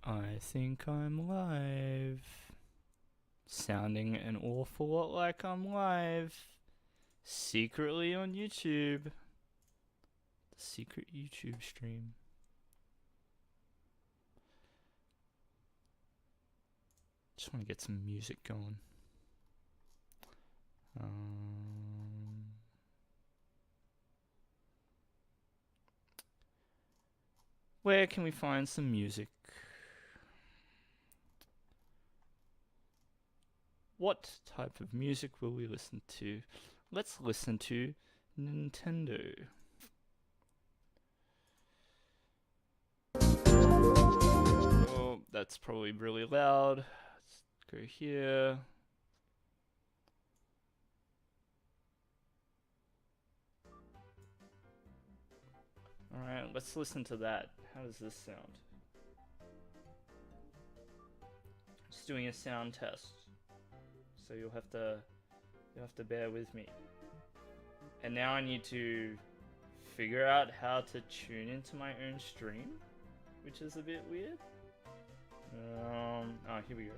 I think I'm live. Sounding an awful lot like I'm live. Secretly on YouTube. The secret YouTube stream. Just want to get some music going. Where can we find some music? What type of music will we listen to? Let's listen to Nintendo. Oh, that's probably really loud. Let's go here. Alright, let's listen to that. How does this sound? Just doing a sound test. So you'll have to bear with me. And now I need to figure out how to tune into my own stream, which is a bit weird. Oh, here we go.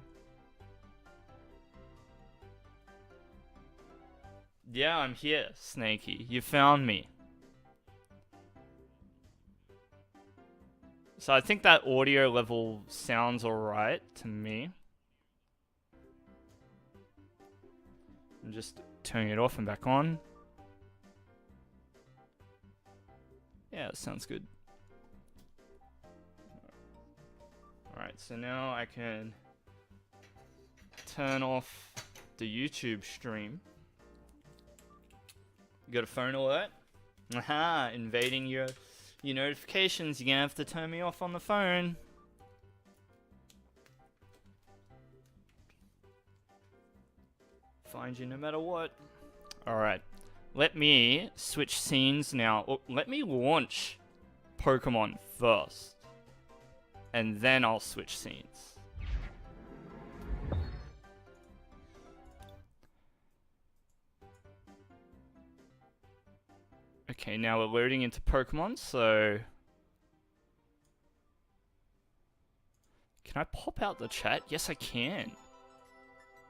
Yeah, I'm here, Snakey. You found me. So I think that audio level sounds alright to me. I'm just turning it off and back on. Yeah, that sounds good. Alright, so now I can turn off the YouTube stream. You got a phone alert? Aha, invading your notifications. You're gonna have to turn me off on the phone. Find you no matter what. Alright. Let me switch scenes now. Oh, let me launch Pokemon first. And then I'll switch scenes. Okay, now we're loading into Pokemon, so... Can I pop out the chat? Yes, I can.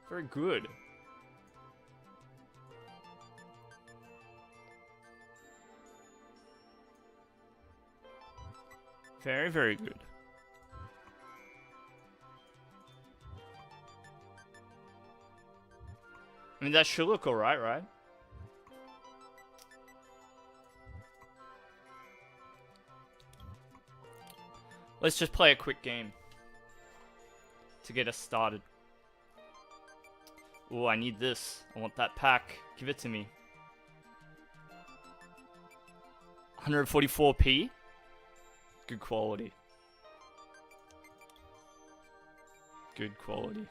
Very good. Very, very good. I mean, that should look alright, right? Let's just play a quick game to get us started. Oh, I need this. I want that pack. Give it to me. 144p? Good quality. Good quality.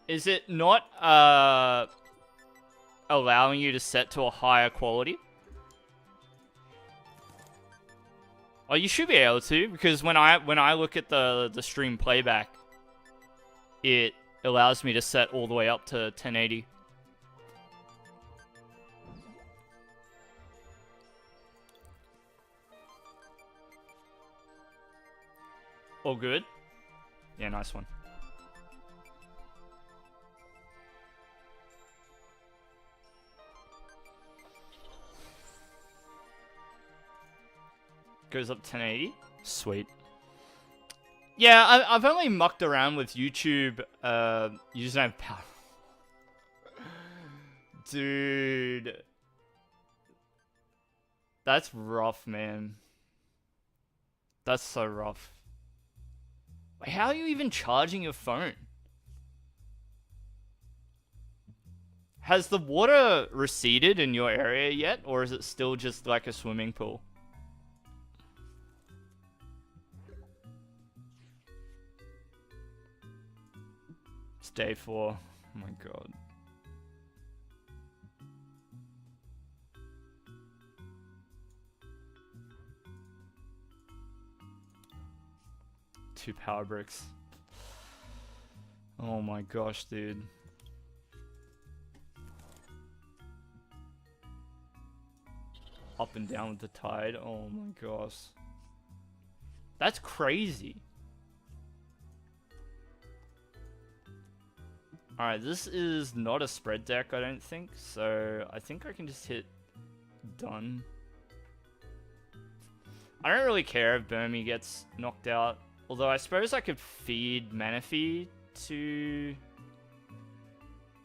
Is it not allowing you to set to a higher quality? Oh, you should be able to, because when I look at the stream playback, it allows me to set all the way up to 1080. All good? Yeah, nice one. Goes up 1080. Sweet. Yeah, I've only mucked around with YouTube username power. Dude. That's rough, man. That's so rough. Wait, how are you even charging your phone? Has the water receded in your area yet, or is it still just like a swimming pool? It's day 4. Oh my god. 2 power bricks. Oh my gosh, dude. Up and down with the tide. Oh my gosh. That's crazy. Alright, this is not a spread deck, I don't think. So I think I can just hit done. I don't really care if Burmy gets knocked out. Although I suppose I could feed Manaphy to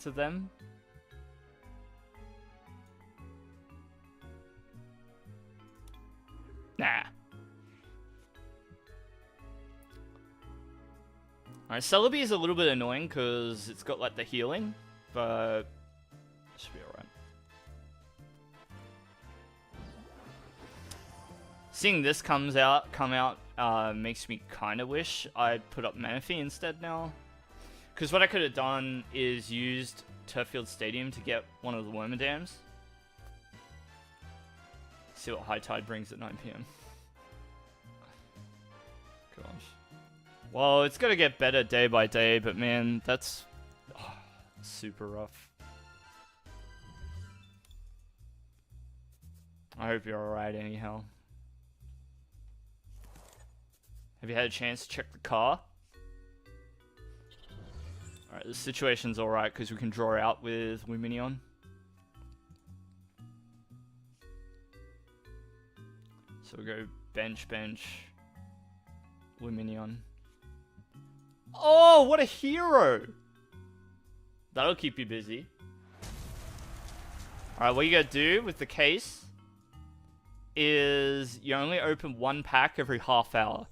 them. Nah. Alright, Celebi is a little bit annoying because it's got like the healing, but it should be alright. Seeing this come out makes me kind of wish I'd put up Manaphy instead now. Because what I could have done is used Turffield Stadium to get one of the Wormadams. See what High Tide brings at 9 PM. Gosh. Well, it's gonna get better day by day, but man, that's super rough. I hope you're alright anyhow. Have you had a chance to check the car? Alright, the situation's alright because we can draw out with Lumineon. So we go bench, Lumineon. Oh, what a hero! That'll keep you busy. Alright, what you gotta do with the case is you only open 1 pack every half hour.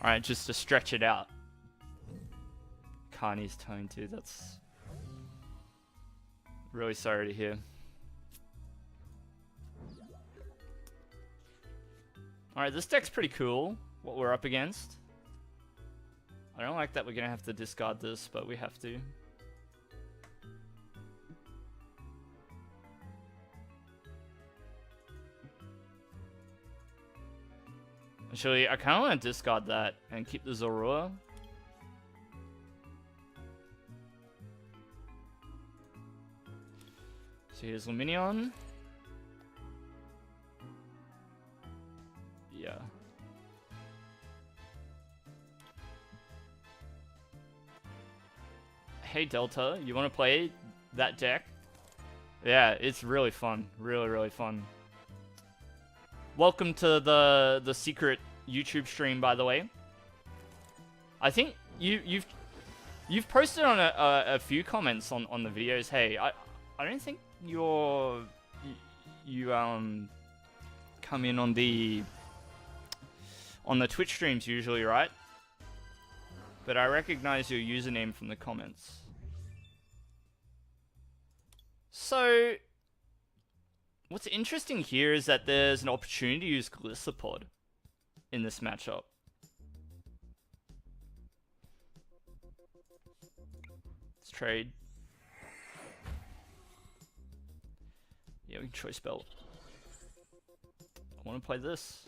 Alright, just to stretch it out. Carney's tone too, that's really sorry to hear. Alright, this deck's pretty cool, what we're up against. I don't like that we're gonna have to discard this, but we have to. Actually, I kind of want to discard that and keep the Zorua. So here's Lumineon. Yeah. Hey Delta, you want to play that deck? Yeah, it's really fun. Really fun. Welcome to the secret YouTube stream, by the way. I think you've posted on a few comments on the videos. Hey, I don't think you come in on the Twitch streams usually, right? But I recognize your username from the comments. So what's interesting here is that there's an opportunity to use Gliscopod in this matchup. Let's trade. Yeah, we can choice belt. I want to play this.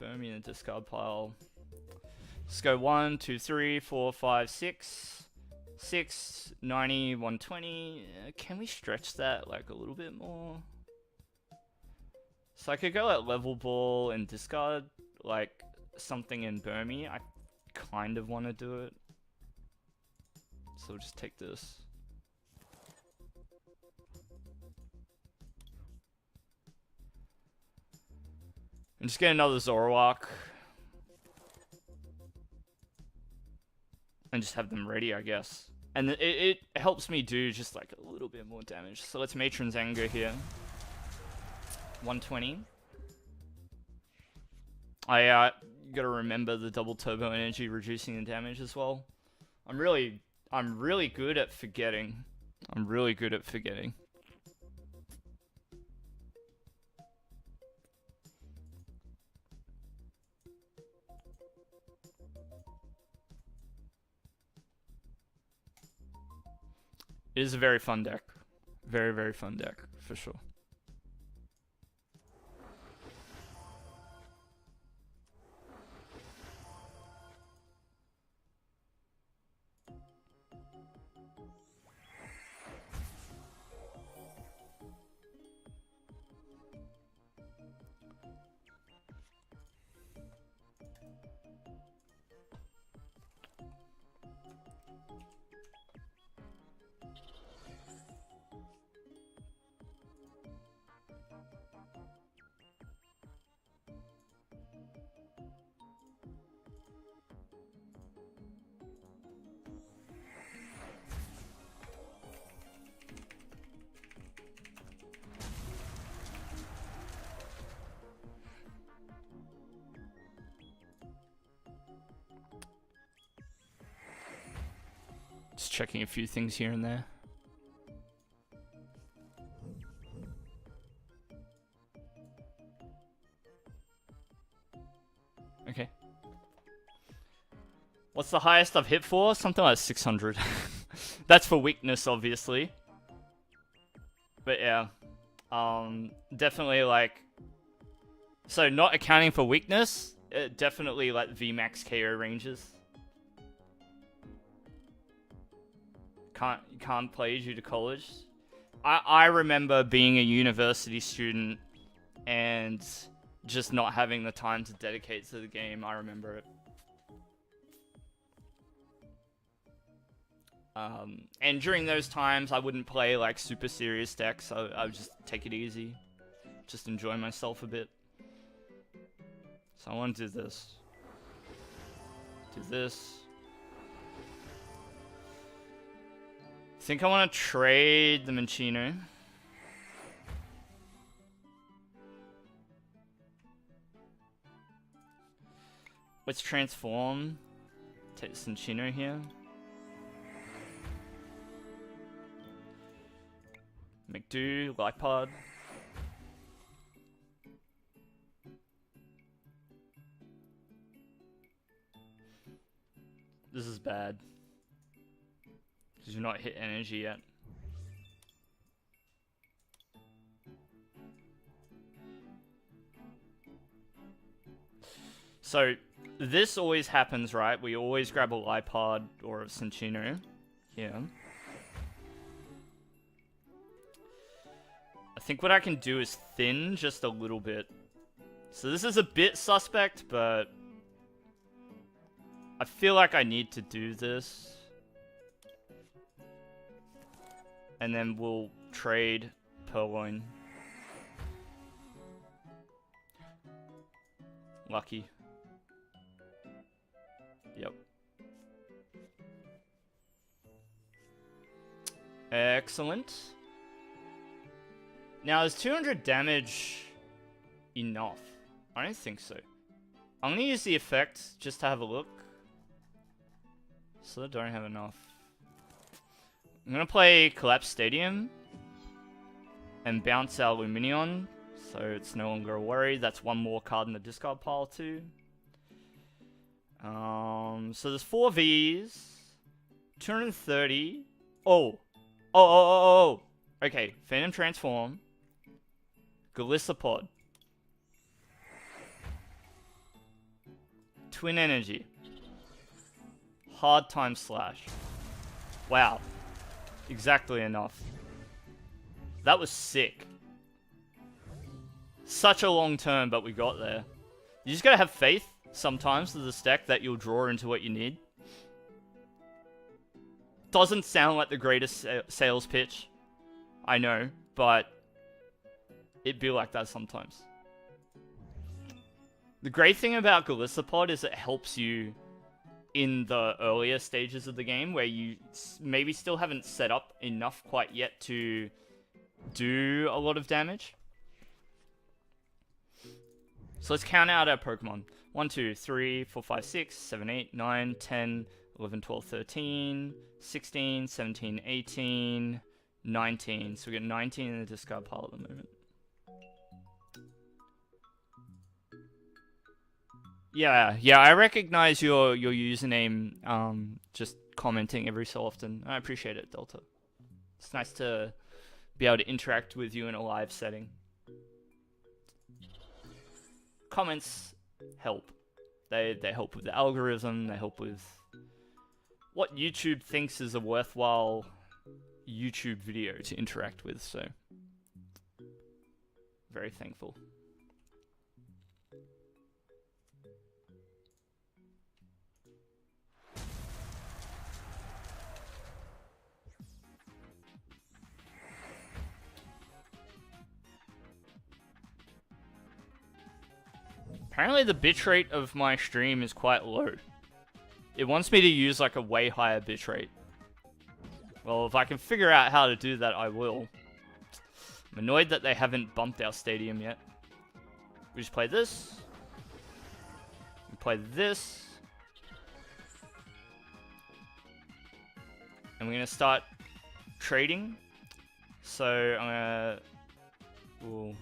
Burmy in the discard pile. Let's go 1, 2, 3, 4, 5, 6. 6, 90, 120. Can we stretch that like a little bit more? So I could go at level ball and discard like something in Burmy. I kind of want to do it. So we'll just take this. And just get another Zoroark. And just have them ready, I guess. And it helps me do just like a little bit more damage. So let's Matron's Anger here. 120. I gotta remember the double turbo energy reducing the damage as well. I'm really good at forgetting. I'm really good at forgetting. It is a very fun deck. Very fun deck, for sure. checking a few things here and there. Okay. What's the highest I've hit for? Something like 600. That's for weakness, obviously. But yeah. Definitely like... So not accounting for weakness, definitely like VMAX KO ranges. Can't play due to college. I remember being a university student and just not having the time to dedicate to the game. I remember it. And during those times, I wouldn't play like super serious decks. I would just take it easy, just enjoy myself a bit. So I want to do this. Do this. I think I want to trade the Minccino. Let's transform. Take the Minccino here. Make do, Light Pod. This is bad. Because you've not hit energy yet. So, this always happens, right? We always grab a Light Pod or a Minccino here. I think what I can do is thin just a little bit. So this is a bit suspect, but I feel like I need to do this. And then we'll trade Purloin. Lucky. Yep. Excellent. Now, is 200 damage enough? I don't think so. I'm gonna use the effect just to have a look. So I don't have enough. I'm gonna play Collapse Stadium and bounce our Luminion, so it's no longer a worry. That's one more card in the discard pile too. So there's 4 Vs, 230. Oh. Okay, Phantom Transform. Golisopod. Twin Energy. Hard Time Slash. Wow. Exactly enough. That was sick. Such a long turn, but we got there. You just gotta have faith sometimes with this deck that you'll draw into what you need. Doesn't sound like the greatest sales pitch. I know, but it'd be like that sometimes. The great thing about Golisopod is it helps you in the earlier stages of the game where you maybe still haven't set up enough quite yet to do a lot of damage. So let's count out our Pokemon. 1, 2, 3, 4, 5, 6, 7, 8, 9, 10, 11, 12, 13, 16, 17, 18, 19. So we got 19 in the discard pile at the moment. Yeah, I recognize your username, just commenting every so often. I appreciate it, Delta. It's nice to be able to interact with you in a live setting. Comments help. They help with the algorithm, they help with what YouTube thinks is a worthwhile YouTube video to interact with, so very thankful. Apparently the bitrate of my stream is quite low. It wants me to use like a way higher bitrate. Well, if I can figure out how to do that, I will. I'm annoyed that they haven't bumped our stadium yet. We just play this. We play this. And we're gonna start trading. So I'm gonna... We'll...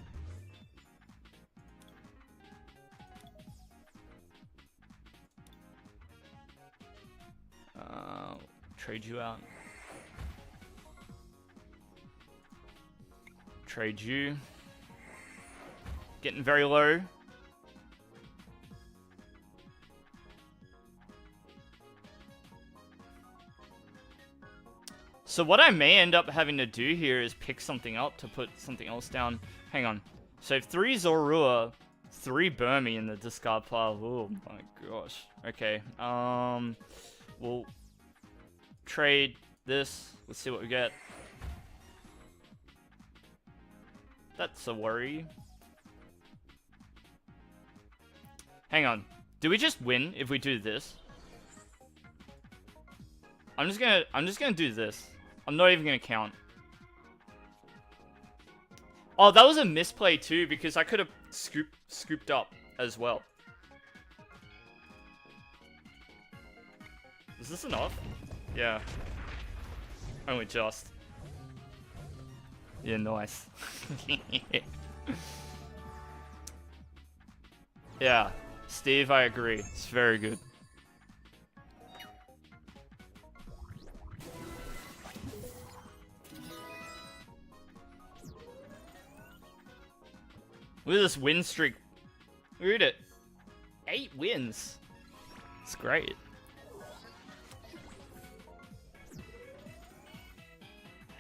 trade you out. Trade you. Getting very low. So what I may end up having to do here is pick something up to put something else down. Hang on. So 3 Zorua, 3 Burmy in the discard pile. Oh my gosh. Okay. We'll trade this. Let's see what we get. That's a worry. Hang on. Do we just win if we do this? I'm just gonna do this. I'm not even gonna count. Oh, that was a misplay too, because I could have scooped up as well. Is this enough? Yeah. Only just. Yeah, nice. Yeah, Steve, I agree. It's very good. Look at this win streak. Look at it. 8 wins. It's great.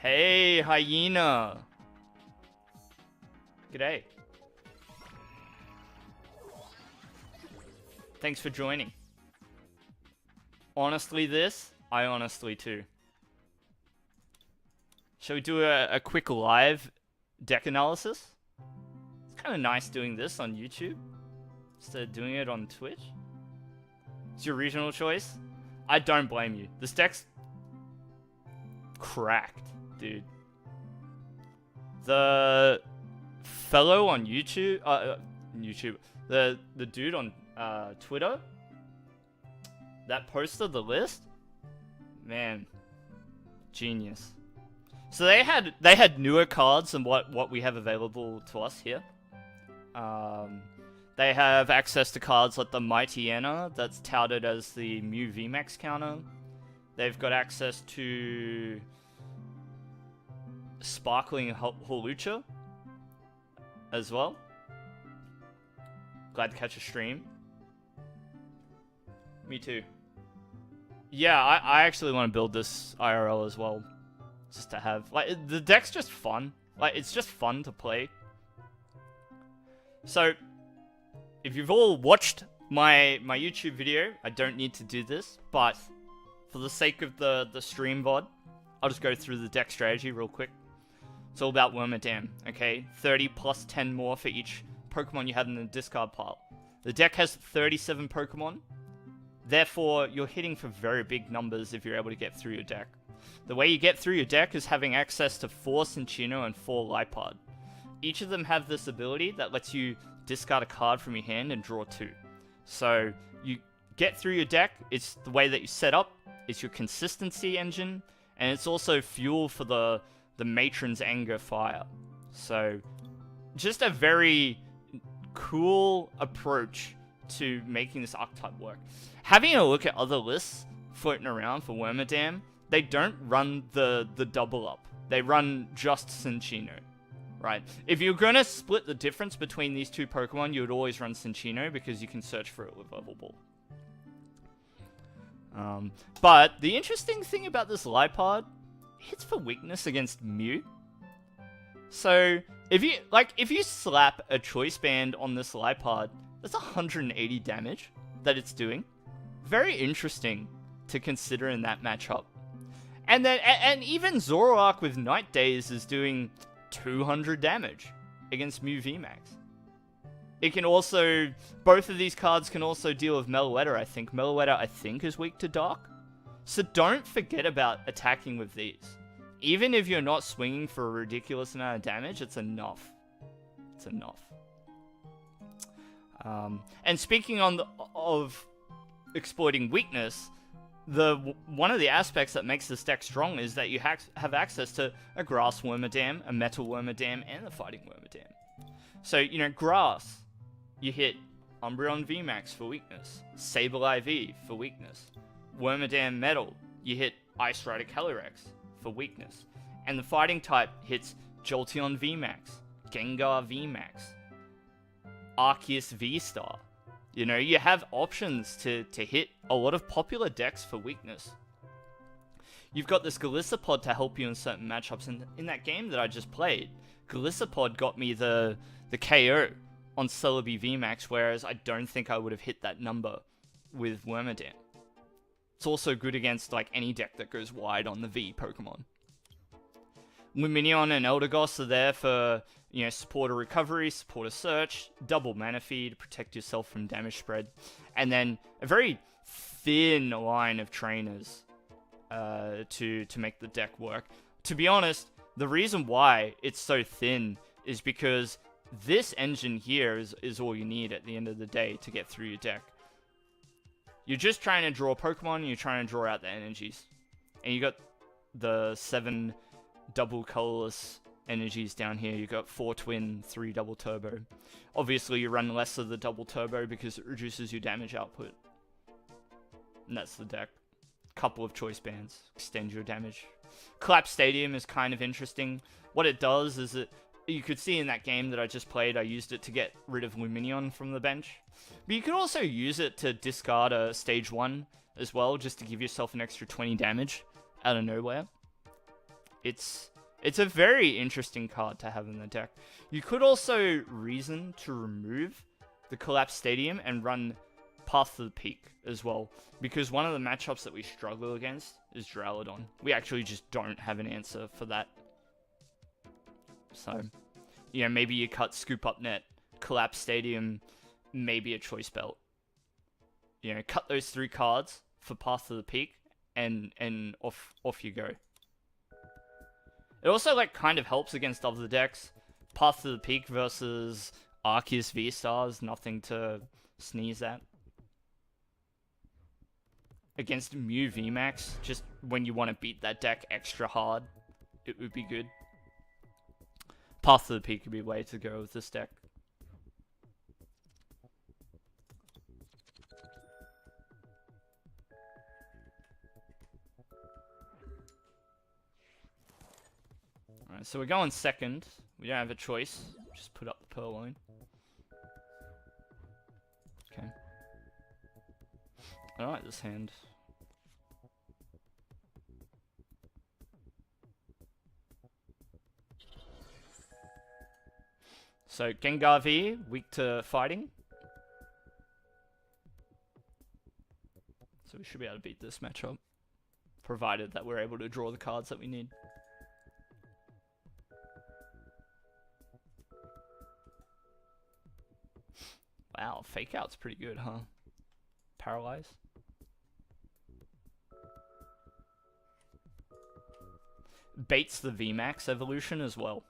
Hey, Hyena. G'day. Thanks for joining. Honestly this, I honestly too. Shall we do a quick live deck analysis? It's kind of nice doing this on YouTube instead of doing it on Twitch. It's your regional choice. I don't blame you. This deck's cracked, dude. The fellow on YouTube, the dude on Twitter that posted the list, man, genius. So they had newer cards than what we have available to us here. They have access to cards like the Mighty Anna that's touted as the Mew VMAX counter. They've got access to Sparkling Hawlucha as well. Glad to catch a stream. Me too. Yeah, I actually want to build this IRL as well. Just to have, like, the deck's just fun. Like, it's just fun to play. So, if you've all watched my YouTube video, I don't need to do this, but for the sake of the stream VOD, I'll just go through the deck strategy real quick. It's all about Wormadam, okay? 30 plus 10 more for each Pokemon you have in the discard pile. The deck has 37 Pokemon, therefore you're hitting for very big numbers if you're able to get through your deck. The way you get through your deck is having access to 4 Cinccino and 4 Lipod. Each of them have this ability that lets you discard a card from your hand and draw 2. So you get through your deck, it's the way that you set up, it's your consistency engine, and it's also fuel for the Matron's Anger Fire. So just a very cool approach to making this archetype work. Having a look at other lists floating around for Wormadam, they don't run the double up. They run just Cinccino, right? If you're gonna split the difference between these two Pokemon, you would always run Cinccino because you can search for it with Level Ball. But the interesting thing about this Lipod, it hits for weakness against Mew. So if you slap a Choice Band on this Lipod, that's 180 damage that it's doing. Very interesting to consider in that matchup. And then, and even Zoroark with Night Days is doing 200 damage against Mew VMAX. It can also, both of these cards can also deal with Meloetta, I think. Meloetta, I think, is weak to Dark. So don't forget about attacking with these. Even if you're not swinging for a ridiculous amount of damage, it's enough. It's enough. And speaking of exploiting weakness, one of the aspects that makes this deck strong is that you have access to a Grass Wormadam, a Metal Wormadam, and a Fighting Wormadam. So, you know, Grass, you hit Umbreon VMAX for weakness, Sableye V for weakness, Wormadam Metal, you hit Ice Rider Calyrex for weakness, and the Fighting type hits Jolteon VMAX, Gengar VMAX, Arceus V-Star. You know, you have options to hit a lot of popular decks for weakness. You've got this Golisopod to help you in certain matchups. In that game that I just played, Golisopod got me the KO on Celebi VMAX, whereas I don't think I would have hit that number with Wormadam. It's also good against like any deck that goes wide on the V Pokemon. Lumineon and Eldegoss are there for, you know, supporter recovery, supporter search, double mana feed, protect yourself from damage spread, and then a very thin line of trainers to make the deck work. To be honest, the reason why it's so thin is because this engine here is all you need at the end of the day to get through your deck. You're just trying to draw Pokemon, and you're trying to draw out the energies. And you got the 7 double colorless energies down here. You got 4 twin, 3 double turbo. Obviously, you run less of the double turbo because it reduces your damage output. And that's the deck. Couple of choice bands, extend your damage. Collapse Stadium is kind of interesting. What it does is you could see in that game that I just played, I used it to get rid of Lumineon from the bench. But you could also use it to discard a stage 1 as well, just to give yourself an extra 20 damage out of nowhere. It's a very interesting card to have in the deck. You could also reason to remove the Collapse Stadium and run Path to the Peak as well, because one of the matchups that we struggle against is Duraludon. We actually just don't have an answer for that. So, you know, maybe you cut Scoop Up Net, Collapse Stadium, maybe a Choice Belt. You know, cut those 3 cards for Path to the Peak, and off you go. It also, like, kind of helps against other decks. Path to the Peak versus Arceus V-Star is nothing to sneeze at. Against Mew VMAX, just when you want to beat that deck extra hard, it would be good. Path to the Peak would be a way to go with this deck. Alright, so we're going second. We don't have a choice. Just put up the Purloin. Okay. I don't like this hand. So, Gengar V, weak to fighting. So we should be able to beat this matchup. Provided that we're able to draw the cards that we need. Wow, Fake Out's pretty good, huh? Paralyze. Baits the VMAX evolution as well.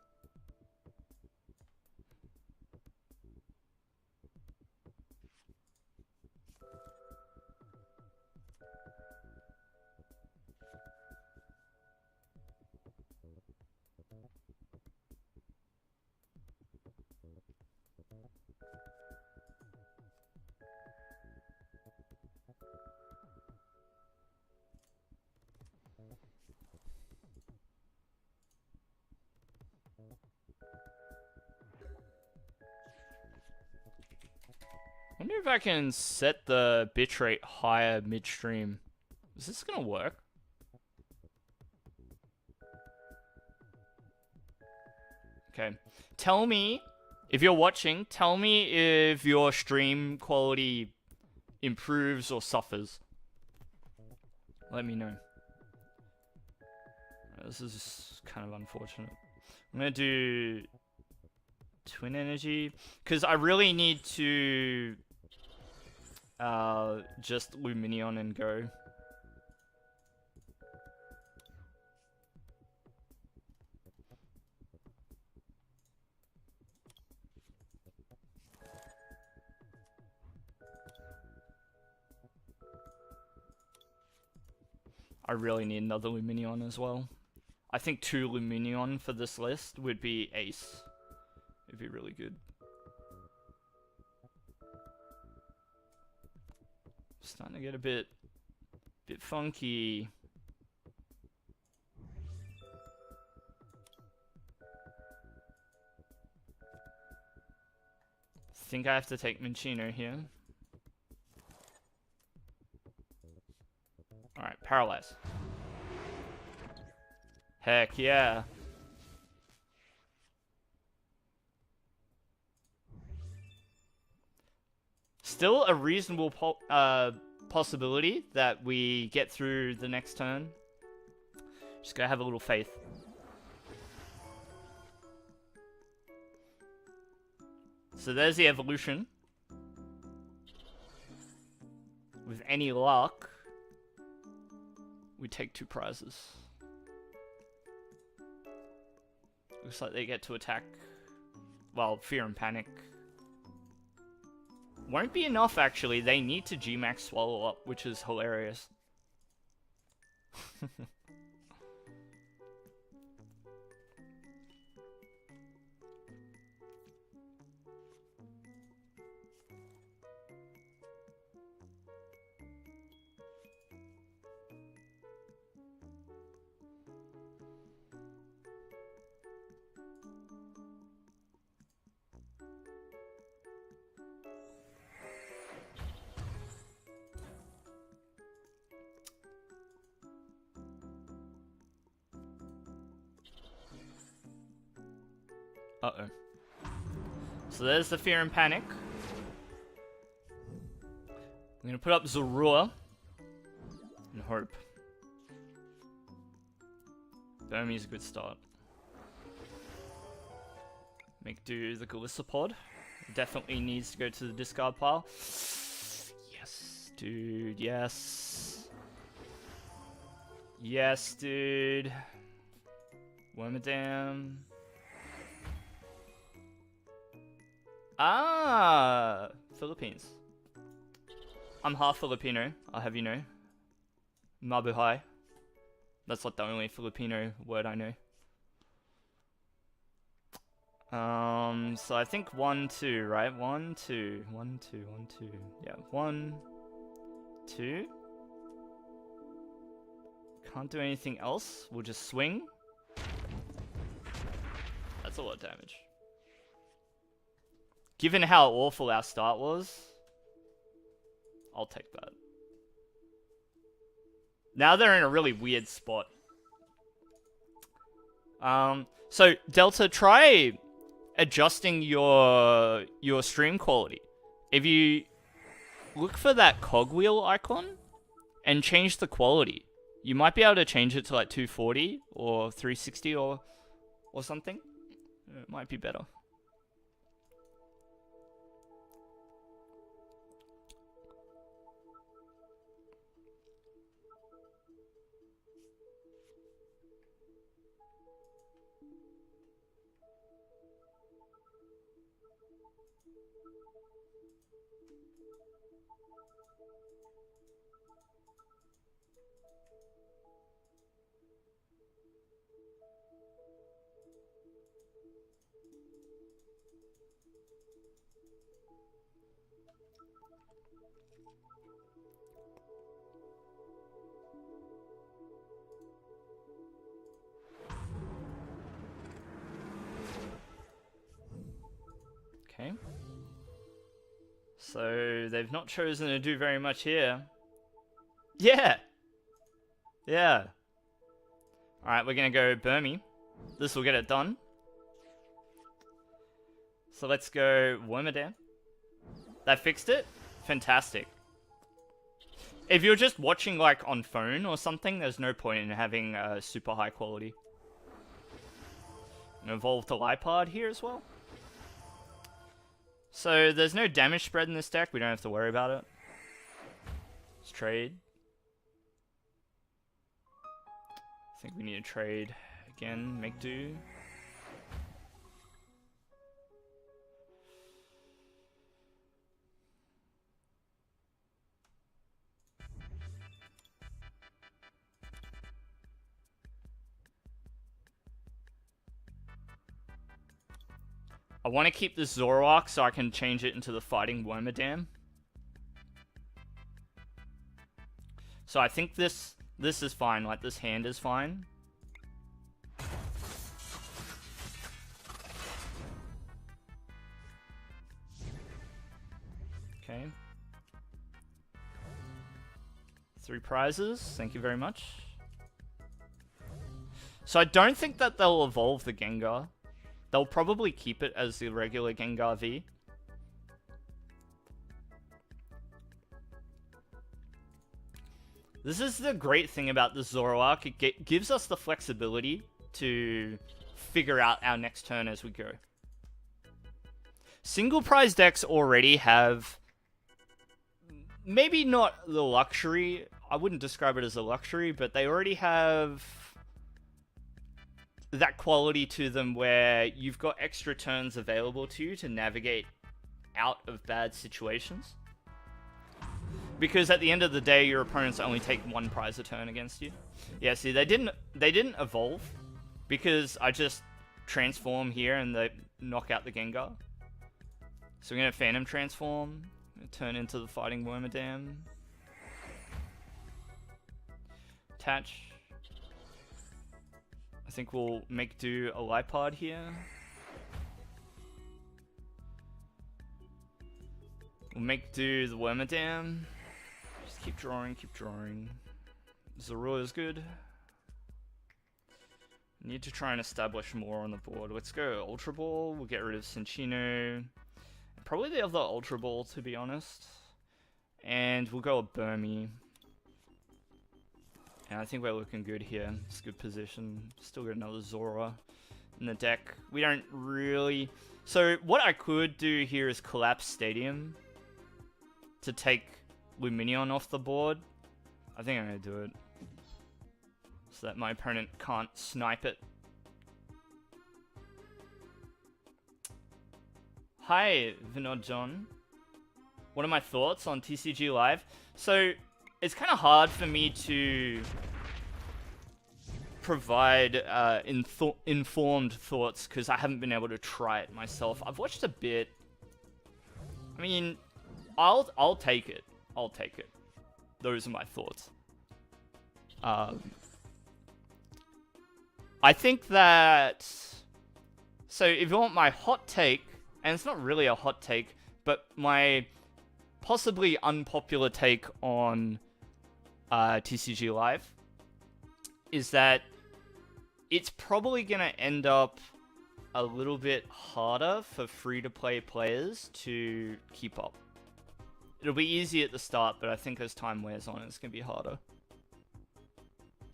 I wonder if I can set the bitrate higher midstream. Is this gonna work? Okay. Tell me, if you're watching, tell me if your stream quality improves or suffers. Let me know. This is kind of unfortunate. I'm gonna do Twin Energy, because I really need to just Lumineon and go. I really need another Lumineon as well. I think 2 Lumineon for this list would be ace. It'd be really good. Starting to get a bit funky. Think I have to take Minccino here. Alright, paralyze. Heck yeah. Still a reasonable possibility that we get through the next turn. Just gotta have a little faith. So there's the evolution. With any luck, we take 2 prizes. Looks like they get to attack. Well, Fear and Panic. Won't be enough, actually. They need to G-Max Swallow Up, which is hilarious. Uh-oh. So there's the Fear and Panic. I'm gonna put up Zorua. And hope. Burmese a good start. Make do the Galissapod. Definitely needs to go to the discard pile. Yes, dude, yes. Yes, dude. Wormadam. Ah, Philippines. I'm half Filipino, I'll have you know. Mabuhay. That's like the only Filipino word I know. So I think 1, 2, right? 1, 2, 1, 2, 1, 2. Yeah, 1, 2. Can't do anything else. We'll just swing. That's a lot of damage. Given how awful our start was, I'll take that. Now they're in a really weird spot. So Delta, try adjusting your stream quality. If you look for that cogwheel icon and change the quality, you might be able to change it to like 240 or 360 or something. It might be better. Okay. So they've not chosen to do very much here. Yeah. Yeah. Alright, we're gonna go Burmy. This will get it done. So let's go Wormadam. That fixed it? Fantastic. If you're just watching like on phone or something, there's no point in having super high quality. And evolve to Lipard here as well. So there's no damage spread in this deck, we don't have to worry about it. Let's trade. I think we need to trade again, make do. I want to keep this Zoroark so I can change it into the Fighting Wormadam. So I think this is fine, like this hand is fine. Okay. 3 prizes, thank you very much. So I don't think that they'll evolve the Gengar. They'll probably keep it as the regular Gengar V. This is the great thing about the Zoroark. It gives us the flexibility to figure out our next turn as we go. Single prize decks already have maybe not the luxury. I wouldn't describe it as a luxury, but they already have that quality to them where you've got extra turns available to you to navigate out of bad situations. Because at the end of the day, your opponents only take 1 prize a turn against you. Yeah, see, they didn't evolve because I just transform here and they knock out the Gengar. So we're gonna Phantom Transform, turn into the Fighting Wormadam. Attach. I think we'll make do a Lipod here. We'll make do the Wormadam. Just keep drawing, keep drawing. Zorua is good. Need to try and establish more on the board. Let's go Ultra Ball. We'll get rid of Cinccino. Probably the other Ultra Ball, to be honest. And we'll go a Burmy. And I think we're looking good here. It's a good position. Still got another Zora in the deck. We don't really... So what I could do here is collapse Stadium to take Lumineon off the board. I think I'm going to do it. So that my opponent can't snipe it. Hi, Vinod John. What are my thoughts on TCG Live? So, it's kind of hard for me to provide informed thoughts because I haven't been able to try it myself. I've watched a bit. I mean, I'll take it. I'll take it. Those are my thoughts. I think that... So, if you want my hot take, and it's not really a hot take, but my possibly unpopular take on TCG Live is that it's probably going to end up a little bit harder for free-to-play players to keep up. It'll be easy at the start, but I think as time wears on, it's going to be harder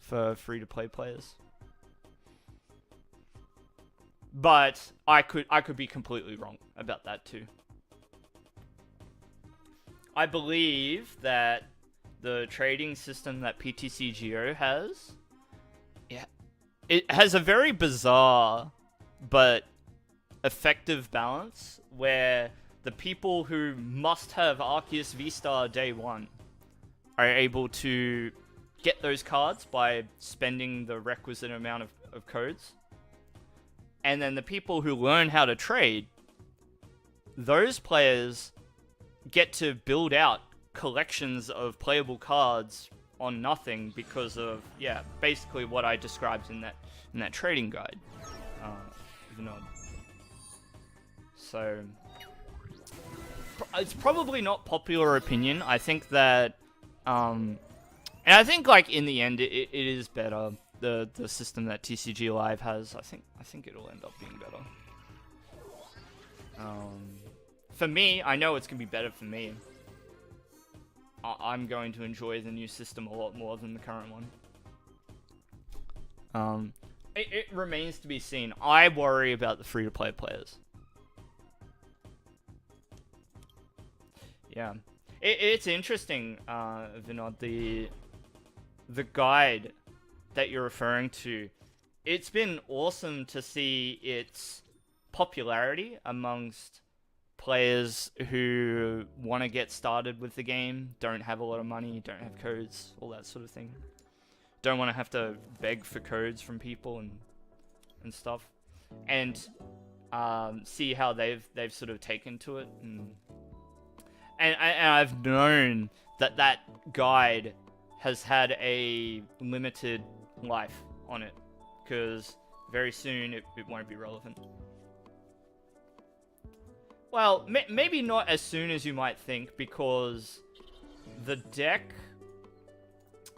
for free-to-play players. But I could be completely wrong about that too. I believe that the trading system that PTCGO has, yeah, it has a very bizarre but effective balance where the people who must have Arceus V-Star day 1 are able to get those cards by spending the requisite amount of codes. And then the people who learn how to trade, those players get to build out collections of playable cards on nothing because of, yeah, basically what I described in that trading guide. So, it's probably not popular opinion. I think that, and I think like in the end it is better. The system that TCG Live has, I think it'll end up being better. For me, I know it's gonna be better for me. I'm going to enjoy the new system a lot more than the current one. It remains to be seen. I worry about the free-to-play players. Yeah, it's interesting, Vinod. The guide that you're referring to, it's been awesome to see its popularity amongst players who want to get started with the game, don't have a lot of money, don't have codes, all that sort of thing. Don't want to have to beg for codes from people and stuff. And see how they've sort of taken to it, and I've known that that guide has had a limited life on it, because very soon it won't be relevant. Well, maybe not as soon as you might think, because the deck...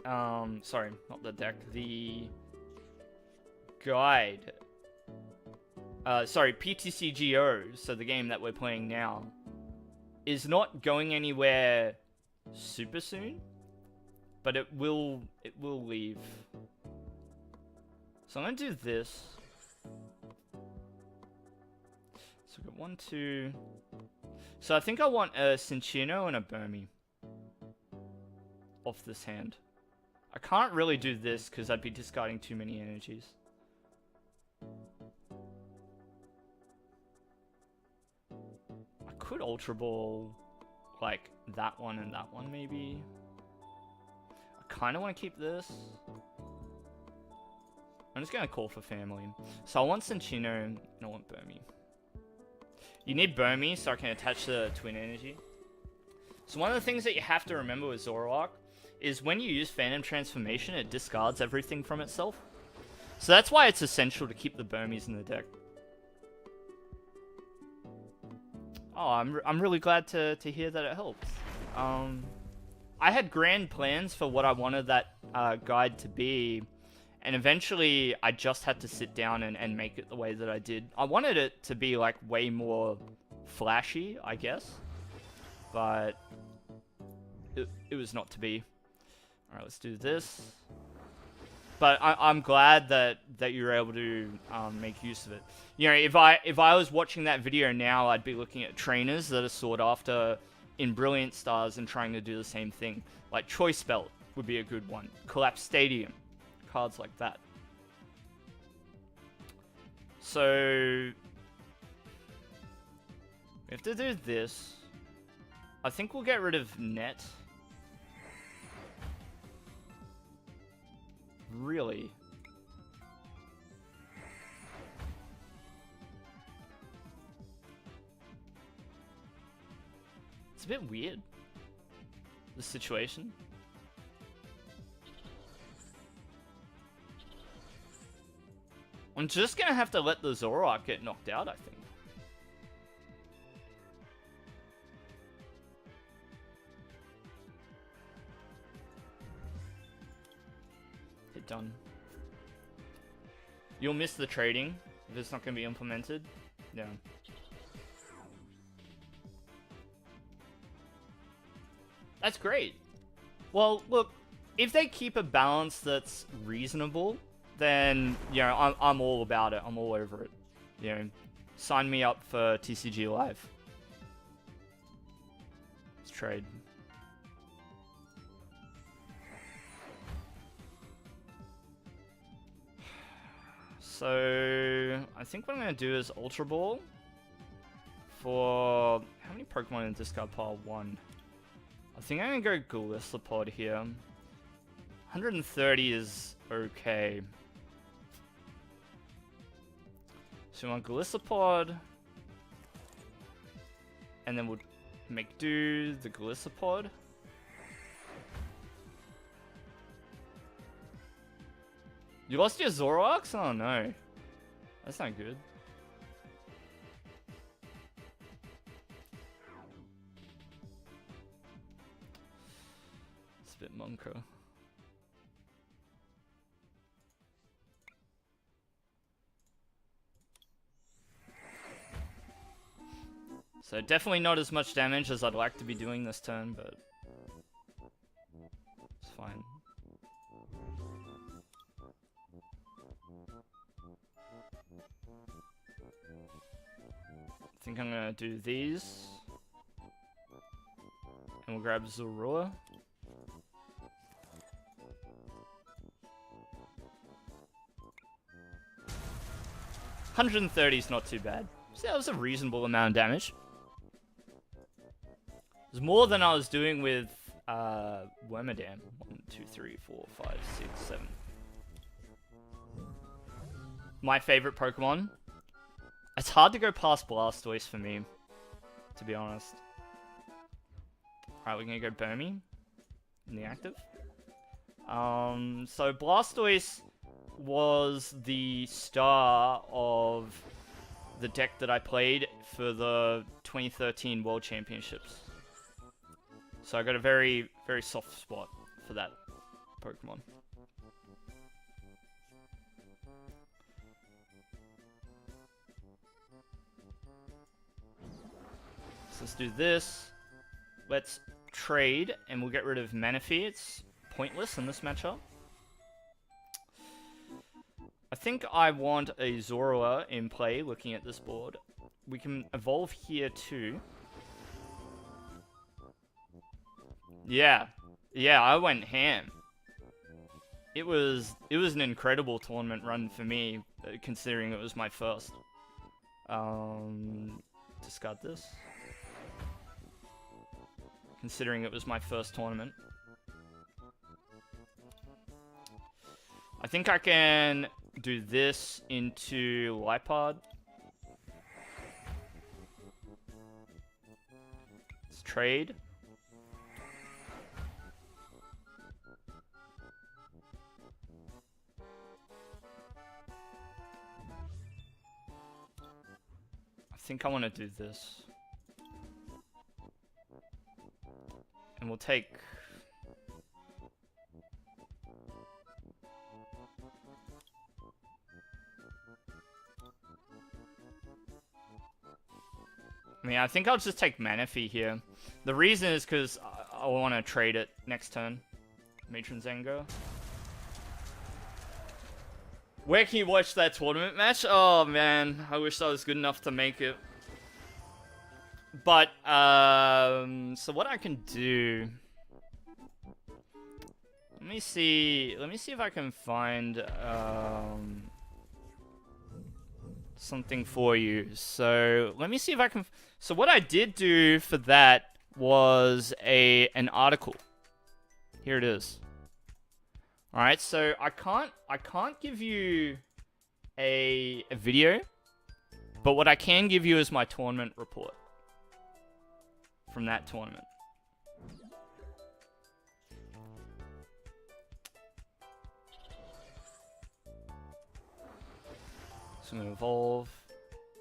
sorry, not the deck, the guide... sorry, PTCGO, so the game that we're playing now, is not going anywhere super soon, but it will leave. So I'm gonna do this. So we've got 1, 2. So I think I want a Cinccino and a Burmy off this hand. I can't really do this because I'd be discarding too many energies. I could Ultra Ball like that one and that one maybe. I kind of want to keep this. I'm just going to call for family. So I want Cinccino and I want Burmy. You need Burmy so I can attach the Twin Energy. So one of the things that you have to remember with Zoroark is when you use Phantom Transformation, it discards everything from itself. So that's why it's essential to keep the Burmies in the deck. Oh, I'm really glad to hear that it helps. I had grand plans for what I wanted that guide to be, and eventually I just had to sit down and make it the way that I did. I wanted it to be like way more flashy, I guess, but it was not to be. Alright, let's do this. But I'm glad that you were able to make use of it. You know, if I was watching that video now, I'd be looking at trainers that are sought after in Brilliant Stars and trying to do the same thing. Like Choice Belt would be a good one. Collapse Stadium. Cards like that. So we have to do this. I think we'll get rid of Net. Really? It's a bit weird, the situation. I'm just gonna have to let the Zoroark get knocked out, I think. Hit done. You'll miss the trading if it's not gonna be implemented. Yeah. That's great. Well, look, if they keep a balance that's reasonable, then, you know, I'm all about it. I'm all over it. You know, sign me up for TCG Live. Let's trade. So, I think what I'm going to do is Ultra Ball for... How many Pokemon in discard pile? 1. I think I'm going to go Golisopod here. 130 is okay. So we want Golisopod. And then we'll make do the Golisopod. You lost your Zoroarks? Oh no. That's not good. It's a bit Monko. So definitely not as much damage as I'd like to be doing this turn, but it's fine. I think I'm gonna do these. And we'll grab Zorua. $130 is not too bad. So that was a reasonable amount of damage. It was more than I was doing with Wormadam. 1, 2, 3, 4, 5, 6, 7. My favorite Pokemon. It's hard to go past Blastoise for me, to be honest. Alright, we're gonna go Burmy in the active. So Blastoise was the star of the deck that I played for the 2013 World Championships. So I got a very, very soft spot for that Pokemon. So let's do this. Let's trade, and we'll get rid of Manaphy. It's pointless in this matchup. I think I want a Zorua in play, looking at this board. We can evolve here too. Yeah, I went ham. It was an incredible tournament run for me, considering it was my first. Discard this. Considering it was my first tournament. I think I can do this into Lipard. Let's trade. I think I want to do this. And we'll take... I mean, I think I'll just take Manaphy here. The reason is because I want to trade it next turn. Matron Zengo. Where can you watch that tournament match? Oh man, I wish I was good enough to make it. But, so what I can do... Let me see if I can find, something for you. So, let me see if I can... So what I did do for that was an article. Here it is. Alright, so I can't give you a video, but what I can give you is my tournament report from that tournament. So I'm going to evolve,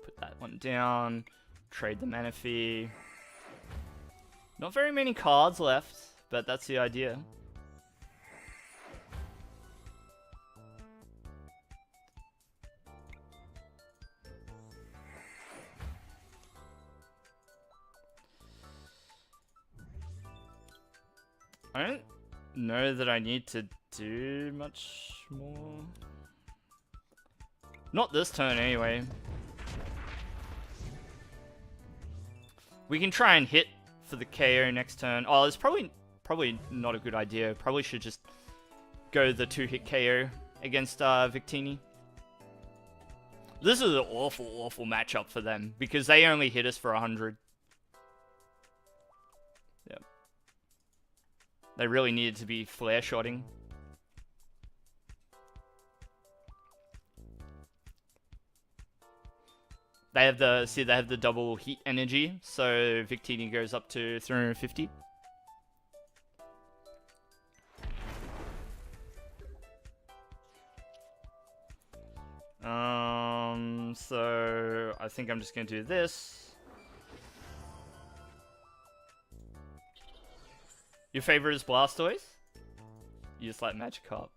put that one down, trade the Manaphy. Not very many cards left, but that's the idea. I don't know that I need to do much more. Not this turn, anyway. We can try and hit for the KO next turn. Oh, it's probably not a good idea. Probably should just go the 2-hit KO against Victini. This is an awful, awful matchup for them because they only hit us for 100. Yep. They really needed to be flare shotting. They have the double heat energy, so Victini goes up to 350. So I think I'm just gonna do this. Your favorite is Blastoise? You just like Magikarp.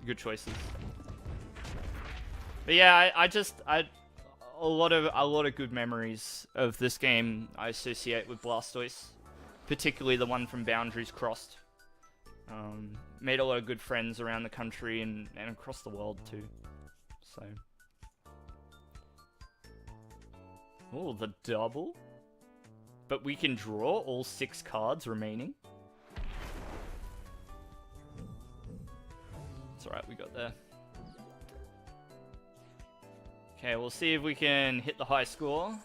Good choices. But yeah, a lot of good memories of this game I associate with Blastoise, particularly the one from Boundaries Crossed. Made a lot of good friends around the country and across the world too. So, oh, the double, but we can draw all 6 cards remaining. It's alright, we got there. Okay, we'll see if we can hit the high score.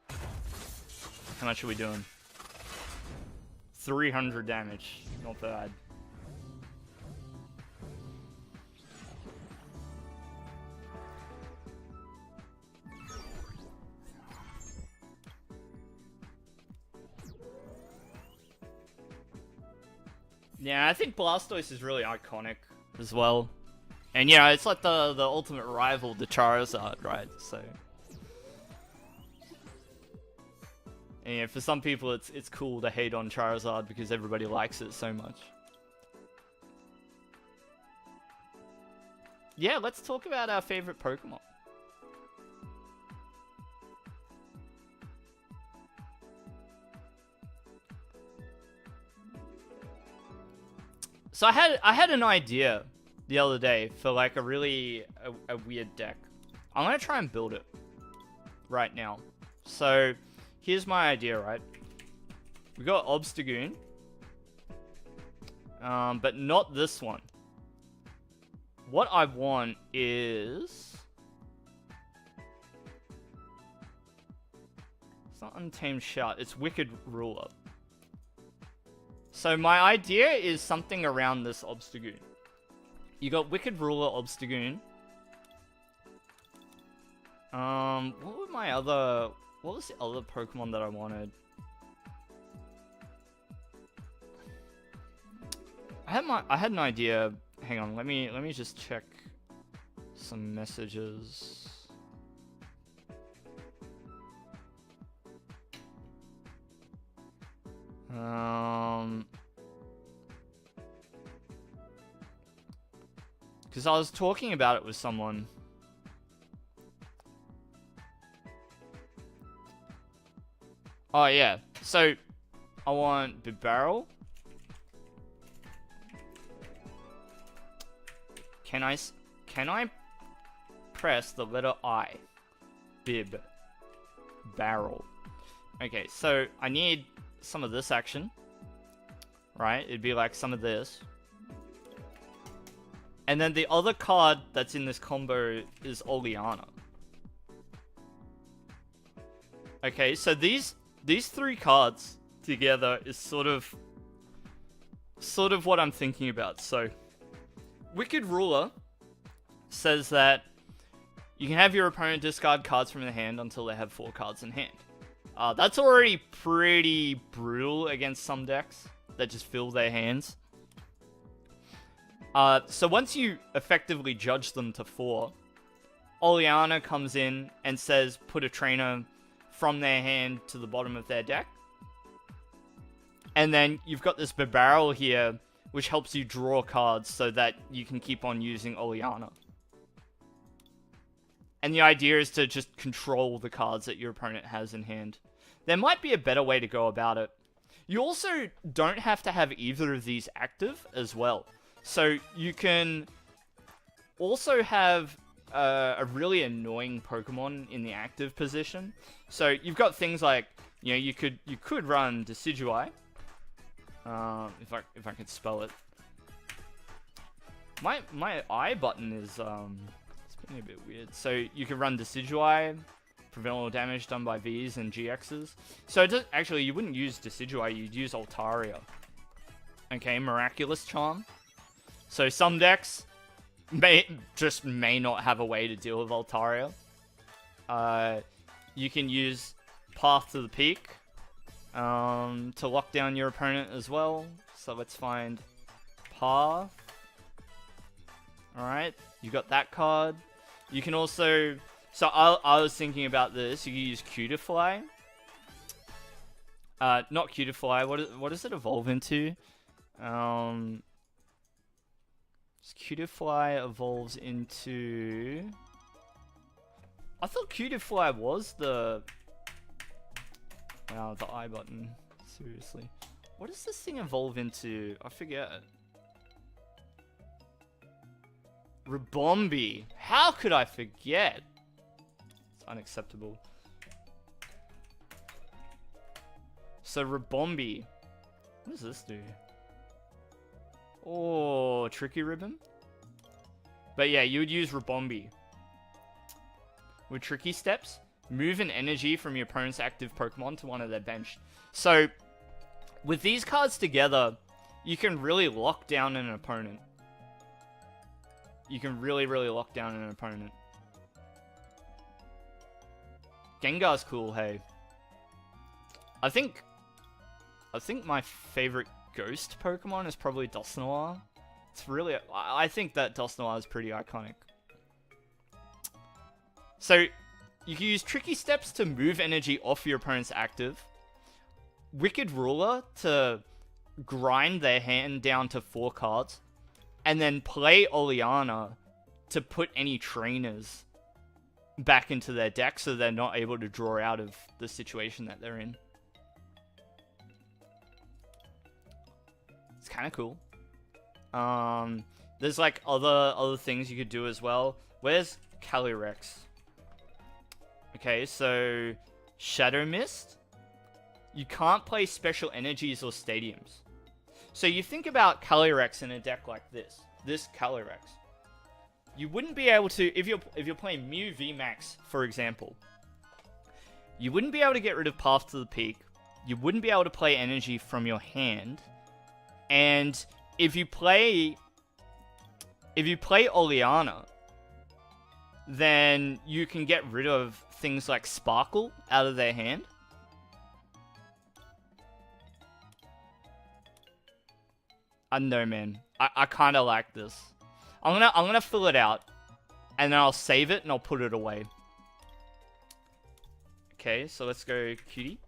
How much are we doing? 300 damage. Not bad. Yeah, I think Blastoise is really iconic as well. And yeah, it's like the ultimate rival to Charizard, right? So, and yeah, for some people it's cool to hate on Charizard because everybody likes it so much. Yeah, let's talk about our favorite Pokemon. So I had an idea the other day for like a really a weird deck. I'm gonna try and build it right now. So here's my idea, right? We got Obstagoon, but not this one. What I want is, it's not Untamed Shout, it's Wicked Ruler. So my idea is something around this Obstagoon. You got Wicked Ruler Obstagoon. What was the other Pokemon that I wanted? I had an idea. Hang on, let me just check some messages. Because I was talking about it with someone. Oh yeah, so I want Bibarel. Can I press the letter I? Bib. Barrel. Okay, so I need some of this action. Right? It'd be like some of this. And then the other card that's in this combo is Oleana. Okay, so these three cards together is sort of what I'm thinking about. So Wicked Ruler says that you can have your opponent discard cards from their hand until they have 4 cards in hand. That's already pretty brutal against some decks that just fill their hands. So once you effectively judge them to 4, Oleana comes in and says put a trainer from their hand to the bottom of their deck. And then you've got this Bibarel here, which helps you draw cards so that you can keep on using Oleana. And the idea is to just control the cards that your opponent has in hand. There might be a better way to go about it. You also don't have to have either of these active as well. So you can also have a really annoying Pokemon in the active position. So you've got things like, you know, you could run Decidueye. If I could spell it. My I button is it's being a bit weird. So you can run Decidueye, prevent all damage done by Vs and GXs. So actually you wouldn't use Decidueye, you'd use Altaria. Okay, Miraculous Charm. So some decks may not have a way to deal with Altaria. You can use Path to the Peak to lock down your opponent as well. So let's find Path. Alright, you got that card. You can also... So I was thinking about this. You can use Cutiefly. Not Cutiefly. What does it evolve into? Cutiefly evolves into... I thought Cutiefly was the... Wow, the I button. Seriously. What does this thing evolve into? I forget. Ribombee. How could I forget? It's unacceptable. So Ribombee. What does this do? Oh, Tricky Ribbon. But yeah, you would use Ribombee. With Tricky Steps, move an energy from your opponent's active Pokemon to one of their bench. So, with these cards together, you can really lock down an opponent. You can really lock down an opponent. Gengar's cool, hey. I think my favorite ghost Pokemon is probably Dusknoir. It's really... I think that Dusknoir is pretty iconic. So, you can use Tricky Steps to move energy off your opponent's active. Wicked Ruler to grind their hand down to 4 cards. And then play Oleana to put any trainers back into their deck so they're not able to draw out of the situation that they're in. It's kind of cool. There's like other things you could do as well. Where's Calyrex? Okay, so Shadow Mist. You can't play special energies or stadiums. So you think about Calyrex in a deck like this. This Calyrex. You wouldn't be able to, if you're playing Mew VMAX, for example, you wouldn't be able to get rid of Path to the Peak. You wouldn't be able to play energy from your hand. And if you play Oleana, then you can get rid of things like Sparkle out of their hand. I don't know, man. I kind of like this. I'm gonna fill it out, and then I'll save it and I'll put it away. Okay, so let's go Cutie.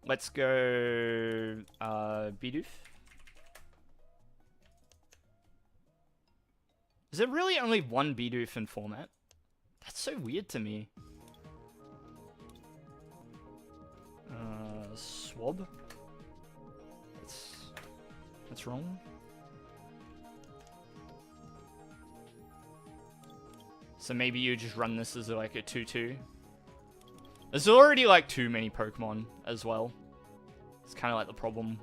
Let's go Bidoof. Is there really only one Bidoof in format? That's so weird to me. Swab. That's wrong. So maybe you just run this as like a 2-2. There's already like too many Pokemon as well. It's kind of like the problem.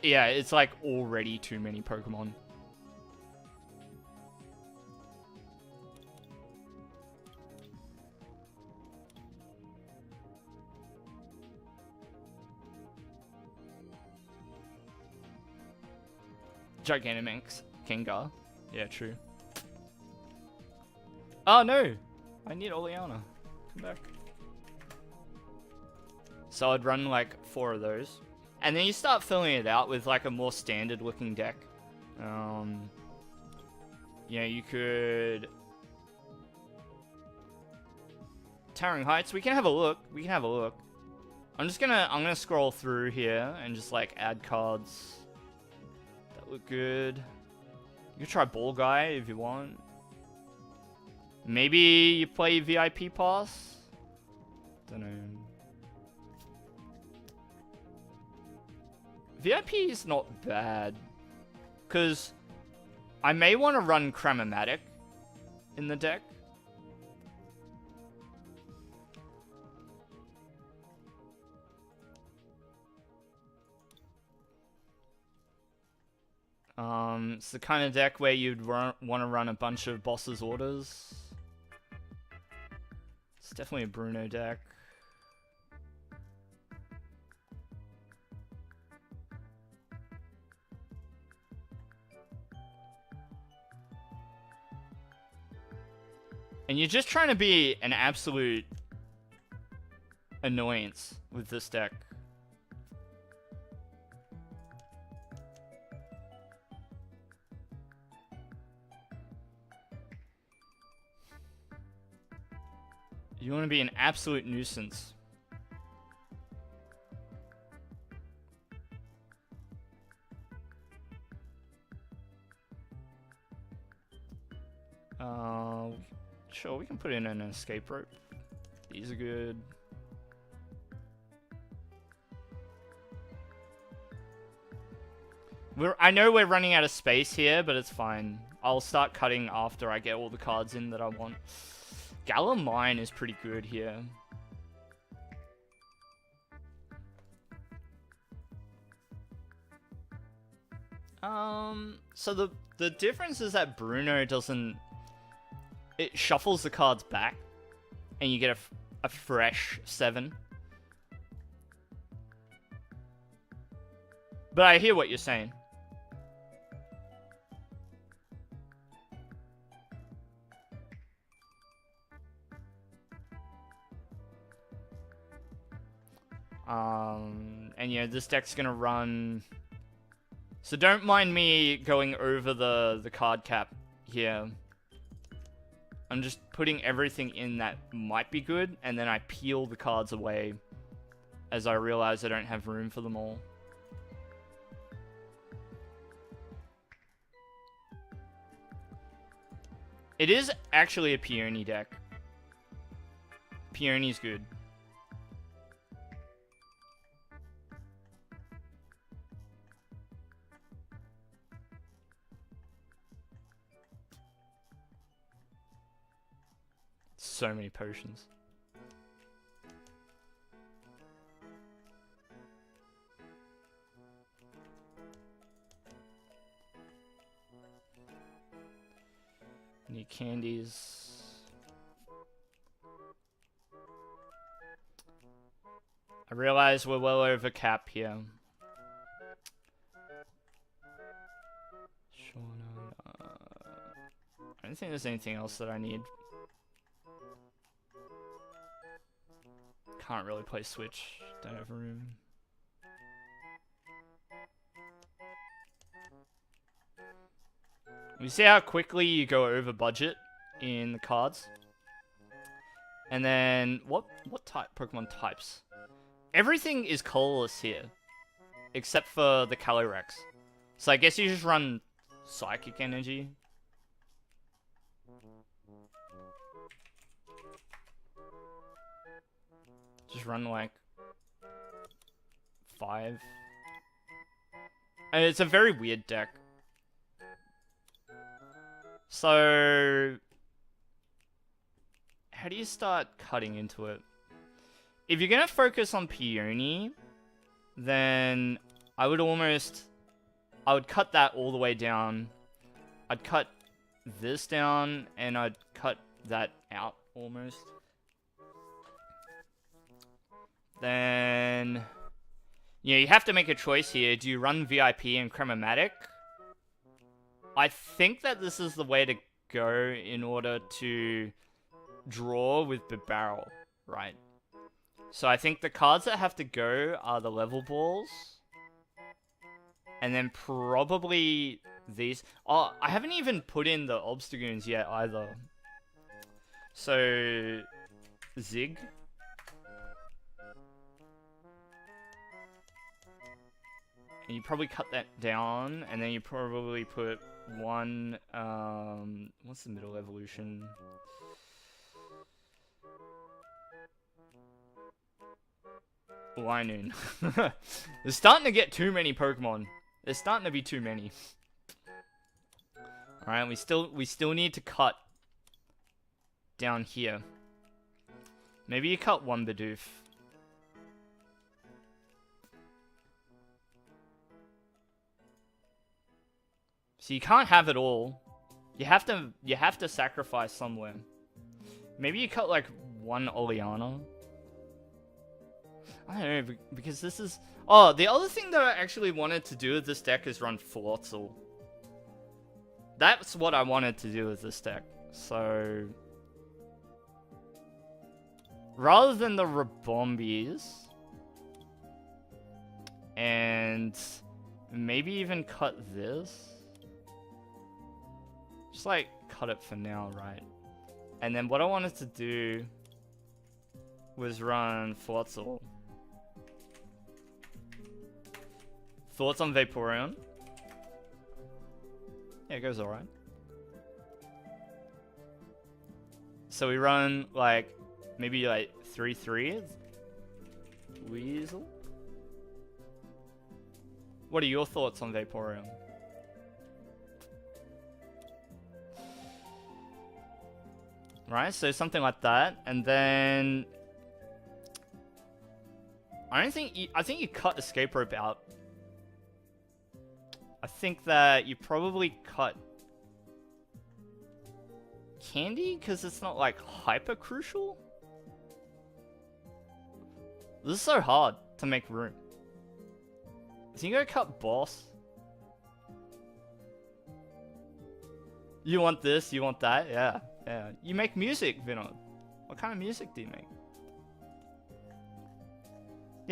Yeah, it's like already too many Pokemon. Gigantamax, Gengar. Yeah, true. Oh no! I need Oleana. Come back. So I'd run like 4 of those. And then you start filling it out with like a more standard looking deck. Yeah, you could... Towering Heights, we can have a look. I'm gonna scroll through here and just like add cards. Look good. You can try Ball Guy if you want. Maybe you play VIP Pass? Don't know. VIP is not bad. Because I may want to run Cramomatic in the deck. It's the kind of deck where you'd want to run a bunch of boss's orders. It's definitely a Bruno deck. And you're just trying to be an absolute annoyance with this deck. You want to be an absolute nuisance. Sure, we can put in an escape rope. These are good. I know we're running out of space here, but it's fine. I'll start cutting after I get all the cards in that I want. Galamine is pretty good here. So the difference is that Bruno doesn't... It shuffles the cards back, and you get a fresh 7. But I hear what you're saying. And you know, this deck's gonna run. So don't mind me going over the card cap here. I'm just putting everything in that might be good, and then I peel the cards away as I realize I don't have room for them all. It is actually a Peony deck. Peony's good. So many potions. Need candies. I realize we're well over cap here. I don't think there's anything else that I need. Can't really play Switch. Don't have room. You see how quickly you go over budget in the cards? And then, what type Pokemon types? Everything is colorless here. Except for the Calyrex. So I guess you just run Psychic Energy. Just run like 5. And it's a very weird deck. So, how do you start cutting into it? If you're gonna focus on Peony, then I would cut that all the way down. I'd cut this down, and I'd cut that out almost. Then, yeah, you have to make a choice here. Do you run VIP and Chromatic? I think that this is the way to go in order to draw with the barrel, right? So I think the cards that have to go are the level balls. And then probably these. Oh, I haven't even put in the Obstagoons yet either. So, Zig. And you probably cut that down, and then you probably put one, what's the middle evolution? Linoon. There's starting to get too many Pokemon. There's starting to be too many. Alright, we still need to cut down here. Maybe you cut one Bidoof. So you can't have it all. You have to sacrifice somewhere. Maybe you cut like one Oleana. I don't know, because this is... Oh, the other thing that I actually wanted to do with this deck is run Floatzel. That's what I wanted to do with this deck. So... rather than the Rabombies... and... maybe even cut this... just like cut it for now, right? And then what I wanted to do was run Floatzel. Thoughts on Vaporeon? Yeah, it goes alright. So we run like maybe like 3/3 Weasel. What are your thoughts on Vaporeon? Right, so something like that, and then I think you cut Escape Rope out. I think that you probably cut Candy because it's not like hyper crucial. This is so hard to make room. I think I cut Boss. You want this? You want that? Yeah. Yeah, you make music, Vinod. What kind of music do you make?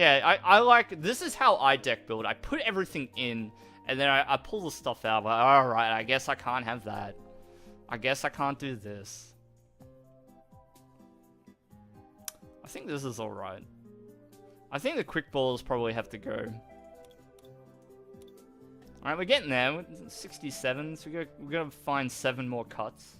Yeah, I like, this is how I deck build. I put everything in, and then I pull the stuff out. Like, alright, I guess I can't have that. I guess I can't do this. I think this is alright. I think the quick balls probably have to go. Alright, we're getting there. We're 67, so we're gonna find 7 more cuts.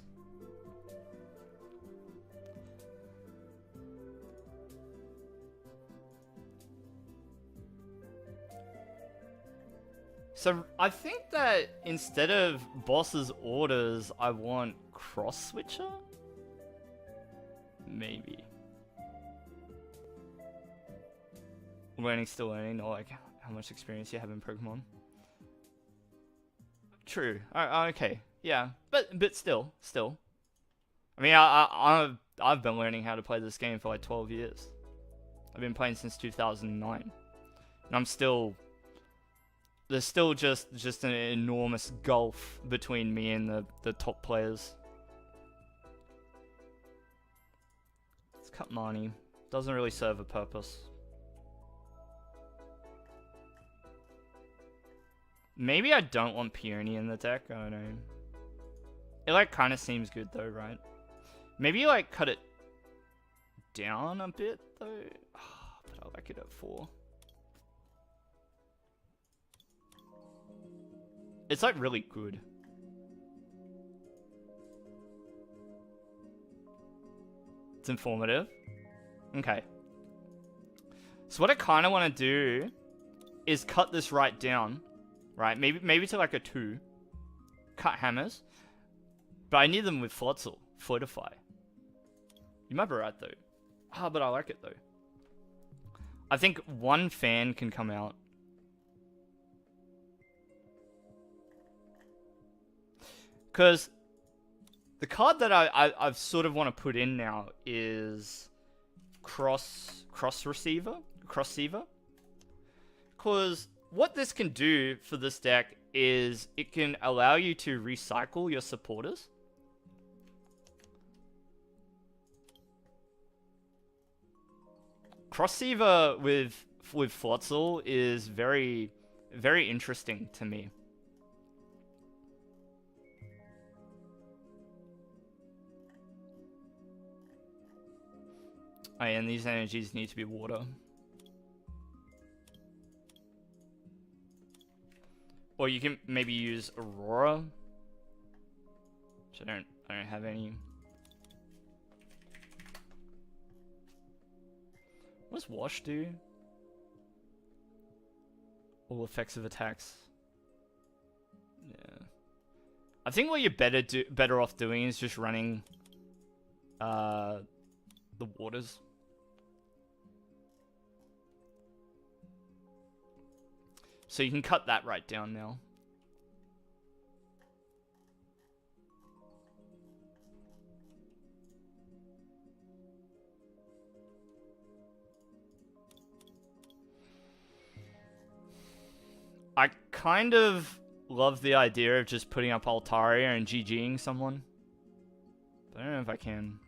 So, I think that instead of boss's orders, I want cross switcher? Maybe. Learning, still learning, not like how much experience you have in Pokemon. True. Okay. Yeah. But still. I mean, I've been learning how to play this game for like 12 years. I've been playing since 2009. And I'm still... There's still just an enormous gulf between me and the top players. Let's cut Marnie. Doesn't really serve a purpose. Maybe I don't want Peony in the deck, I don't know. It like kind of seems good though, right? Maybe like cut it down a bit though. But I like it at 4. It's like really good. It's informative. Okay. So what I kind of want to do is cut this right down. Right? Maybe to like a 2. Cut hammers. But I need them with Floatzel. Fortify. You might be right though. But I like it though. I think 1 fan can come out. Because the card that I sort of want to put in now is cross receiver. Because what this can do for this deck is it can allow you to recycle your supporters. Crossceiver with Floatzel is very, very interesting to me. Oh, and these energies need to be water. Or you can maybe use Aurora. Which I don't have any. What does Wash do? All effects of attacks. Yeah. I think what you're better off doing is just running the waters. So you can cut that right down now. I kind of love the idea of just putting up Altaria and GGing someone. But I don't know if I can.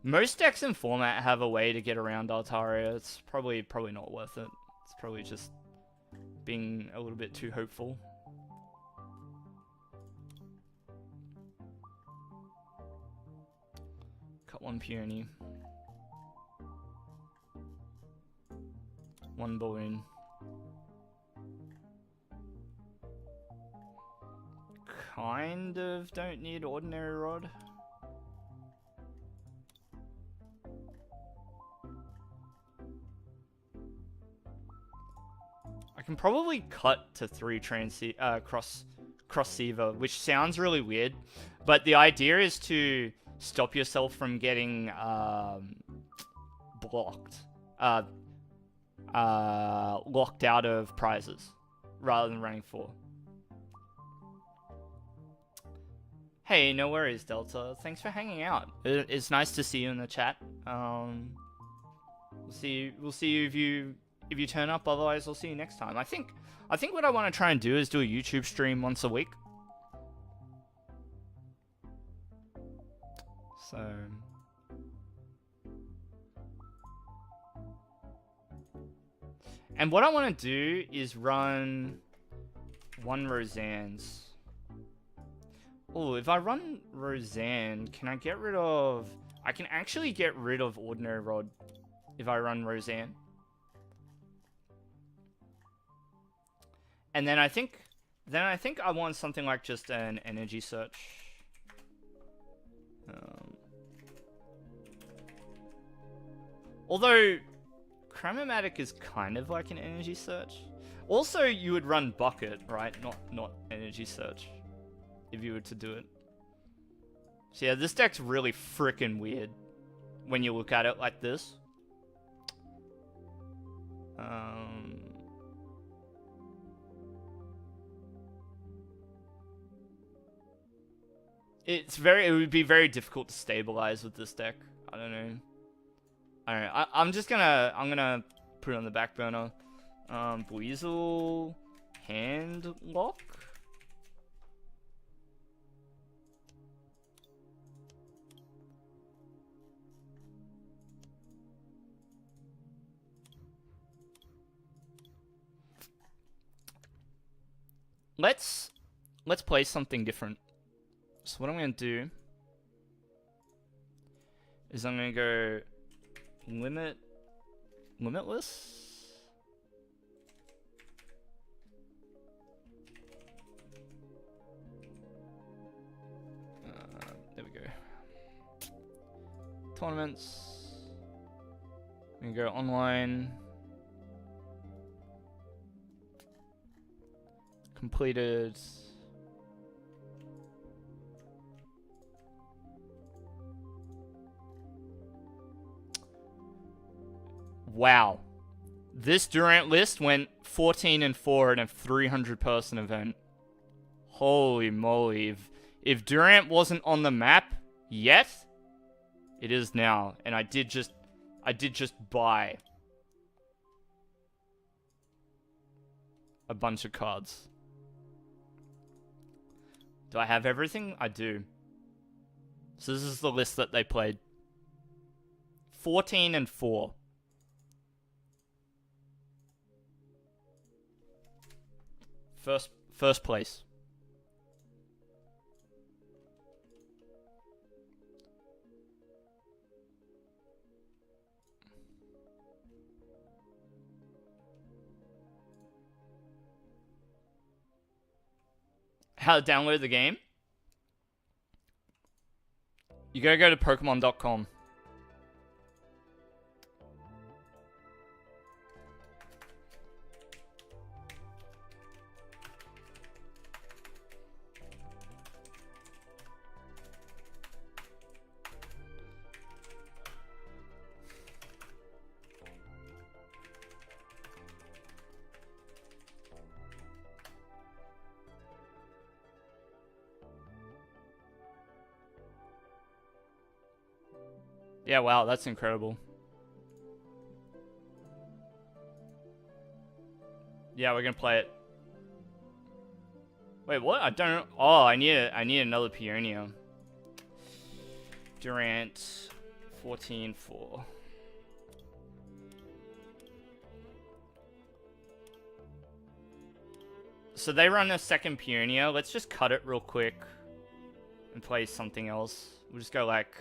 Most decks in format have a way to get around Altaria. It's probably not worth it. It's probably just being a little bit too hopeful. Cut 1 Peony. 1 balloon. Kind of don't need Ordinary Rod. I can probably cut to 3 Crossceiver, which sounds really weird, but the idea is to stop yourself from getting blocked. Locked out of prizes rather than running 4. Hey, no worries, Delta. Thanks for hanging out. It's nice to see you in the chat. We'll see you if you turn up. Otherwise, I'll see you next time. I think what I want to try and do is do a YouTube stream once a week. So And what I want to do is run 1 Roseanne's. Oh, if I run Roseanne, can I get rid of... I can actually get rid of Ordinary Rod if I run Roseanne. And then I think I want something like just an energy search. Although Cramomatic is kind of like an energy search. Also, you would run Bucket, right? Not energy search, if you were to do it. So yeah, this deck's really freaking weird when you look at it like this. It would be very difficult to stabilize with this deck. I don't know. I'm gonna put it on the back burner. Weasel Handlock. Let's play something different. So what I'm gonna do is I'm gonna go limitless. There we go. Tournaments. We can go online. Completed. Wow. This Durant list went 14-4 in a 300-person event. Holy moly. If Durant wasn't on the map yet, it is now. And I did just buy a bunch of cards. Do I have everything? I do. So this is the list that they played. 14-4. First place. How to download the game? You gotta go to Pokemon.com. Yeah, wow, that's incredible. Yeah, we're gonna play it. Wait, what? I don't know. Oh, I need another Peonia. Durant 14-4. So they run a second Peonia. Let's just cut it real quick and play something else. We'll just go like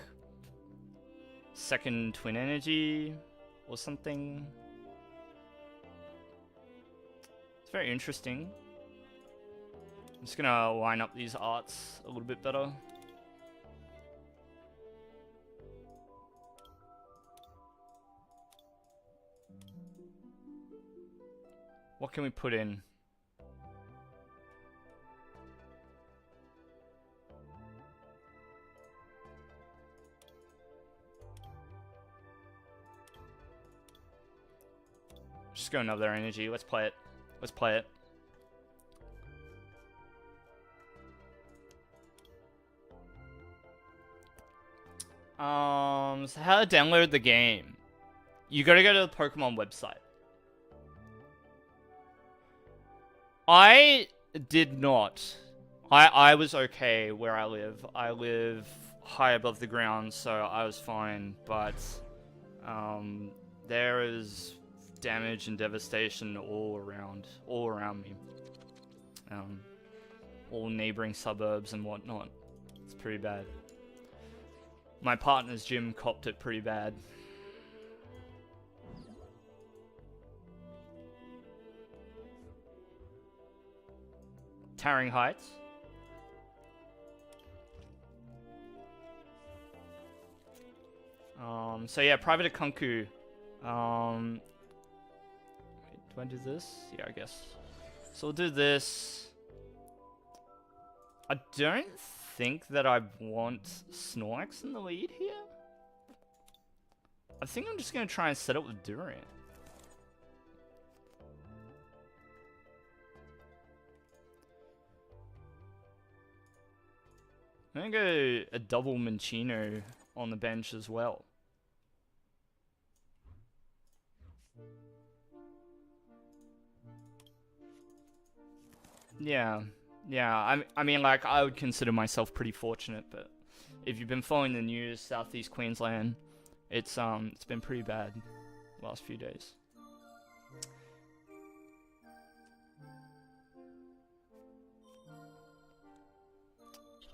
second Twin Energy or something. It's very interesting. I'm just gonna line up these arts a little bit better. What can we put in? Just go another energy. Let's play it. Let's play it. So how to download the game? You gotta go to the Pokemon website. I did not. I was okay where I live. I live high above the ground, so I was fine. But there is damage and devastation all around me. All neighboring suburbs and whatnot. It's pretty bad. My partner's gym copped it pretty bad. Towering Heights. So yeah, Private Akunku. Wait, do I do this? Yeah, I guess. So we'll do this. I don't think that I want Snorlax in the lead here. I think I'm just going to try and set up with Durant. I'm going to go a double Minccino on the bench as well. Yeah, I mean, like, I would consider myself pretty fortunate, but if you've been following the news, Southeast Queensland, it's been pretty bad the last few days.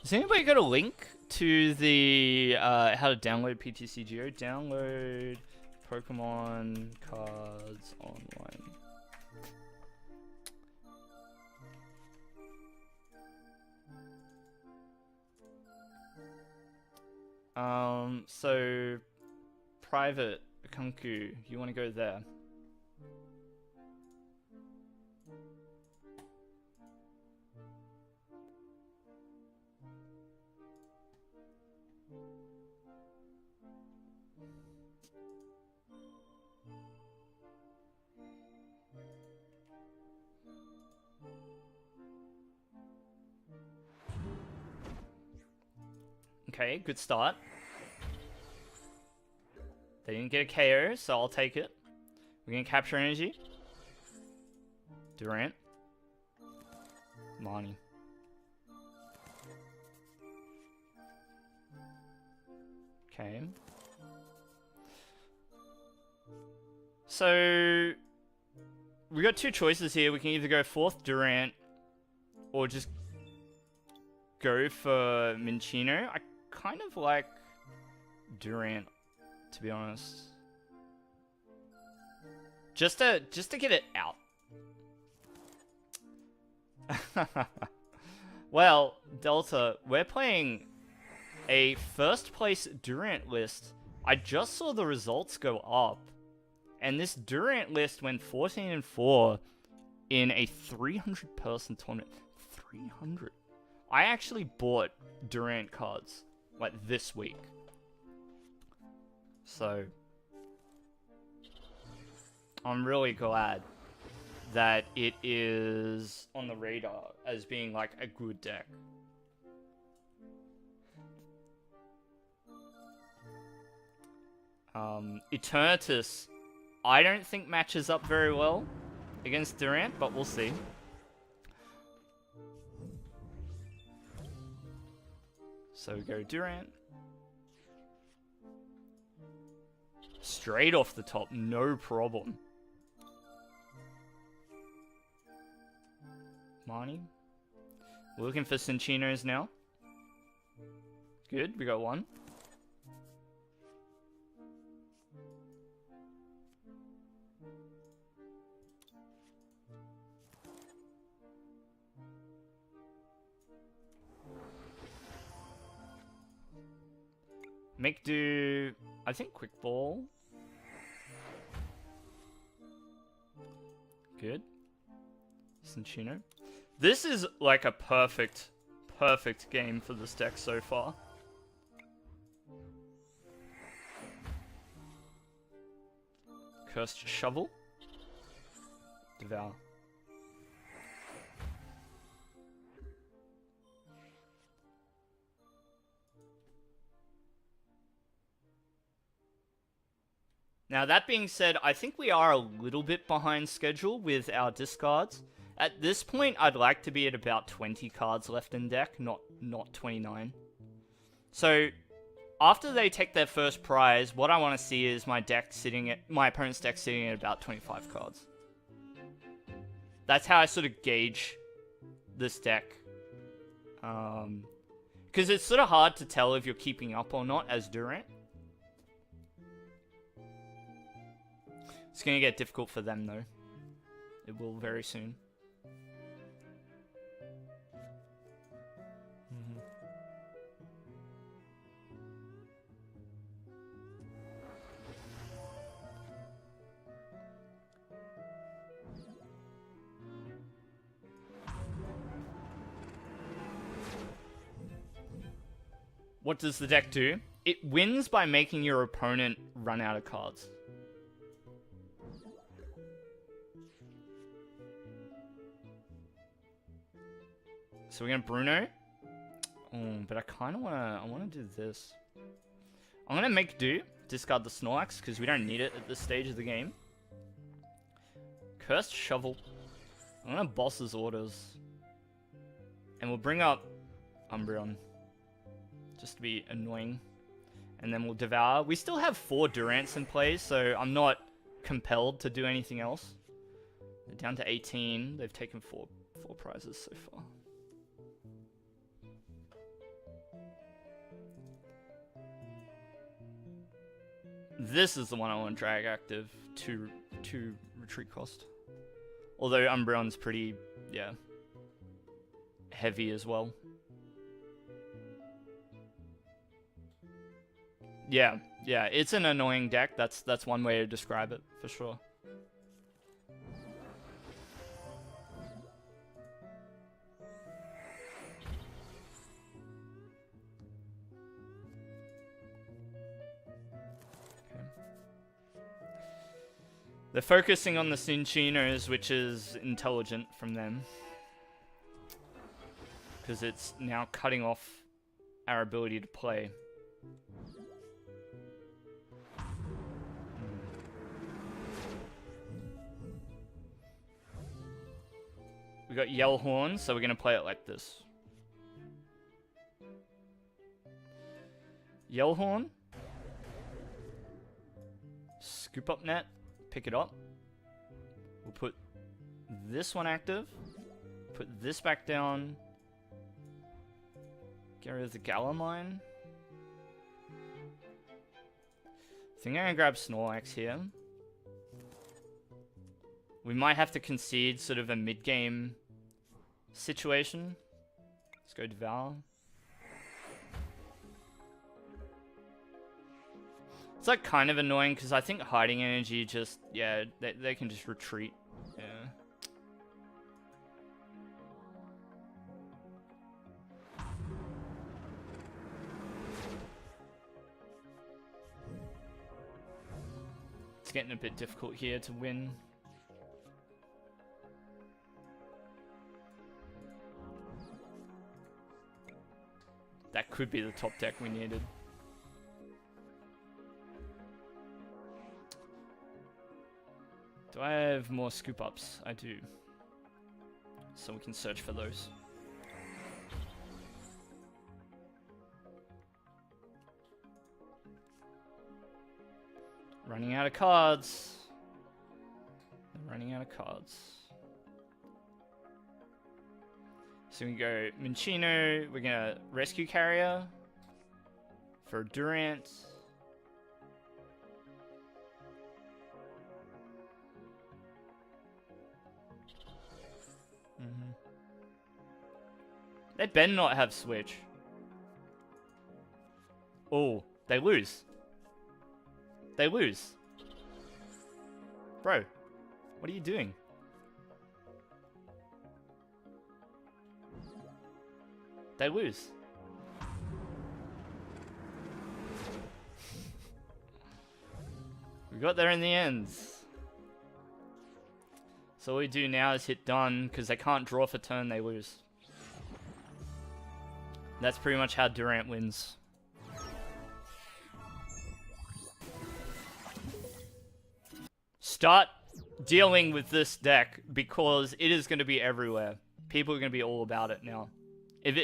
Has anybody got a link to the how to download PTCGO? Download Pokemon cards online. So Private Akunku, you want to go there? Okay, good start. They didn't get a KO, so I'll take it. We're gonna capture energy. Durant. Marnie. Okay. So we got two choices here. We can either go fourth Durant or just go for Minccino. I kind of like Durant, to be honest. Just to get it out. Well, Delta, we're playing a first place Durant list. I just saw the results go up. And this Durant list went 14-4 in a 300 person tournament. 300. I actually bought Durant cards like this week. So I'm really glad that it is on the radar as being like a good deck. Eternatus, I don't think matches up very well against Durant, but we'll see. So we go Durant. Straight off the top, no problem. Marnie. We're looking for Cinchinos now. Good, we got one. Make do, I think, quick ball. Good. Cinchino. This is like a perfect game for this deck so far. Cursed Shovel. Devour. Now, that being said, I think we are a little bit behind schedule with our discards. At this point, I'd like to be at about 20 cards left in deck, not 29. So, after they take their first prize, what I want to see is my opponent's deck sitting at about 25 cards. That's how I sort of gauge this deck. Because it's sort of hard to tell if you're keeping up or not as Durant. It's going to get difficult for them though. It will very soon. What does the deck do? It wins by making your opponent run out of cards. So we're gonna Bruno. Oh, but I kind of wanna do this. I'm gonna make do, discard the Snorlax because we don't need it at this stage of the game. Cursed Shovel. I'm gonna boss his orders, and we'll bring up Umbreon. Just to be annoying. And then we'll Devour. We still have 4 Durants in play, so I'm not compelled to do anything else. They're down to 18. They've taken 4 prizes so far. This is the one I want to drag active to retreat cost. Although Umbreon's pretty, yeah, heavy as well. Yeah, it's an annoying deck. That's one way to describe it, for sure. Okay. They're focusing on the Cinchinos, which is intelligent from them. Because it's now cutting off our ability to play. We got Yellhorn, so we're going to play it like this. Yellhorn. Scoop up net. Pick it up. We'll put this one active. Put this back down. Get rid of the Galamine. I think I'm going to grab Snorlax here. We might have to concede sort of a mid-game situation. Let's go Devour. It's like kind of annoying because I think Hiding Energy just, yeah, they can just retreat. Yeah. It's getting a bit difficult here to win. That could be the top deck we needed. Do I have more scoop ups? I do. So we can search for those. Running out of cards. Running out of cards. So we go Minchino. We're gonna Rescue Carrier for Durant. They better not have Switch. Oh, they lose. They lose. Bro, what are you doing? They lose. We got there in the end. So all we do now is hit done, because they can't draw for turn, they lose. That's pretty much how Durant wins. Start dealing with this deck, because it is going to be everywhere. People are going to be all about it now. If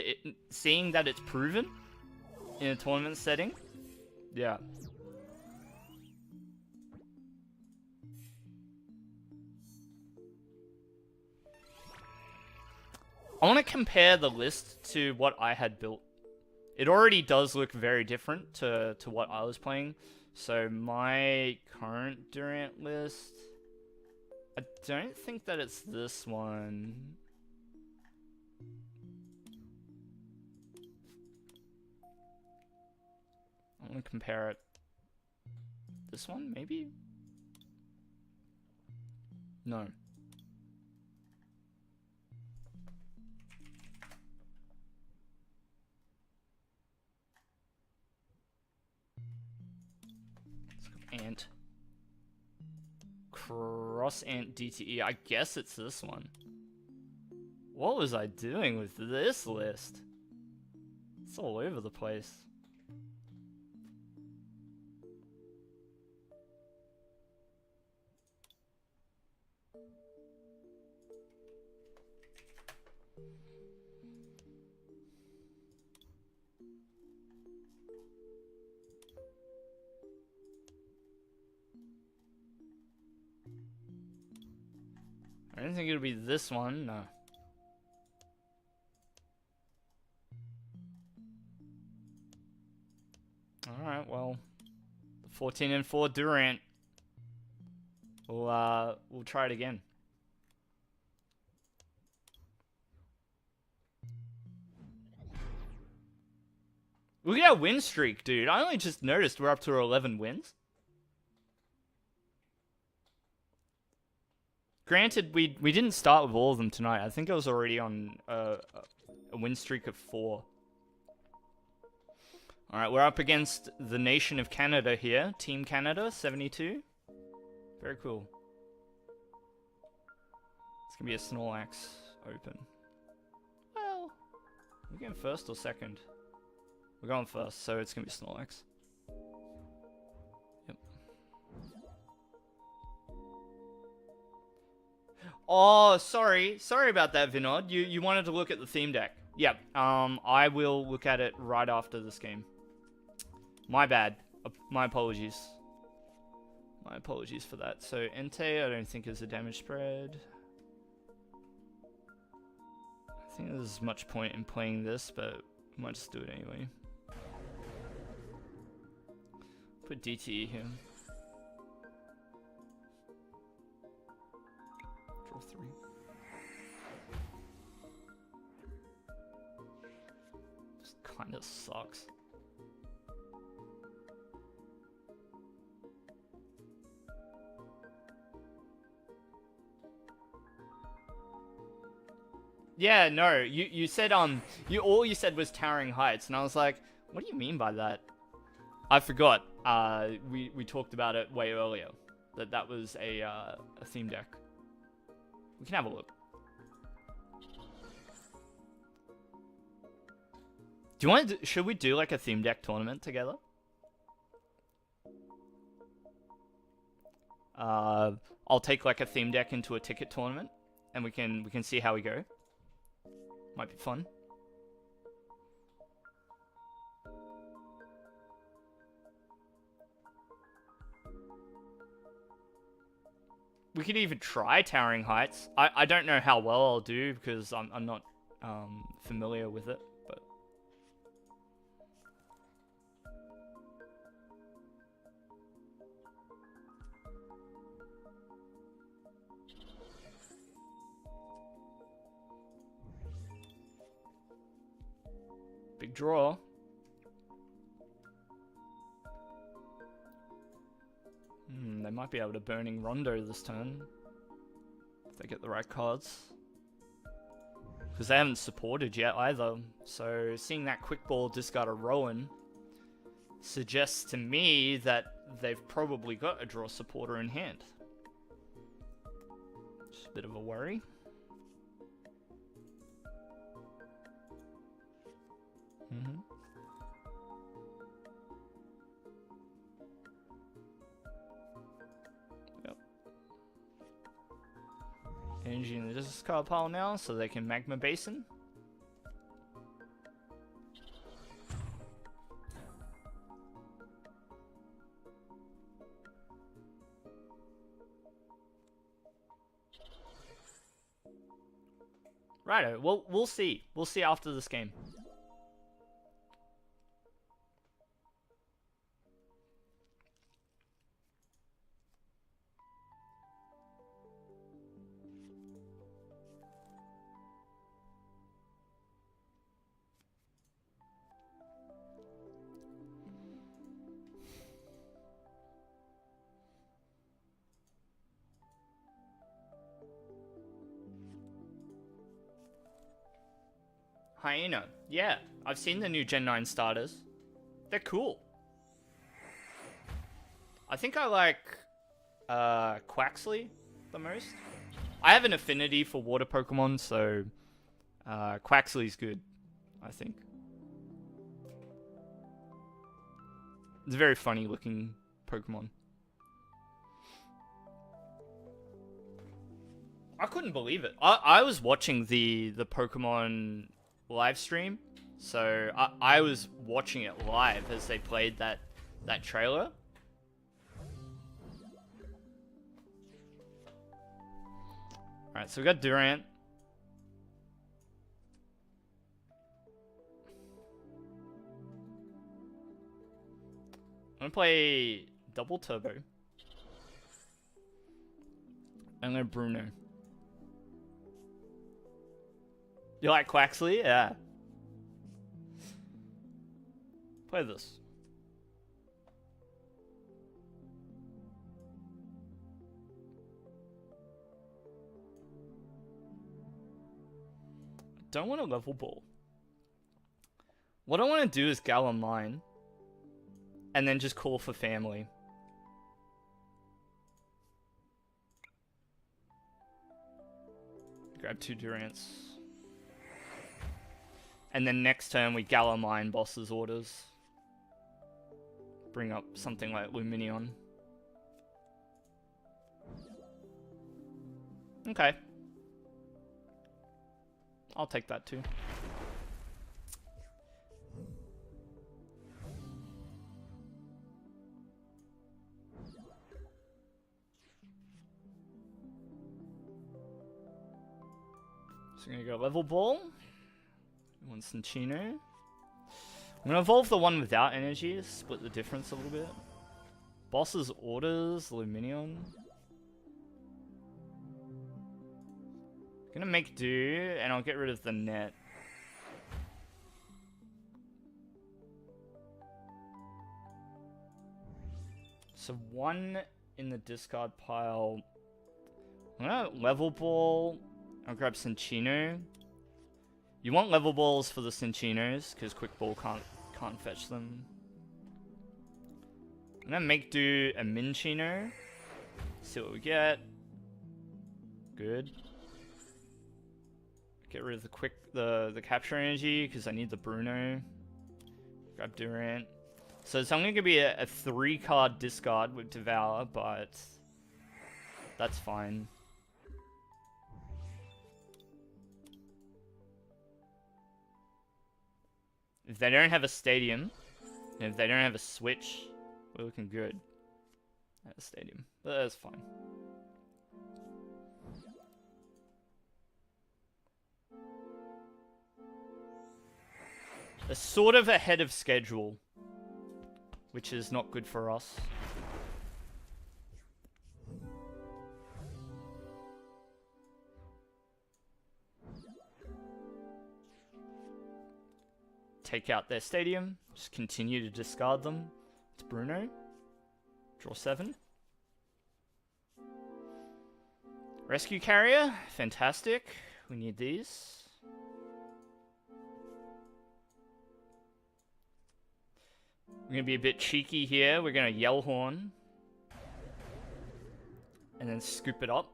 seeing that it's proven in a tournament setting, Yeah. I want to compare the list to what I had built. It already does look very different to what I was playing. So my current Durant list, I don't think that it's this one. I'm gonna compare it. This one, maybe? No. Ant. Cross Ant DTE. I guess it's this one. What was I doing with this list? It's all over the place. I don't think it'll be this one, no. Alright, well. 14 and 4 Durant. We'll try it again. Look at our win streak, dude. I only just noticed we're up to 11 wins. Granted, we didn't start with all of them tonight. I think I was already on a win streak of 4. Alright, we're up against the nation of Canada here. Team Canada, 72. Very cool. It's gonna be a Snorlax Open. Well, we're going first or second? We're going first, so it's gonna be Snorlax. Yep. Oh, sorry about that, Vinod. You wanted to look at the theme deck. Yep. I will look at it right after this game. My bad. My apologies. My apologies for that. So Entei, I don't think is a damage spread. I think there's much point in playing this, but I might just do it anyway. Put DTE here. Draw 3. Just kinda sucks. Yeah, no, you said all you said was Towering Heights, and I was like, what do you mean by that? I forgot. We talked about it way earlier. That was a theme deck. We can have a look. Do you want to? Should we do like a theme deck tournament together? I'll take like a theme deck into a ticket tournament, and we can see how we go. Might be fun. We could even try Towering Heights. I don't know how well I'll do because I'm not familiar with it, but big draw. They might be able to Burning Rondo this turn. If they get the right cards. Because they haven't supported yet either. So seeing that Quick Ball discard a Rowan suggests to me that they've probably got a draw supporter in hand. Just a bit of a worry. Yep. Energy in the discard pile now, so they can Magma Basin. Righto. Well, we'll see. We'll see after this game. Hyena. Yeah, I've seen the new Gen 9 starters. They're cool. I think I like Quaxley the most. I have an affinity for water Pokemon, so Quaxley's good, I think. It's a very funny looking Pokemon. I couldn't believe it. I was watching the Pokemon live stream, so I was watching it live as they played that trailer. Alright, so we got Durant. I'm gonna play Double Turbo. I'm gonna Bruno. You like Quaxley? Yeah. Play this. I don't want a level ball. What I want to do is go online and then just call for family. Grab 2 Durants. And then next turn we Galamine boss's orders. Bring up something like Luminion. Okay. I'll take that too. So I'm gonna go level ball. One Cinccino. I'm gonna evolve the one without energy, split the difference a little bit. Boss's orders, Luminion. Gonna make do, and I'll get rid of the net. So 1 in the discard pile. I'm gonna level ball. I'll grab Cinccino. You want level balls for the Cinccinos, because Quick Ball can't fetch them. I'm gonna make do a Minccino. See what we get. Good. Get rid of the capture energy, because I need the Bruno. Grab Durant. So it's only gonna be a 3-card discard with Devour, but that's fine. If they don't have a stadium, and if they don't have a switch, we're looking good at the stadium. But that's fine. They're sort of ahead of schedule, which is not good for us. Take out their stadium. Just continue to discard them. It's Bruno. Draw 7. Rescue Carrier. Fantastic. We need these. We're going to be a bit cheeky here. We're going to Yell Horn. And then scoop it up.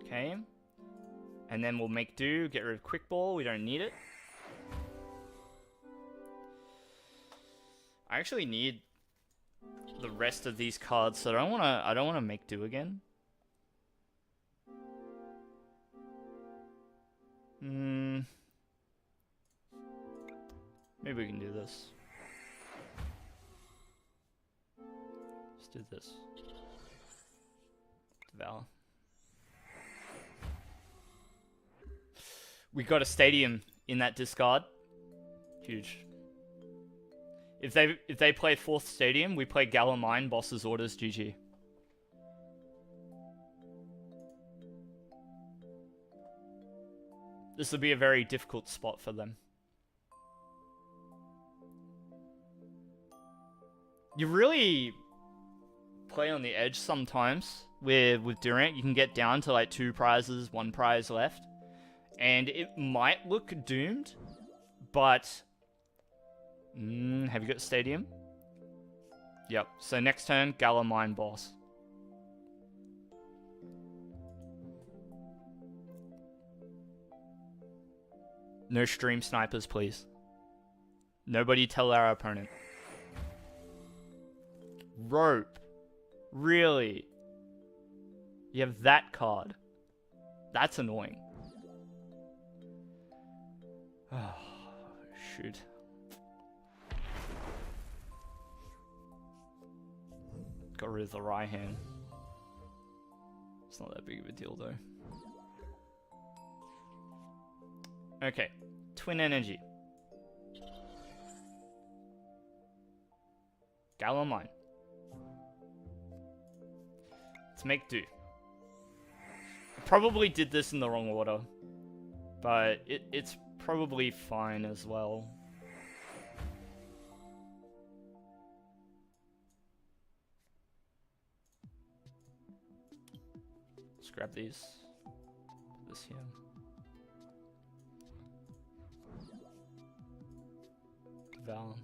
Okay. And then we'll make do, get rid of Quick Ball, we don't need it. I actually need the rest of these cards, so I don't wanna make do again. Maybe we can do this. Let's do this. Devour. We got a stadium in that discard. Huge. If they play 4th stadium, we play Galamine, Boss's Orders, GG. This will be a very difficult spot for them. You really play on the edge sometimes with Durant. You can get down to like 2 prizes, 1 prize left. And it might look doomed, but... have you got Stadium? Yep, so next turn, Galamine Boss. No stream snipers, please. Nobody tell our opponent. Rope. Really? You have that card. That's annoying. Oh, shoot. Got rid of the Raihan. It's not that big of a deal, though. Okay. Twin Energy. Galamine. Let's make do. I probably did this in the wrong order, but it's probably fine as well. Let's grab these. Put this here. Val.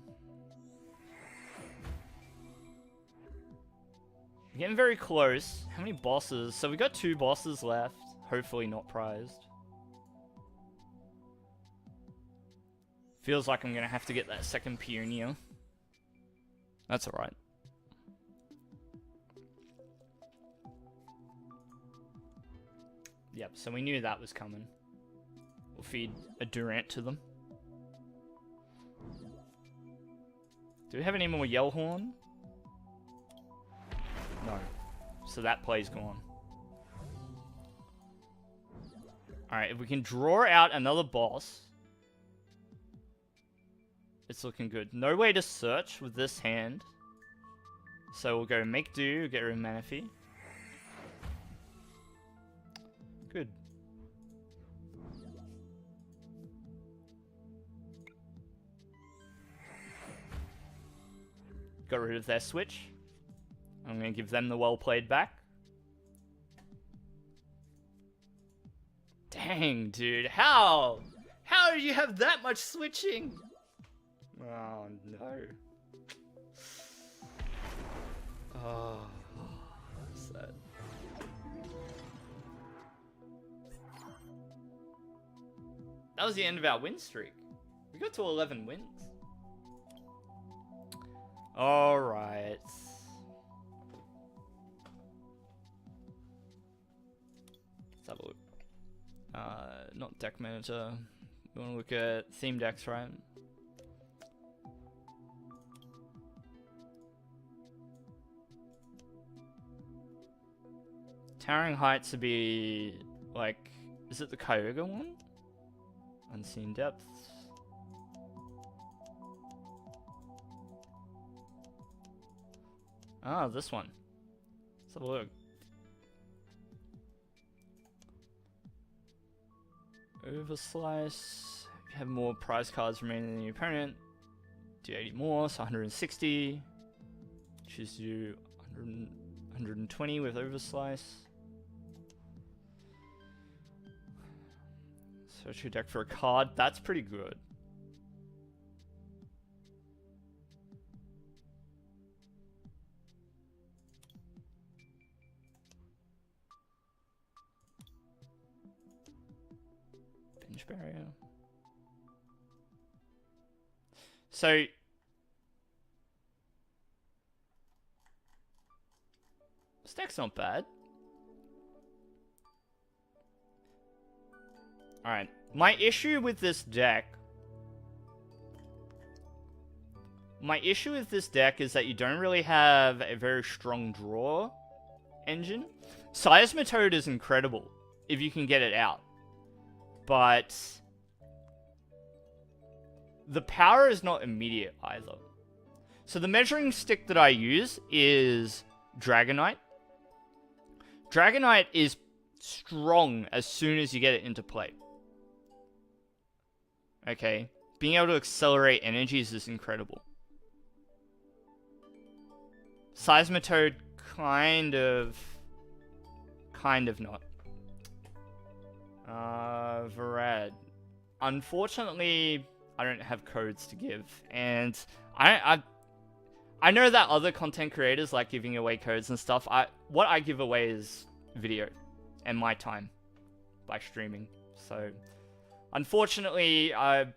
Getting very close. How many bosses? So we got 2 bosses left. Hopefully not prized. Feels like I'm going to have to get that second Pioneer. That's alright. Yep, so we knew that was coming. We'll feed a Durant to them. Do we have any more Yellhorn? No. So that play's gone. Alright, if we can draw out another boss, it's looking good. No way to search with this hand. So we'll go make do, get rid of Manaphy. Good. Got rid of their switch. I'm going to give them the well played back. Dang, dude. How? How did you have that much switching? Oh, no. Oh, sad. That was the end of our win streak. We got to 11 wins. Alright. Let's have a look. Not deck manager. We want to look at theme decks, right? Towering Heights would be like, is it the Kyogre one? Unseen Depths. Ah, this one. Let's have a look. Overslice. If you have more prize cards remaining than your opponent, do 80 more, so 160. Choose to do 120 with Overslice. Search your deck for a card. That's pretty good. Binge Barrier. So this deck's not bad. Alright, my issue with this deck is that you don't really have a very strong draw engine. Seismitoad is incredible if you can get it out. but the power is not immediate either. So the measuring stick that I use is Dragonite. Dragonite is strong as soon as you get it into play. Okay, being able to accelerate energies is incredible. Seismitoad, kind of not. Varad. Unfortunately, I don't have codes to give, and I know that other content creators like giving away codes and stuff. What I give away is video and my time by streaming. So, unfortunately, I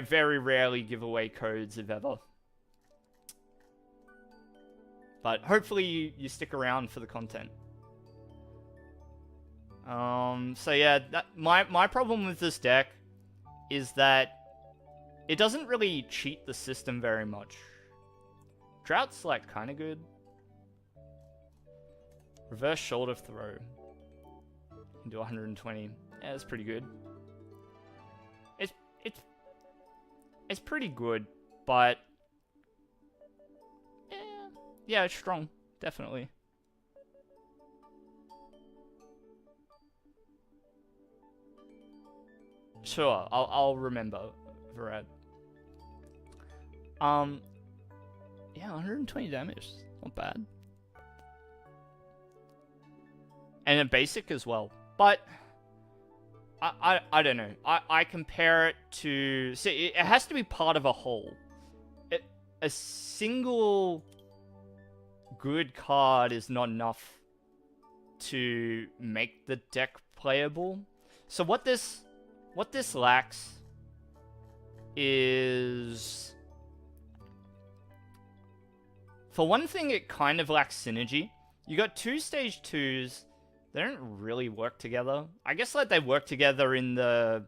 very rarely give away codes, if ever. But hopefully you stick around for the content. So yeah, my problem with this deck is that it doesn't really cheat the system very much. Drought's like kind of good. Reverse shoulder throw. Can do 120. Yeah, that's pretty good. It's pretty good, but yeah, it's strong, definitely. Sure, I'll remember, Varad. Yeah, 120 damage, not bad. And a basic as well, but I don't know. I compare it to... See, it has to be part of a whole. A single good card is not enough to make the deck playable. So what this lacks is... For one thing, it kind of lacks synergy. You got two stage 2s. They don't really work together. I guess like they work together in the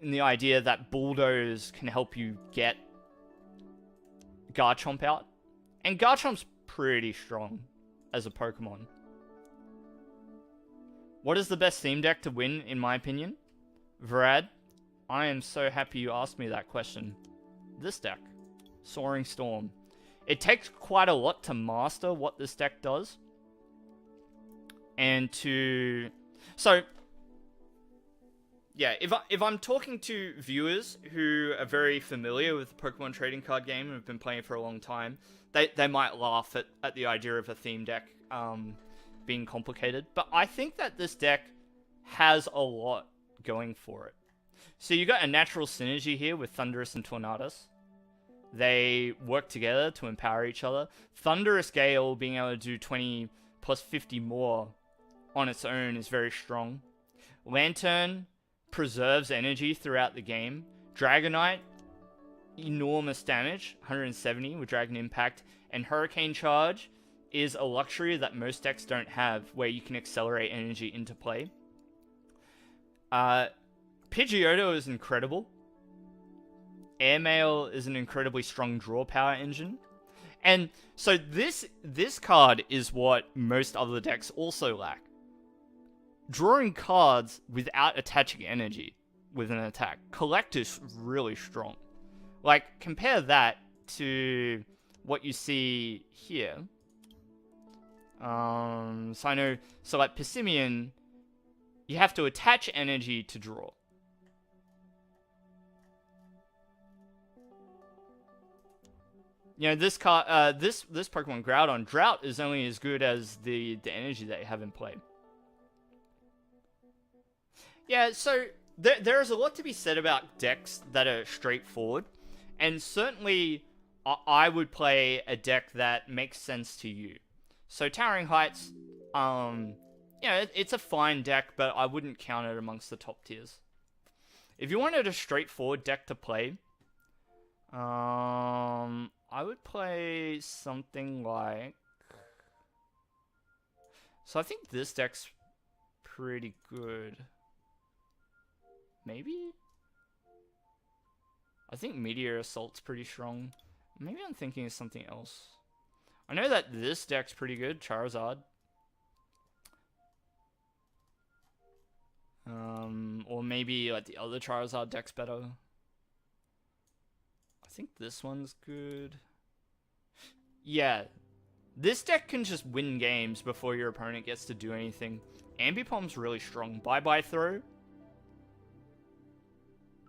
idea that Bulldoze can help you get Garchomp out. And Garchomp's pretty strong as a Pokemon. What is the best theme deck to win, in my opinion? Varad, I am so happy you asked me that question. This deck. Soaring Storm. It takes quite a lot to master what this deck does. And to... So, yeah, if I'm talking to viewers who are very familiar with the Pokemon trading card game and have been playing for a long time, they might laugh at the idea of a theme deck being complicated. But I think that this deck has a lot going for it. So you got a natural synergy here with Thundurus and Tornadus. They work together to empower each other. Thundurus Gale being able to do 20 plus 50 more on its own is very strong. Lantern preserves energy throughout the game. Dragonite, enormous damage, 170 with Dragon Impact. And Hurricane Charge is a luxury that most decks don't have, where you can accelerate energy into play. Pidgeotto is incredible. Airmail is an incredibly strong draw power engine. And so this card is what most other decks also lack. Drawing cards without attaching energy with an attack. Collect is really strong. Like, compare that to what you see here. So I know, so like Pissimian, you have to attach energy to draw. You know, this card, this Pokemon Groudon, Drought is only as good as the energy that you have in play. Yeah, so there is a lot to be said about decks that are straightforward, and certainly I would play a deck that makes sense to you. So Towering Heights, you know, it's a fine deck, but I wouldn't count it amongst the top tiers. If you wanted a straightforward deck to play, I would play something like... So I think this deck's pretty good. Maybe? I think Meteor Assault's pretty strong. Maybe I'm thinking of something else. I know that this deck's pretty good, Charizard. Or Or maybe like the other Charizard deck's better. I think this one's good. Yeah. This deck can just win games before your opponent gets to do anything. Ambipomp's really strong. Bye-bye throw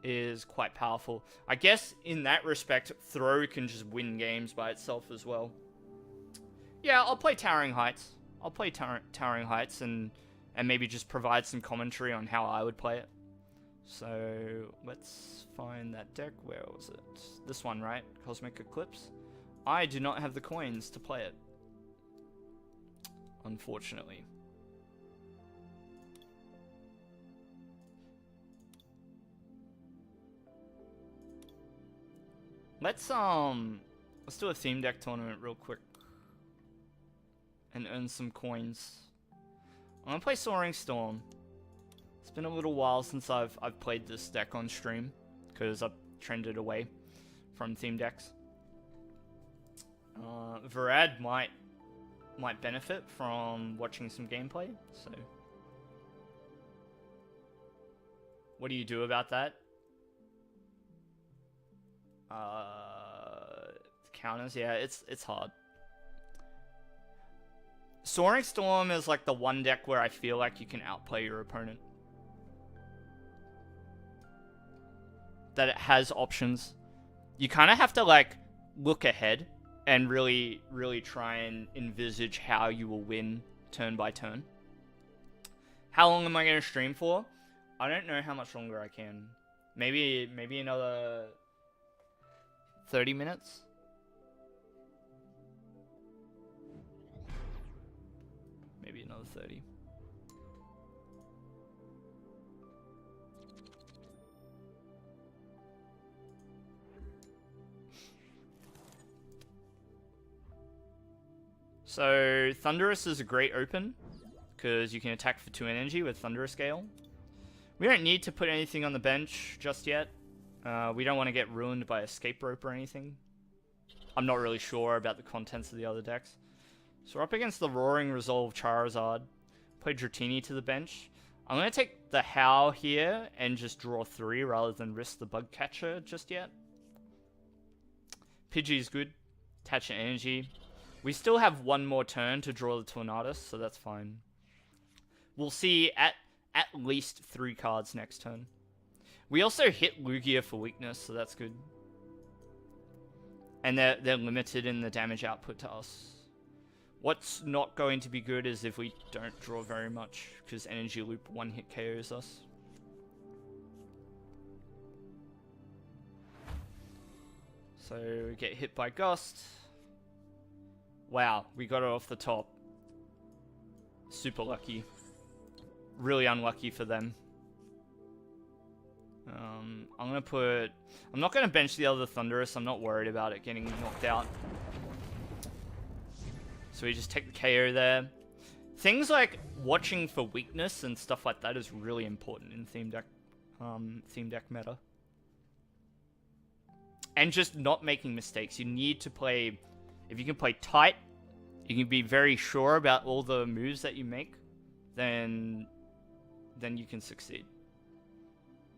is quite powerful. I guess in that respect, throw can just win games by itself as well. Yeah, I'll play Towering Heights. I'll play Towering Heights and maybe just provide some commentary on how I would play it. So, let's find that deck. Where was it? This one, right? Cosmic Eclipse. I do not have the coins to play it, unfortunately. Let's do a theme deck tournament real quick and earn some coins. I'm gonna play Soaring Storm. It's been a little while since I've played this deck on stream because I've trended away from theme decks. Varad might benefit from watching some gameplay. So, what do you do about that? Counters, yeah, it's hard. Soaring Storm is like the one deck where I feel like you can outplay your opponent. That it has options. You kind of have to like look ahead and really try and envisage how you will win turn by turn. How long am I going to stream for? I don't know how much longer I can. Maybe another 30 minutes? Maybe another 30. So, Thundurus is a great open, because you can attack for 2 energy with Thundurus Gale. We don't need to put anything on the bench just yet. We don't want to get ruined by Escape Rope or anything. I'm not really sure about the contents of the other decks. So we're up against the Roaring Resolve Charizard. Play Dratini to the bench. I'm going to take the Howl here and just draw 3 rather than risk the Bug Catcher just yet. Pidgey's good. Attach an energy. We still have one more turn to draw the Tornadus, so that's fine. We'll see at least 3 cards next turn. We also hit Lugia for weakness, so that's good. And they're limited in the damage output to us. What's not going to be good is if we don't draw very much, because Energy Loop 1-hit KOs us. So we get hit by Gust. Wow, we got it off the top. Super lucky. Really unlucky for them. I'm not going to bench the other Thundurus. I'm not worried about it getting knocked out. So we just take the KO there. Things like watching for weakness and stuff like that is really important in theme deck meta. And just not making mistakes. You need to play... If you can play tight, you can be very sure about all the moves that you make, then you can succeed.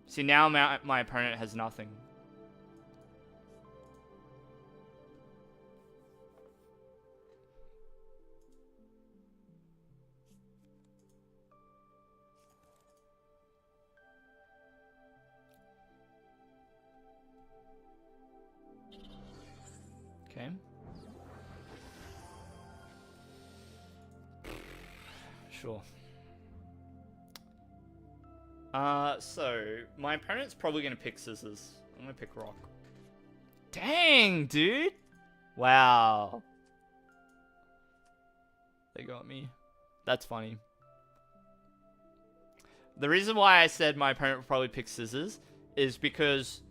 See, now my opponent has nothing. Okay. Sure. So, my opponent's probably going to pick Scissors. I'm going to pick Rock. Dang, dude! Wow. They got me. That's funny. The reason why I said my opponent would probably pick Scissors is because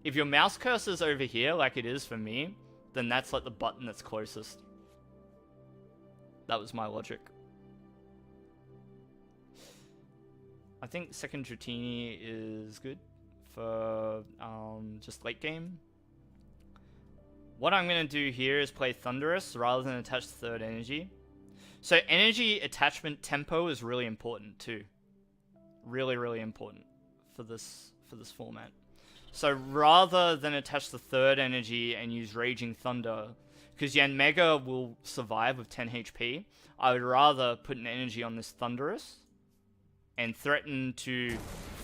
if your mouse cursor's over here, like it is for me, then that's like the button that's closest. That was my logic. I think second Dratini is good for just late game. What I'm going to do here is play Thundurus rather than attach third energy. So energy attachment tempo is really important too. Really, really important. for this format. So rather than attach the third energy and use Raging Thunder, because Yanmega will survive with 10 HP, I would rather put an energy on this Thundurus and threaten to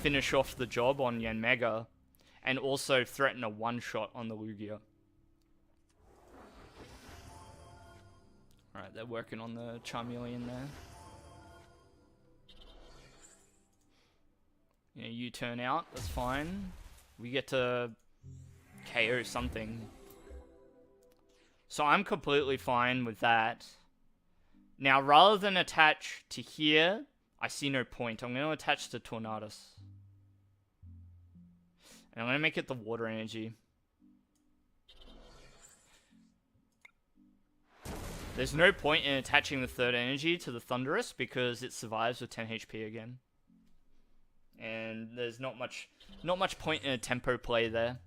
finish off the job on Yanmega, and also threaten a one-shot on the Lugia. Alright, they're working on the Charmeleon there. Yeah, you turn out, that's fine. We get to KO something. So I'm completely fine with that. Now, rather than attach to here, I see no point. I'm going to attach to Tornadus. And I'm going to make it the water energy. There's no point in attaching the third energy to the Thundurus because it survives with 10 HP again. And there's not much point in a tempo play there.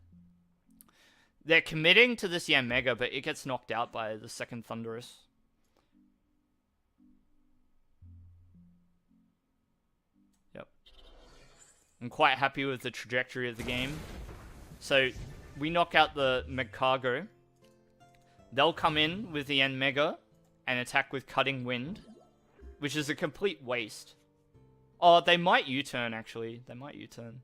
They're committing to this Yanmega, but it gets knocked out by the second Thundurus. Yep. I'm quite happy with the trajectory of the game. So, we knock out the Magcargo. They'll come in with the Yanmega and attack with Cutting Wind, which is a complete waste. Oh, they might U-turn, actually. They might U-turn.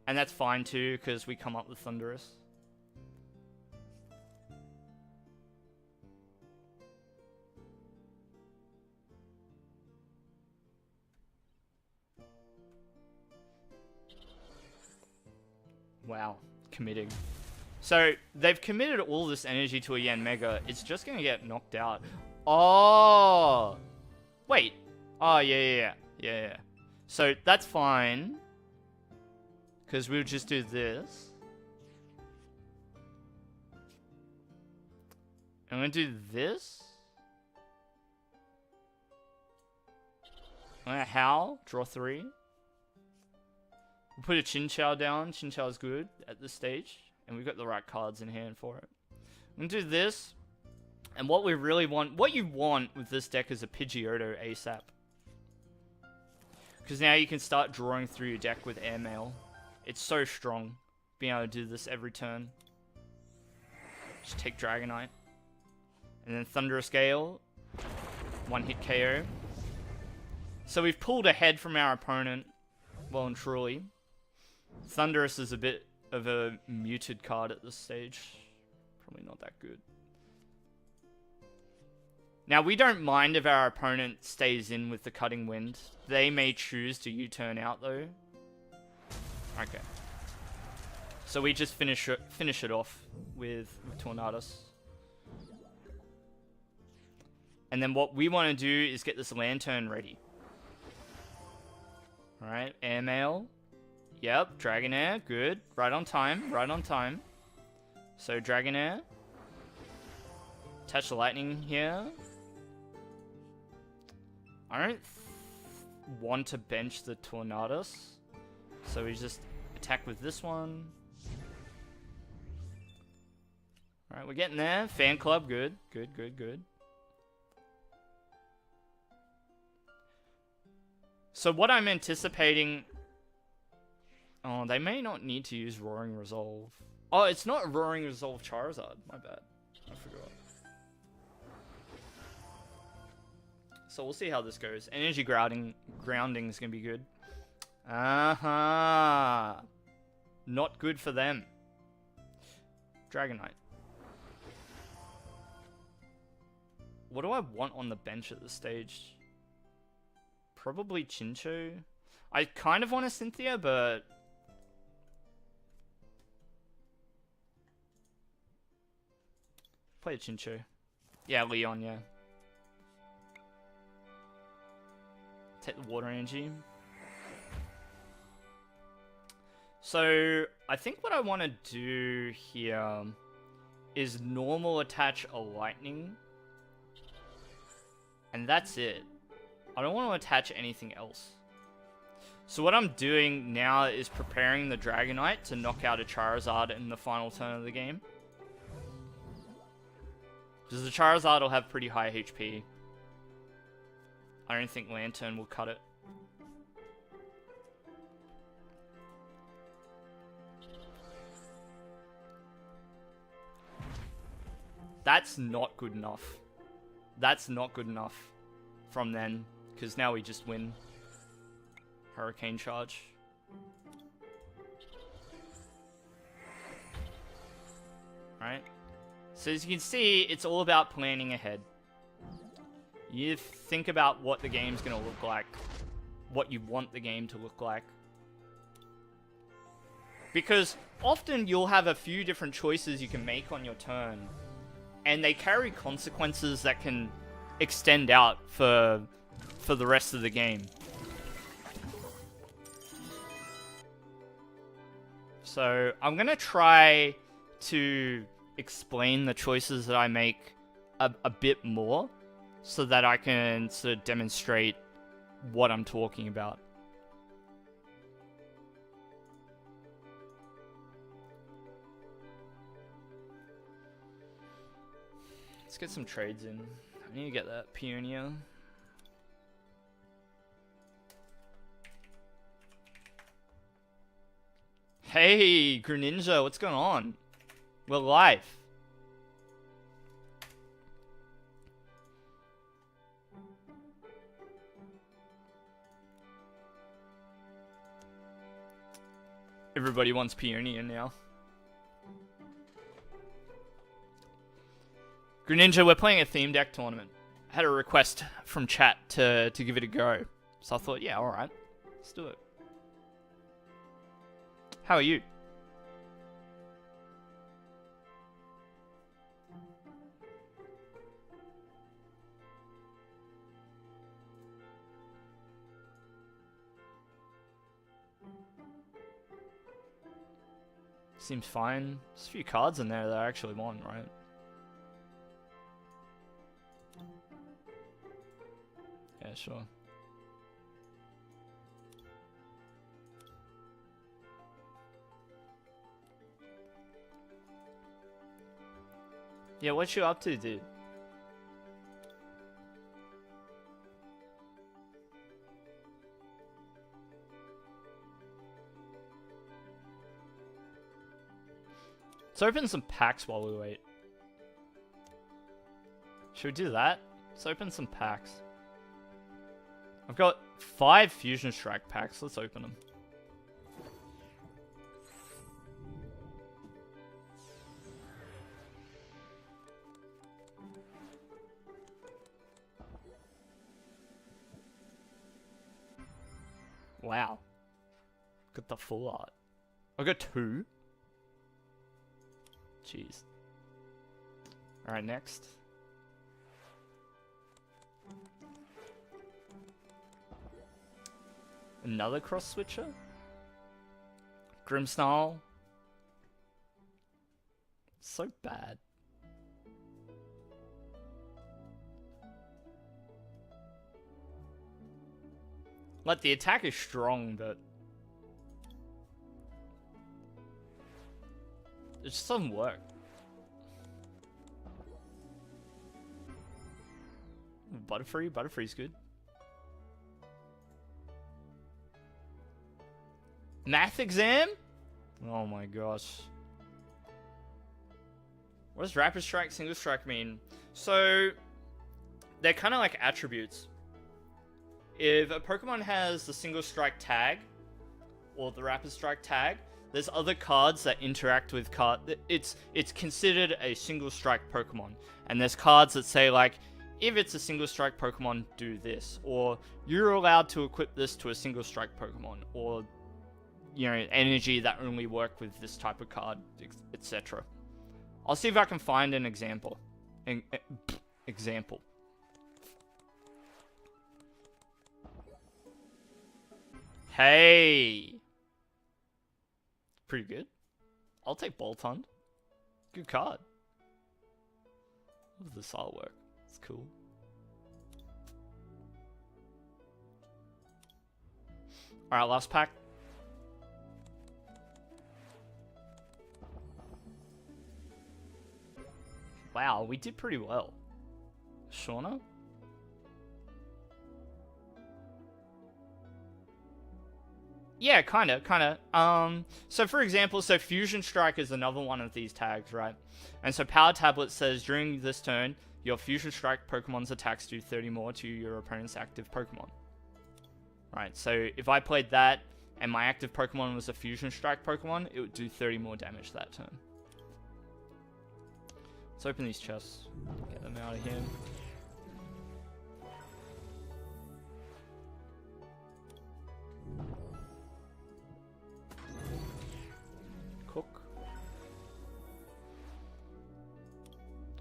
And that's fine, too, because we come up with Thundurus. Wow. Committing. So, they've committed all this energy to a Yanmega. It's just going to get knocked out. Oh! Wait. Oh, yeah. So, that's fine. Because we'll just do this. I'm going to do this. I'm going to Howl. Draw 3. We'll put a Chinchou down. Chinchou's good at this stage. And we've got the right cards in hand for it. I'm going to do this. And what we really want... What you want with this deck is a Pidgeotto ASAP. Because now you can start drawing through your deck with Airmail. It's so strong, being able to do this every turn. Just take Dragonite. And then Thunderous Gale. One hit KO. So we've pulled ahead from our opponent. Well and truly. Thundurus is a bit of a muted card at this stage. Probably not that good. Now, we don't mind if our opponent stays in with the Cutting Wind. They may choose to U-turn out, though. Okay. So we just finish it off with Tornadus. And then what we want to do is get this Lantern ready. Alright, Airmail. Yep, Dragonair, good. Right on time. So Dragonair. Attach the Lightning here. I don't want to bench the Tornadus. So we just attack with this one. Alright, we're getting there. Fan Club, good. Good. So what I'm anticipating... Oh, they may not need to use Roaring Resolve. Oh, it's not Roaring Resolve Charizard. My bad. I forgot. So we'll see how this goes. Energy grounding is going to be good. Not good for them. Dragonite. What do I want on the bench at this stage? Probably Chinchou. I kind of want a Cynthia, but... Play a Chinchou. Yeah, Leon, yeah. Take the water energy. So, I think what I want to do here is normal attach a lightning. And that's it. I don't want to attach anything else. So what I'm doing now is preparing the Dragonite to knock out a Charizard in the final turn of the game. Because the Charizard will have pretty high HP. I don't think Lantern will cut it. That's not good enough. That's not good enough from then, because now we just win. Hurricane Charge. Right? So as you can see, it's all about planning ahead. You think about what the game's going to look like. What you want the game to look like. Because often you'll have a few different choices you can make on your turn. And they carry consequences that can extend out for the rest of the game. So I'm going to try to explain the choices that I make a bit more so that I can sort of demonstrate what I'm talking about. Let's get some trades in. I need to get that Pioneer. Hey, Greninja, what's going on? We're live. Everybody wants Pioneer now. Greninja, we're playing a theme deck tournament. I had a request from chat to give it a go. So I thought, yeah, alright. Let's do it. How are you? Seems fine. There's a few cards in there that I actually want, right? Yeah, sure. Yeah, what you up to, dude? Let's open some packs while we wait. Should we do that? Let's open some packs. I've got 5 Fusion Strike packs. Let's open them. Wow. Got the full art. I got 2. Jeez. Alright, next. Another cross switcher? Grimmsnarl? So bad. Like, the attack is strong, but it just doesn't work. Butterfree? Butterfree's good. Math exam? Oh my gosh. What does Rapid Strike, Single Strike mean? So, they're kind of like attributes. If a Pokemon has the Single Strike tag, or the Rapid Strike tag, there's other cards that interact with it's considered a Single Strike Pokemon. And there's cards that say like, if it's a Single Strike Pokemon, do this. Or, you're allowed to equip this to a Single Strike Pokemon. Or, you know, energy that only work with this type of card, etc. I'll see if I can find an example. Example. Hey! Pretty good. I'll take Boltund. Good card. What does this artwork? It's cool. Alright, last pack. Wow, we did pretty well. Shauna? Yeah, kinda. So for example, so Fusion Strike is another one of these tags, right? And so Power Tablet says during this turn, your Fusion Strike Pokemon's attacks do 30 more to your opponent's active Pokemon. Right, so if I played that, and my active Pokemon was a Fusion Strike Pokemon, it would do 30 more damage that turn. Let's open these chests. Get them out of here. Cook.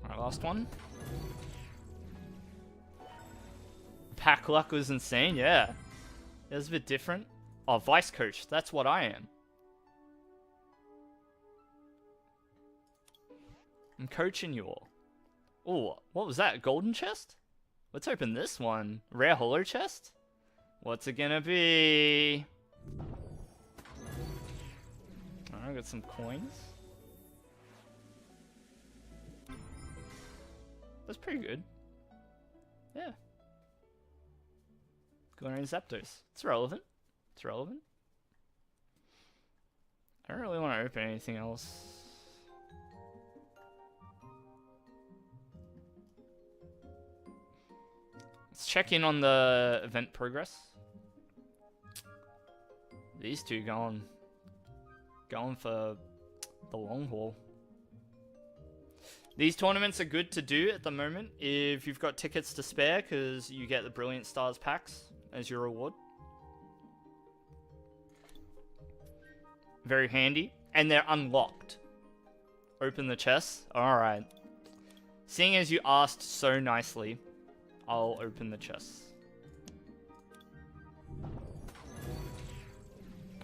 Alright, last one. Pack luck was insane, yeah. It was a bit different. Oh, Vice Coach, that's what I am. I'm coaching you all. Oh, what was that? Golden chest? Let's open this one. Rare holo chest? What's it gonna be? Alright, got some coins. That's pretty good. Yeah. Glaring Zapdos. It's relevant. It's relevant. I don't really want to open anything else. Let's check in on the event progress. These two going for the long haul. These tournaments are good to do at the moment if you've got tickets to spare, because you get the Brilliant Stars packs as your reward. Very handy. And they're unlocked. Open the chest. Alright. Seeing as you asked so nicely, I'll open the chest.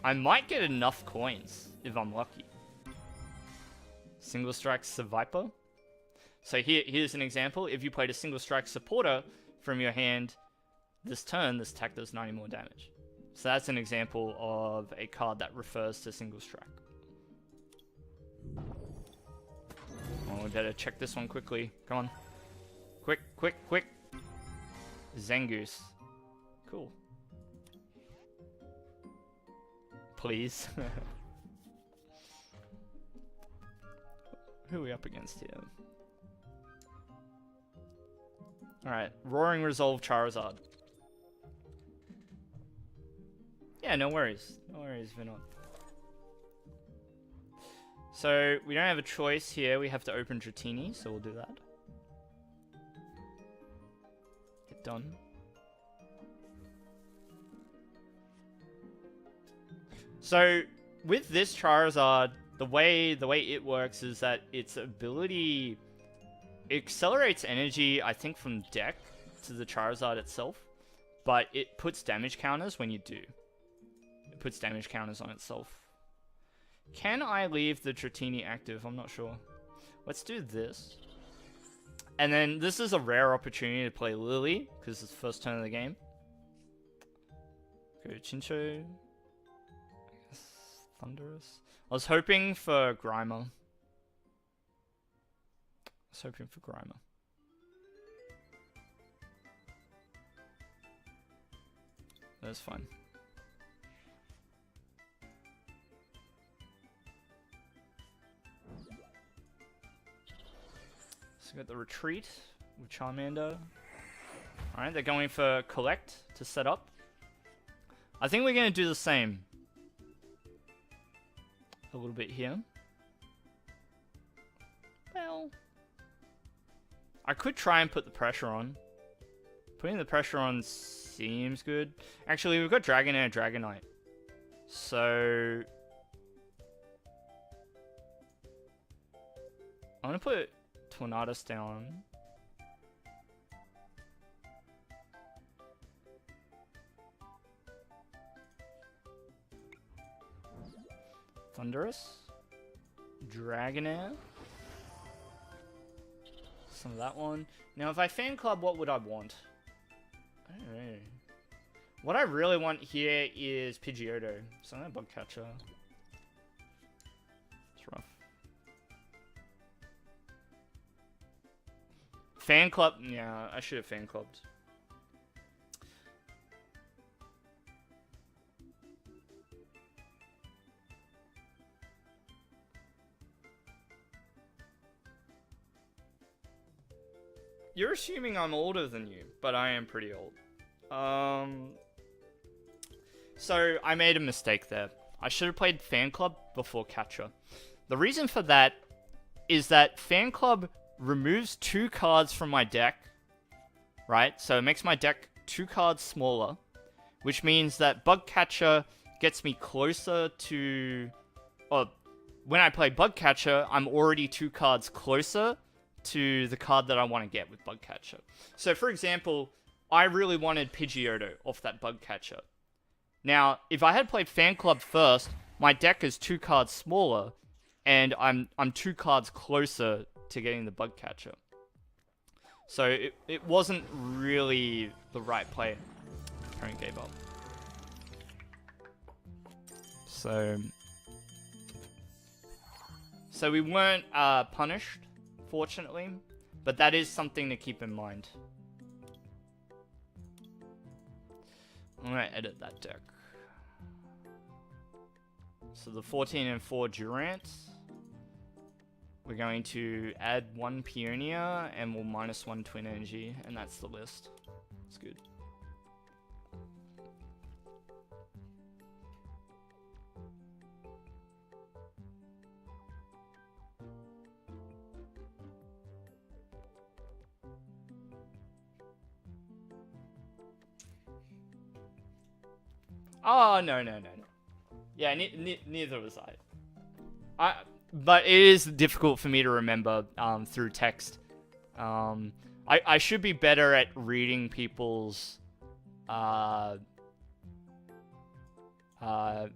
I might get enough coins if I'm lucky. Single Strike Survivor. So here's an example. If you played a Single Strike Supporter from your hand this turn, this attack does 90 more damage. So that's an example of a card that refers to Single Strike. Oh, we better check this one quickly. Come on. Quick, quick, quick. Zangoose. Cool. Please. Who are we up against here? Alright, Roaring Resolve Charizard. Yeah, no worries. No worries, Vinod. So, we don't have a choice here. We have to open Dratini, so we'll do that. Get done. So, with this Charizard, the way it works is that its ability accelerates energy, I think, from deck to the Charizard itself, but it puts damage counters when you do. It puts damage counters on itself. Can I leave the Dratini active? I'm not sure. Let's do this. And then this is a rare opportunity to play Lily, because it's the first turn of the game. Go Chincho. I guess Thunderous. I was hoping for Grimer. That's fine. So we got the Retreat with Charmander. Alright, they're going for Collect to set up. I think we're going to do the same. A little bit here. Well, I could try and put the pressure on. Putting the pressure on seems good. Actually, we've got Dragonair, Dragonite. So I'm going to put Tornadus down. Thunderous. Dragonair. Some of that one. Now, if I fan club, what would I want? I don't know. What I really want here is Pidgeotto. So I'm gonna bug catcher. It's rough. Fan club. Yeah, I should have fan clubbed. You're assuming I'm older than you, but I am pretty old. So I made a mistake there. I should have played Fan Club before Catcher. The reason for that is that Fan Club removes 2 cards from my deck, right? So it makes my deck 2 cards smaller, which means that Bug Catcher gets me closer to... Or when I play Bug Catcher, I'm already 2 cards closer to the card that I want to get with Bug Catcher. So for example, I really wanted Pidgeotto off that Bug Catcher. Now, if I had played Fan Club first, my deck is 2 cards smaller, and I'm 2 cards closer to getting the Bug Catcher. So it wasn't really the right play. Opponent gave up. So we weren't punished, fortunately, but that is something to keep in mind. I'm gonna edit that deck. So the 14 and 4 Durant. We're going to add 1 Peonia and we'll -1 Twin Energy, and that's the list. It's good. Oh, no. Yeah, neither was I. But it is difficult for me to remember through text. I should be better at reading people's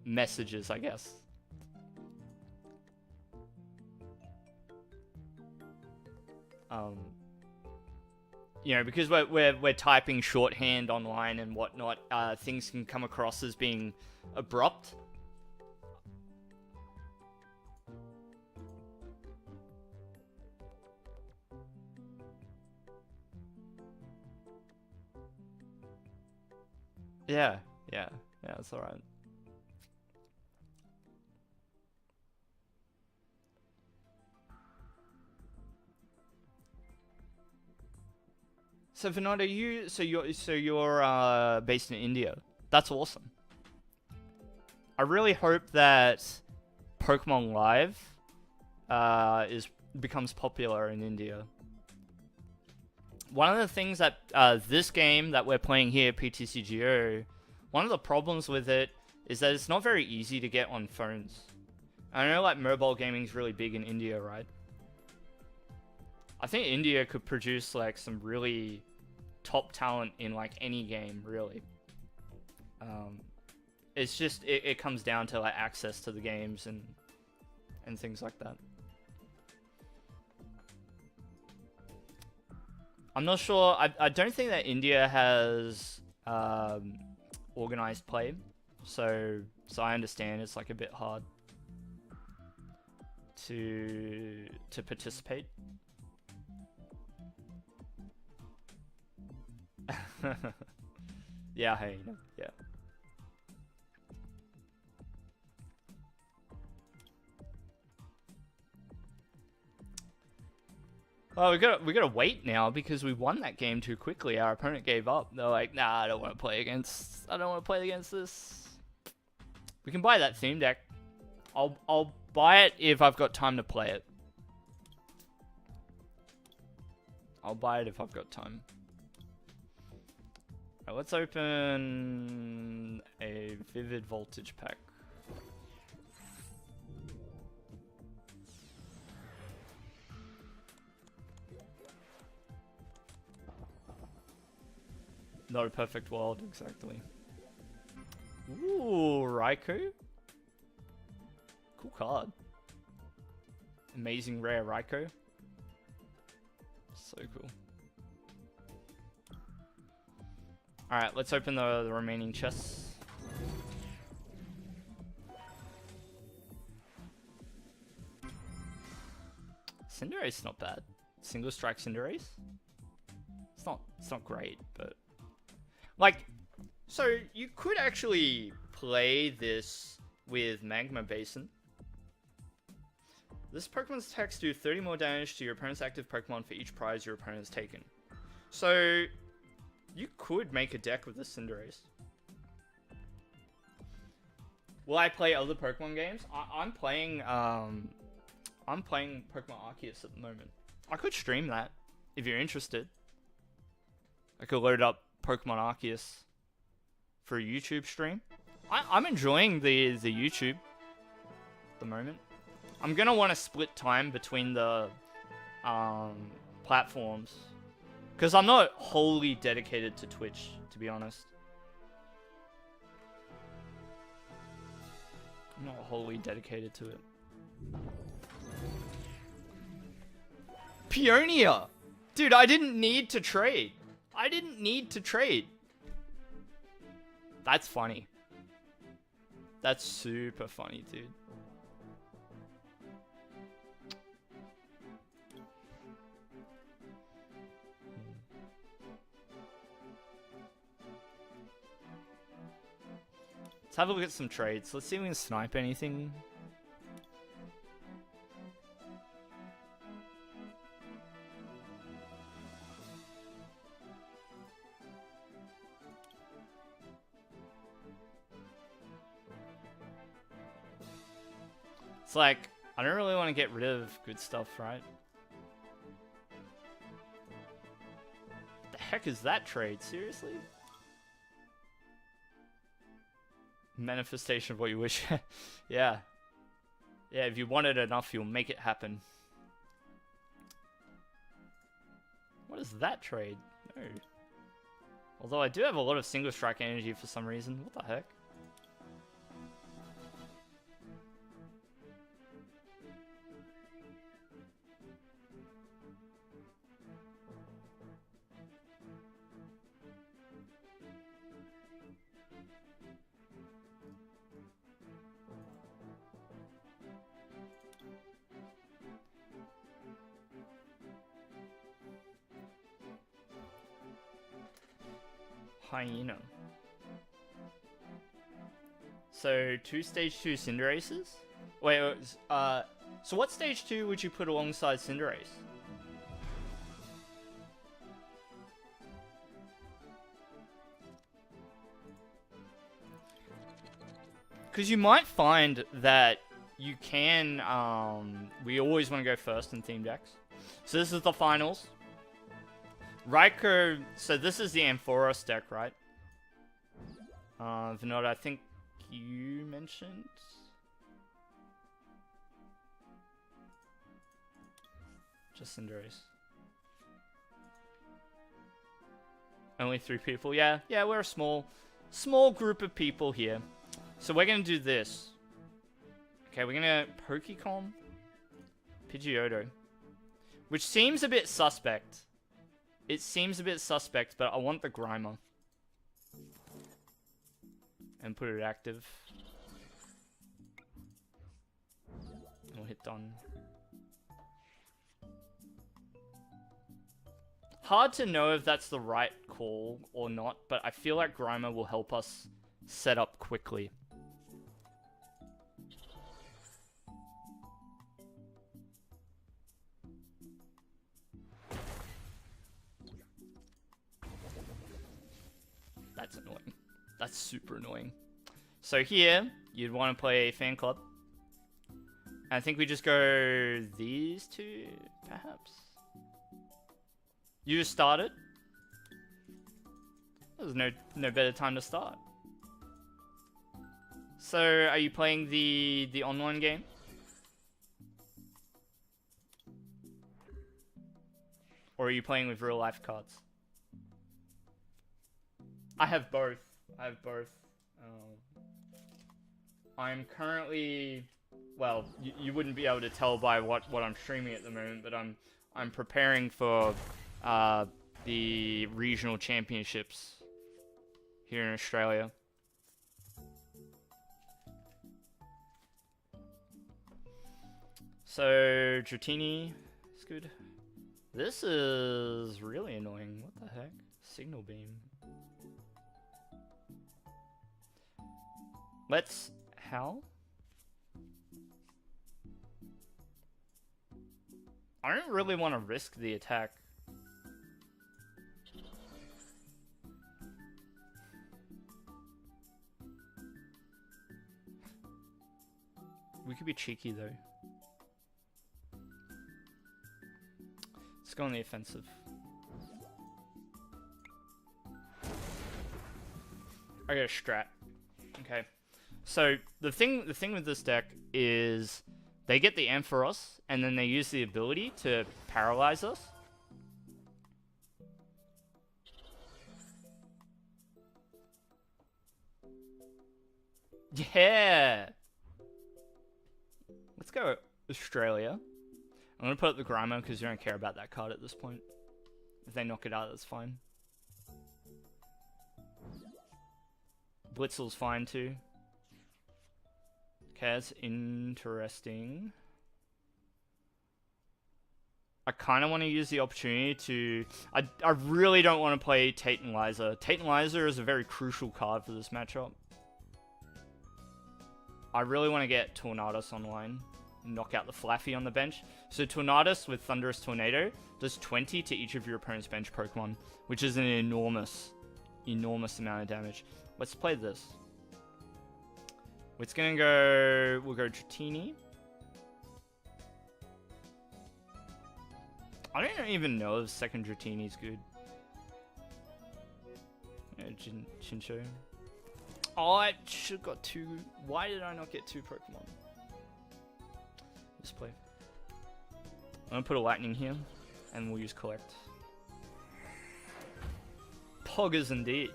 messages, I guess. You know, because we're typing shorthand online and whatnot, things can come across as being abrupt. Yeah, that's alright. So Vinod, you're based in India. That's awesome. I really hope that Pokemon Live becomes popular in India. One of the things that this game that we're playing here, PTCGO, one of the problems with it is that it's not very easy to get on phones. I know like mobile gaming is really big in India, right? I think India could produce like some really top talent in like any game, really. It's just it comes down to like access to the games and things like that. I'm not sure. I don't think that India has organized play, so I understand it's like a bit hard to participate. Yeah, hey, yeah. Oh, we gotta wait now because we won that game too quickly. Our opponent gave up. They're like, nah, I don't want to play against this. We can buy that theme deck. I'll buy it if I've got time to play it. I'll buy it if I've got time. Alright, let's open a Vivid Voltage pack. Not a perfect world, exactly. Ooh, Raikou. Cool card. Amazing rare Raikou. So cool. Alright, let's open the remaining chests. Cinderace not bad. Single strike Cinderace. It's not great, but like, so you could actually play this with Magma Basin. This Pokemon's attacks do 30 more damage to your opponent's active Pokemon for each prize your opponent has taken. So, you could make a deck with the Cinderace. Will I play other Pokemon games? I'm playing Pokemon Arceus at the moment. I could stream that, if you're interested. I could load up Pokemon Arceus for a YouTube stream. I'm enjoying the YouTube at the moment. I'm gonna want to split time between the platforms, because I'm not wholly dedicated to Twitch, to be honest. I'm not wholly dedicated to it. Peonia! Dude, I didn't need to trade. That's funny. That's super funny, dude. Let's have a look at some trades. Let's see if we can snipe anything. It's like, I don't really want to get rid of good stuff, right? What the heck is that trade? Seriously? Manifestation of what you wish. Yeah. Yeah, if you want it enough, you'll make it happen. What is that trade? No. Although I do have a lot of single strike energy for some reason. What the heck? Hyena. So, 2 stage 2 Cinderaces? Wait, so what stage 2 would you put alongside Cinderace? Because you might find that you can, we always want to go first in team decks. So this is the finals. Raikou, so this is the Ampharos deck, right? Vinod, I think you mentioned? Just Cinderace. Only 3 people, yeah. Yeah, we're a small group of people here. So we're gonna do this. Okay, we're gonna Pokémon Pidgeotto. Which seems a bit suspect. It seems a bit suspect, but I want the Grimer. And put it active. We'll hit done. Hard to know if that's the right call or not, but I feel like Grimer will help us set up quickly. That's annoying. That's super annoying. So here, you'd want to play Fan Club. I think we just go these 2, perhaps. You just started? There's no better time to start. So, are you playing the online game? Or are you playing with real life cards? I have both. I'm currently, well, you wouldn't be able to tell by what I'm streaming at the moment, but I'm preparing for the regional championships here in Australia. So Dratini is good. This is really annoying. What the heck? Signal beam. Let's... How? I don't really want to risk the attack. We could be cheeky though. Let's go on the offensive. I got a strat. Okay. So the thing with this deck is they get the Ampharos and then they use the ability to paralyze us. Yeah. Let's go Australia. I'm gonna put up the Grima because you don't care about that card at this point. If they knock it out, that's fine. Blitzel's fine too. Okay, that's interesting. I kind of want to use the opportunity to... I really don't want to play Titanizer. Titanizer is a very crucial card for this matchup. I really want to get Tornadus online. Knock out the Flaffy on the bench. So Tornadus with Thunderous Tornado does 20 to each of your opponent's bench Pokemon, which is an enormous amount of damage. Let's play this. It's gonna go... We'll go Dratini. I don't even know if second Dratini's good. Yeah, Chincho. Oh, I should've got 2. Why did I not get 2 Pokemon? Let's play. I'm gonna put a Lightning here, and we'll use Collect. Poggers indeed.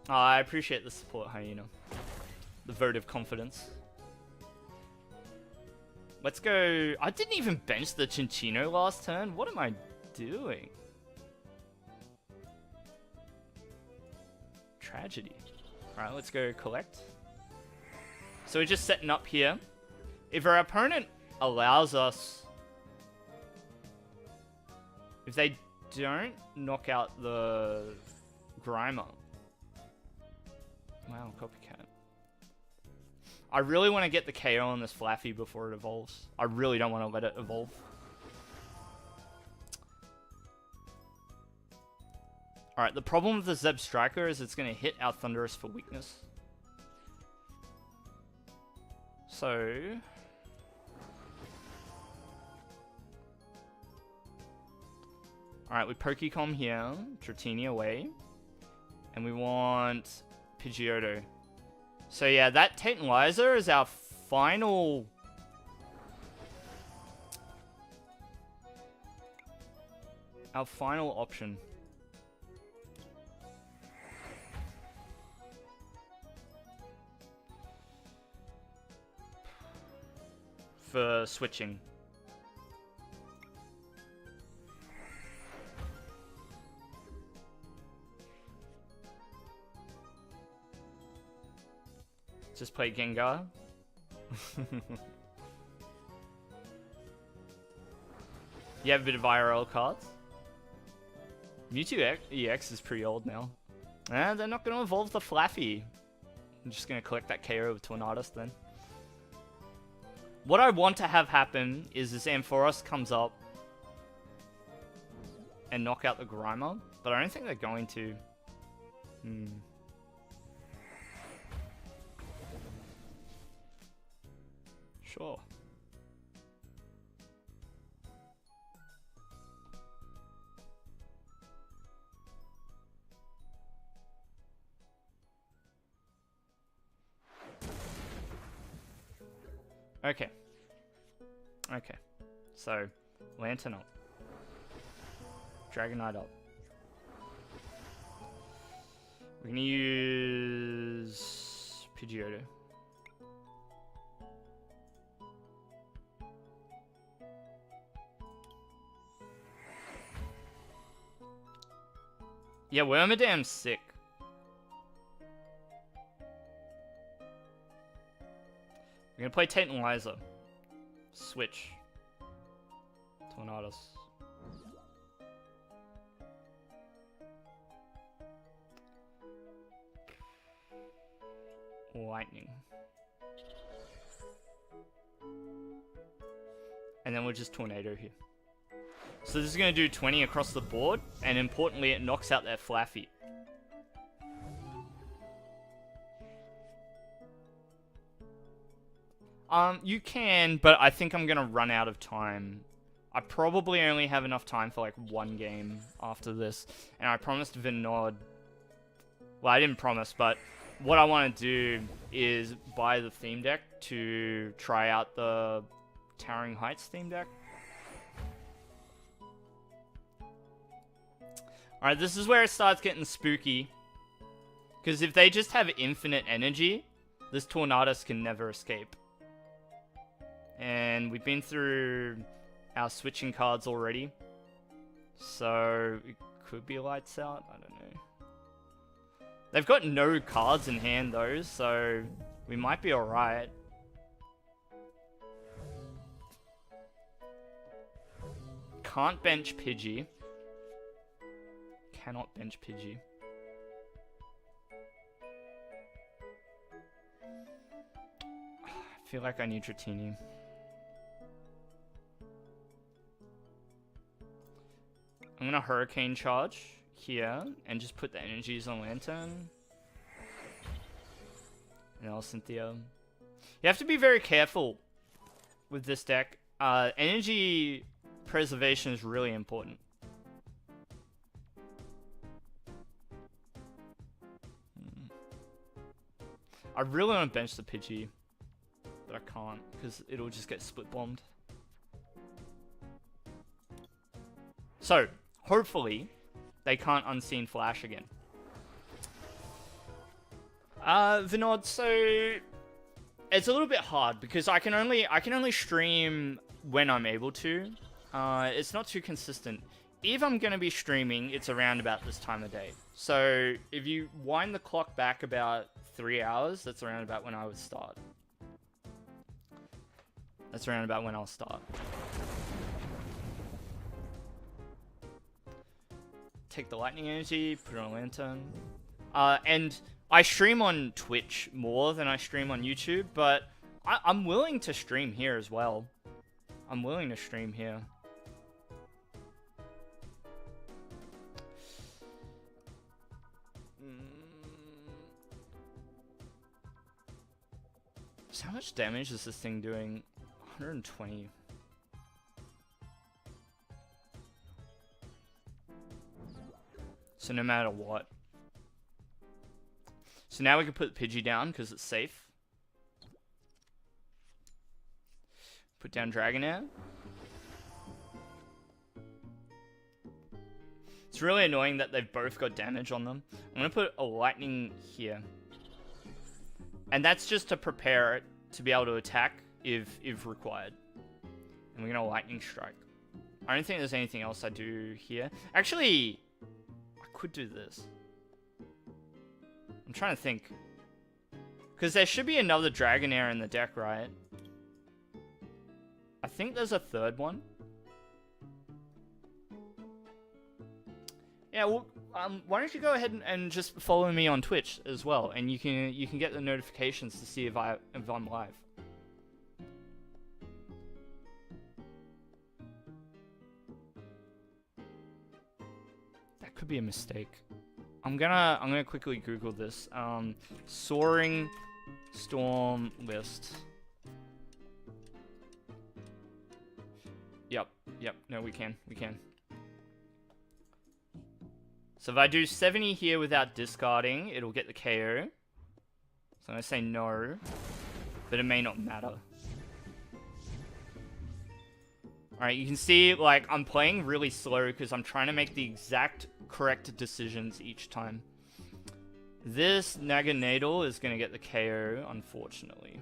Oh, I appreciate the support, Hyena. The vote of confidence. Let's go... I didn't even bench the Chinchino last turn. What am I doing? Tragedy. Alright, let's go collect. So we're just setting up here. If our opponent allows us... If they don't knock out the Grimer... Wow, copycat. I really want to get the KO on this Flaffy before it evolves. I really don't want to let it evolve. Alright, the problem with the Zeb Striker is it's going to hit our Thunderous for weakness. So... Alright, we Pokecom here, Dratini away. And we want... Pidgeotto. So yeah, that Titanizer is our final... Our final option. For switching. Just play Gengar. You have a bit of IRL cards. Mewtwo EX is pretty old now. They're not going to evolve the Flaffy. I'm just going to collect that KO with Tornadus then. What I want to have happen is this Ampharos comes up and knock out the Grimer, but I don't think they're going to. Sure. Okay. Okay. So, Lantern up. Dragonite up. We're gonna use Pidgeotto. Yeah, Wormadam's sick. We're gonna play Titanizer. Switch. Tornadus. Lightning. And then we'll just Tornado here. So this is going to do 20 across the board, and importantly, it knocks out that Flaffy. You can, but I think I'm gonna run out of time. I probably only have enough time for like one game after this, and I promised Vinod. Well, I didn't promise, but what I want to do is buy the theme deck to try out the Towering Heights theme deck. Alright, this is where it starts getting spooky. Because if they just have infinite energy, this Tornadus can never escape. And we've been through our switching cards already. So, it could be lights out, I don't know. They've got no cards in hand though, so we might be alright. Can't bench Pidgey. Cannot bench Pidgey. I feel like I need Dratini. I'm gonna Hurricane Charge here and just put the energies on Lantern. And Cynthia. You have to be very careful with this deck. Energy preservation is really important. I really want to bench the Pidgey, but I can't because it'll just get split bombed. So, hopefully, they can't Unseen Flash again. Vinod, so it's a little bit hard because I can only stream when I'm able to. It's not too consistent. If I'm gonna be streaming, it's around about this time of day. So if you wind the clock back about 3 hours, that's around about when I would start. That's around about when I'll start. Take the lightning energy, put it on Lantern. And I stream on Twitch more than I stream on YouTube, but I'm willing to stream here as well. I'm willing to stream here. So how much damage is this thing doing? 120. So no matter what. So now we can put Pidgey down because it's safe. Put down Dragonair. It's really annoying that they've both got damage on them. I'm going to put a lightning here. And that's just to prepare it to be able to attack if required. And we're going to lightning strike. I don't think there's anything else I do here. Actually, I could do this. I'm trying to think. Because there should be another Dragonair in the deck, right? I think there's a third one. Yeah, well, why don't you go ahead and just follow me on Twitch as well, and you can get the notifications to see if I'm live. That could be a mistake. I'm gonna quickly Google this. Soaring Storm list. Yep. No, we can. So if I do 70 here without discarding, it'll get the KO. So I'm gonna say no, but it may not matter. Alright, you can see, like, I'm playing really slow because I'm trying to make the exact correct decisions each time. This Naganadel is gonna get the KO, unfortunately.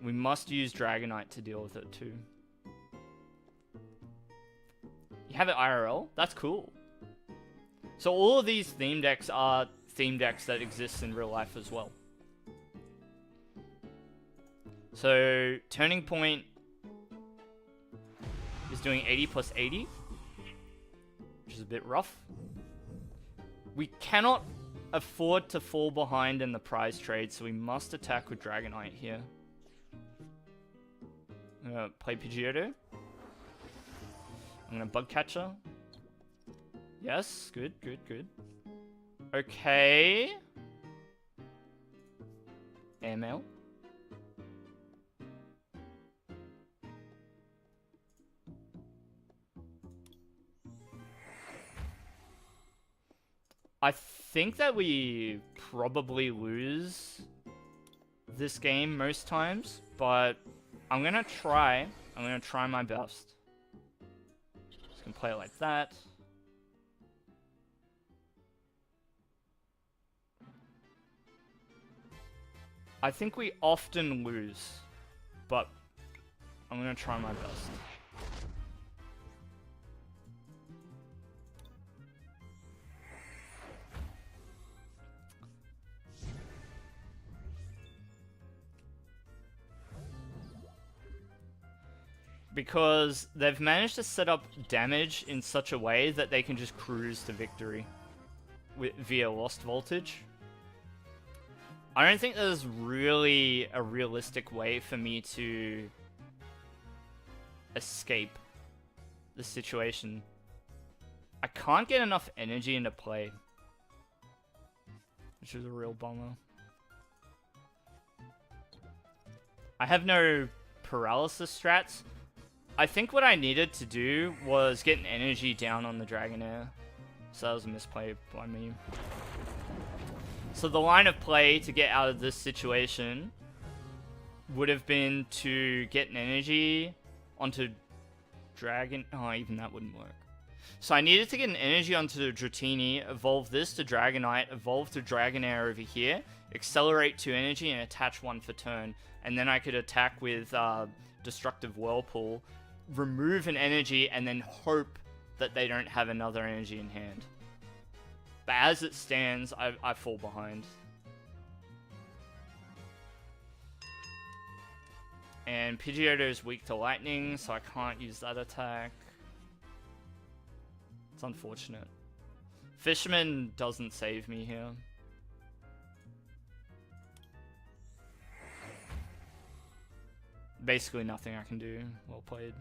We must use Dragonite to deal with it too. You have it IRL? That's cool. So all of these theme decks are theme decks that exist in real life as well. So Turning Point is doing 80 plus 80, which is a bit rough. We cannot afford to fall behind in the prize trade, so we must attack with Dragonite here. I'm gonna play Pidgeotto. I'm gonna Bug Catcher. Yes, good. Okay. Airmail. I think that we probably lose this game most times, but I'm gonna try. I'm gonna try my best. Just gonna play it like that. I think we often lose, but I'm gonna try my best. Because they've managed to set up damage in such a way that they can just cruise to victory via Lost Voltage. I don't think there's really a realistic way for me to escape the situation. I can't get enough energy into play, which is a real bummer. I have no paralysis strats. I think what I needed to do was get an energy down on the Dragonair. So that was a misplay by me. So the line of play to get out of this situation would have been to get an energy onto Dragon... Oh, even that wouldn't work. So I needed to get an energy onto Dratini, evolve this to Dragonite, evolve to Dragonair over here, accelerate 2 energy, and attach 1 for turn. And then I could attack with Destructive Whirlpool, remove an energy, and then hope that they don't have another energy in hand. But as it stands, I fall behind. And Pidgeotto is weak to lightning, so I can't use that attack. It's unfortunate. Fisherman doesn't save me here. Basically nothing I can do. Well played.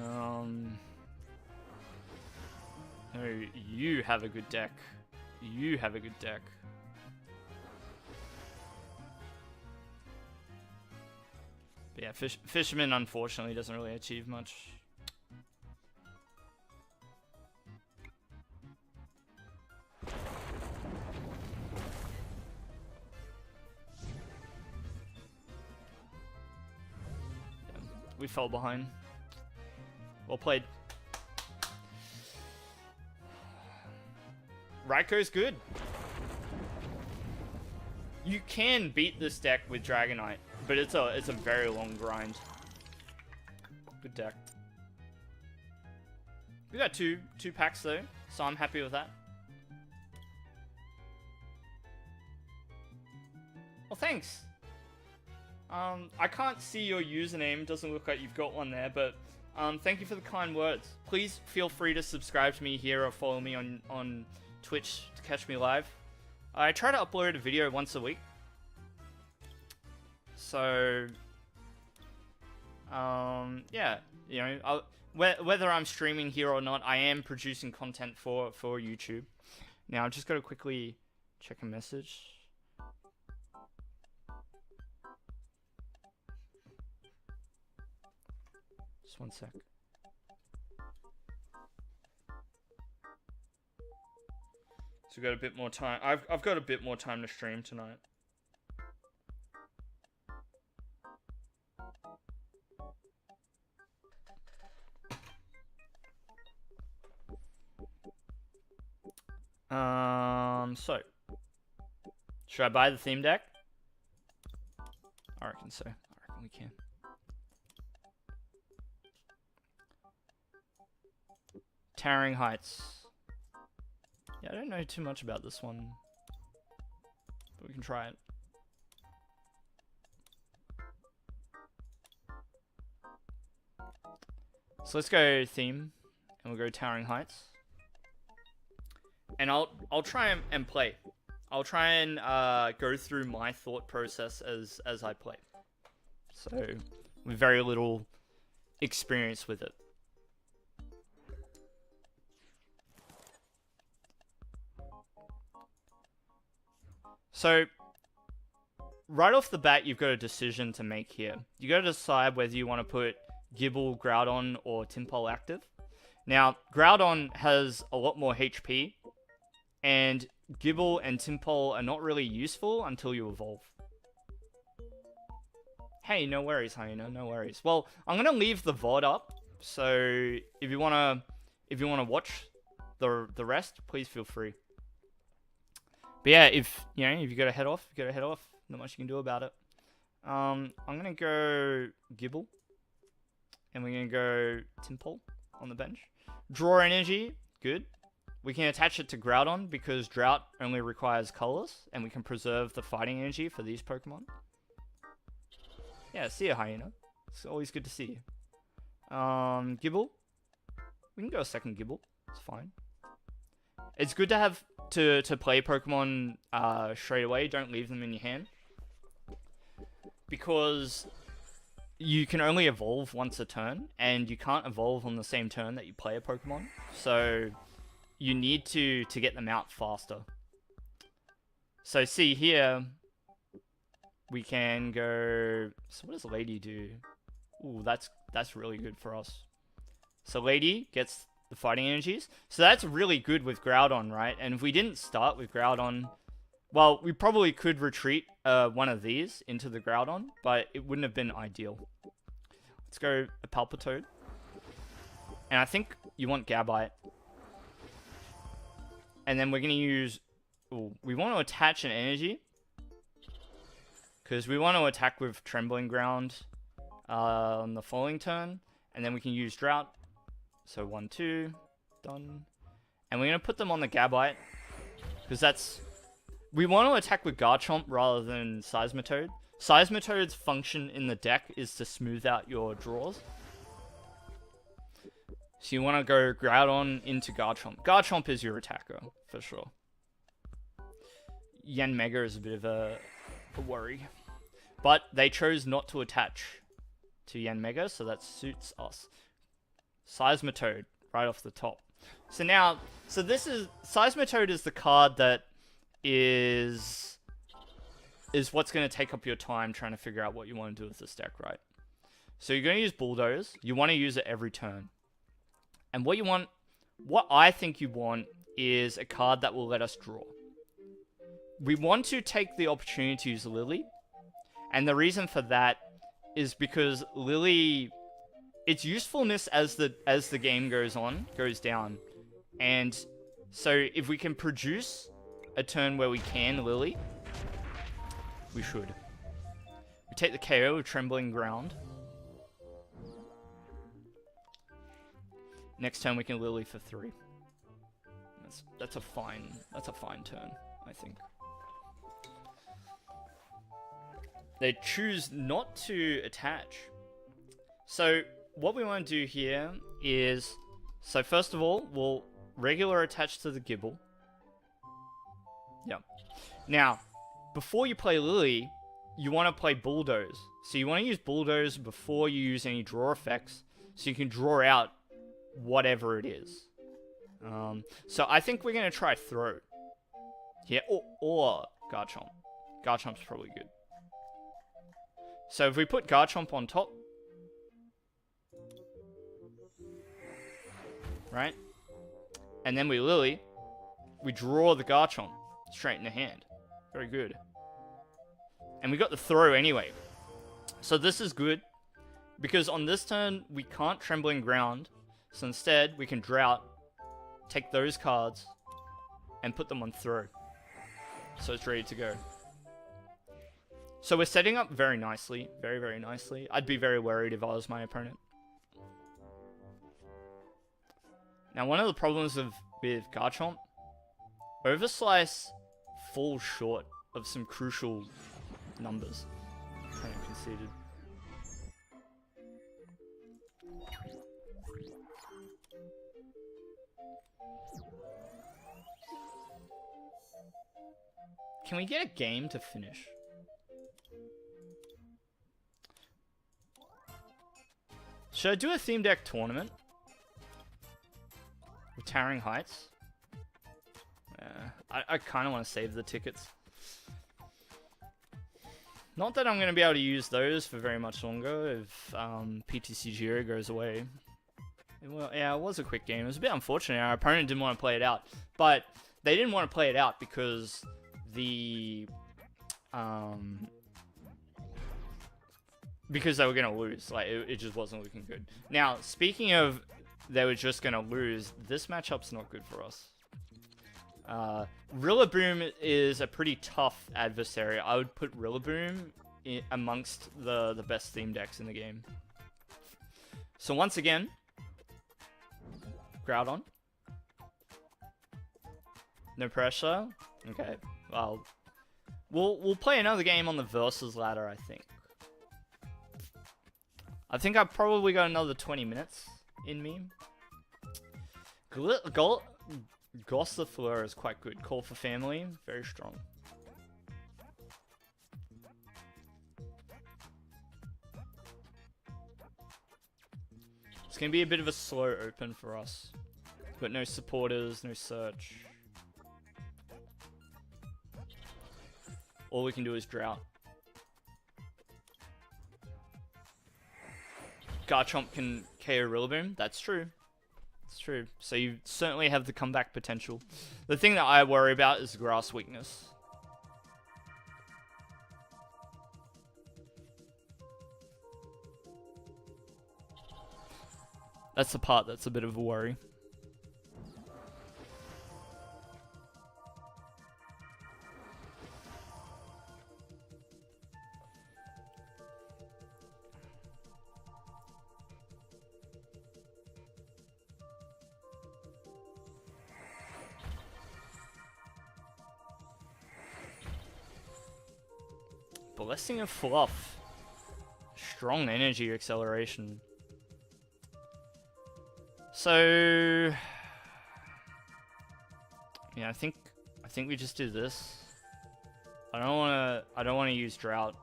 No, you have a good deck. You have a good deck. But yeah, Fisherman unfortunately doesn't really achieve much. Yeah, we fell behind. Well played. Raiko's good. You can beat this deck with Dragonite, but it's a very long grind. Good deck. We got two packs though, so I'm happy with that. Well, thanks. I can't see your username. Doesn't look like you've got one there, but thank you for the kind words. Please feel free to subscribe to me here or follow me on Twitch to catch me live. I try to upload a video once a week. So, yeah, you know, whether I'm streaming here or not, I am producing content for YouTube. Now, I've just got to quickly check a message. Just one sec. So we've got a bit more time. I've got a bit more time to stream tonight. So should I buy the theme deck? I reckon so. I reckon we can. Towering Heights. Yeah, I don't know too much about this one, but we can try it. So let's go theme, and we'll go Towering Heights. And I'll try and play. I'll try and go through my thought process as I play. So, with very little experience with it. So, right off the bat, you've got a decision to make here. You got to decide whether you want to put Gible, Groudon, or Tympole active. Now, Groudon has a lot more HP, and Gible and Timpole are not really useful until you evolve. Hey, no worries, Hyena, no worries. Well, I'm gonna leave the VOD up, so if you wanna watch the rest, please feel free. But yeah, if you gotta head off, Not much you can do about it. I'm gonna go Gible, and we're gonna go Timpole on the bench. Draw energy, good. We can attach it to Groudon because Drought only requires colors, and we can preserve the fighting energy for these Pokemon. Yeah, see you, Hyena. It's always good to see you. Gible. We can go a second Gible. It's fine. It's good to have to play Pokemon straight away. Don't leave them in your hand. Because you can only evolve once a turn, and you can't evolve on the same turn that you play a Pokemon. So you need to get them out faster. So see here, we can go... So what does Lady do? Ooh, that's really good for us. So Lady gets the fighting energies. So that's really good with Groudon, right? And if we didn't start with Groudon... Well, we probably could retreat one of these into the Groudon, but it wouldn't have been ideal. Let's go a Palpitoad. And I think you want Gabite. And then we're going to use... Ooh, we want to attach an energy. Because we want to attack with Trembling Ground on the following turn. And then we can use Drought. So 1, 2. Done. And we're going to put them on the Gabite. Because that's... We want to attack with Garchomp rather than Seismitoad. Seismitoad's function in the deck is to smooth out your draws. So you want to go Groudon into Garchomp. Garchomp is your attacker, for sure. Yanmega is a bit of a worry. But they chose not to attach to Yanmega, so that suits us. Seismitoad, right off the top. So now, Seismitoad is the card that is what's going to take up your time trying to figure out what you want to do with this deck, right? So you're going to use Bulldoze. You want to use it every turn. And what I think you want is a card that will let us draw. We want to take the opportunity to use Lily. And the reason for that is because Lily, its usefulness as the game goes down. And so if we can produce a turn where we can Lily, we should. We take the KO with Trembling Ground. Next turn we can Lily for 3. That's a fine turn, I think. They choose not to attach. So what we want to do here is, so first of all, we'll regular attach to the Gible. Yep. Now, before you play Lily, you want to play Bulldoze. So you want to use Bulldoze before you use any draw effects, so you can draw out whatever it is. So I think we're going to try Throw. Yeah, or Garchomp. Garchomp's probably good. So if we put Garchomp on top, right? And then we Lily, we draw the Garchomp straight in the hand. Very good. And we got the Throw anyway. So this is good, because on this turn, we can't Trembling Ground. So instead, we can Drought, take those cards, and put them on Throw. So it's ready to go. So we're setting up very nicely. Very, very nicely. I'd be very worried if I was my opponent. Now, one of the problems with Garchomp, Overslice falls short of some crucial numbers. Kind of conceded. Can we get a game to finish? Should I do a theme deck tournament? With Towering Heights? I kind of want to save the tickets. Not that I'm going to be able to use those for very much longer if PTCGO goes away. Well, yeah, it was a quick game. It was a bit unfortunate. Our opponent didn't want to play it out, but they didn't want to play it out because because they were gonna lose. Like it just wasn't looking good. Now, speaking of they were just gonna lose, this matchup's not good for us. Rillaboom is a pretty tough adversary. I would put Rillaboom amongst the best theme decks in the game. So once again, Groudon. No pressure. Okay. Well, we'll play another game on the versus ladder, I think. I think I've probably got another 20 minutes in me. Gossifleur is quite good. Call for Family, very strong. It's going to be a bit of a slow open for us. Got no supporters, no search. All we can do is drought. Garchomp can KO Rillaboom. That's true. It's true. So you certainly have the comeback potential. The thing that I worry about is grass weakness. That's the part that's a bit of a worry. Blessing of Fluff. Strong energy acceleration. So yeah, I think we just do this. I don't wanna use drought.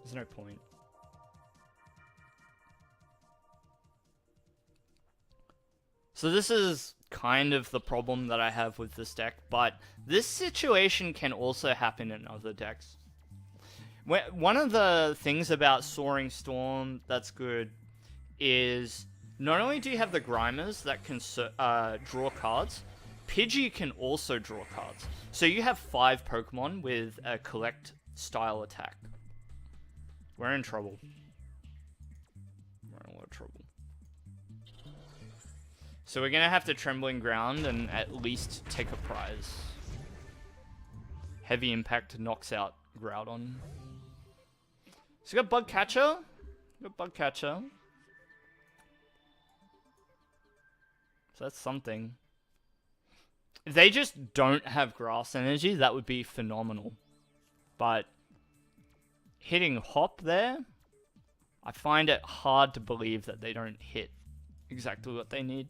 There's no point. So this is kind of the problem that I have with this deck, but this situation can also happen in other decks. One of the things about Soaring Storm that's good is not only do you have the Grimers that can draw cards, Pidgey can also draw cards. So you have 5 Pokemon with a collect style attack. We're in trouble. We're in a lot of trouble. So we're gonna have to Trembling Ground and at least take a prize. Heavy Impact knocks out Groudon. So we got Bug Catcher. So that's something. If they just don't have Grass Energy, that would be phenomenal. But hitting Hop there, I find it hard to believe that they don't hit exactly what they need.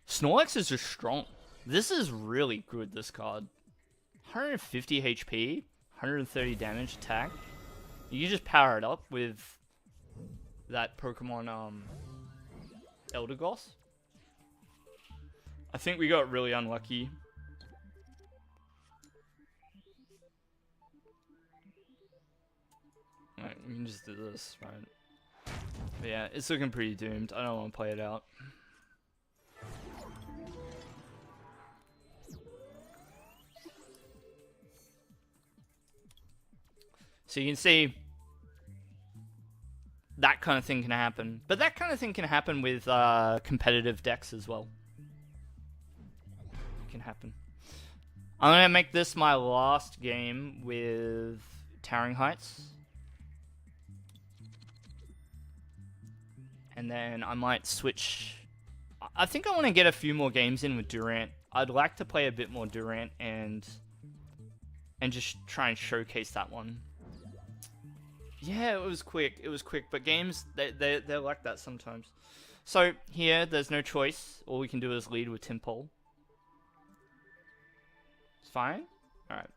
Snorlax is just strong. This is really good, this card. 150 HP, 130 damage attack. You can just power it up with that Pokemon, Eldegoss. I think we got really unlucky. Right, we can just do this, right? But yeah, it's looking pretty doomed. I don't want to play it out. So you can see that kind of thing can happen. But that kind of thing can happen with competitive decks as well. It can happen. I'm going to make this my last game with Towering Heights. And then I might switch. I think I want to get a few more games in with Durant. I'd like to play a bit more Durant and just try and showcase that one. Yeah, it was quick. It was quick, but games, they're like that sometimes. So, here, there's no choice. All we can do is lead with Timpole. It's fine? Alright.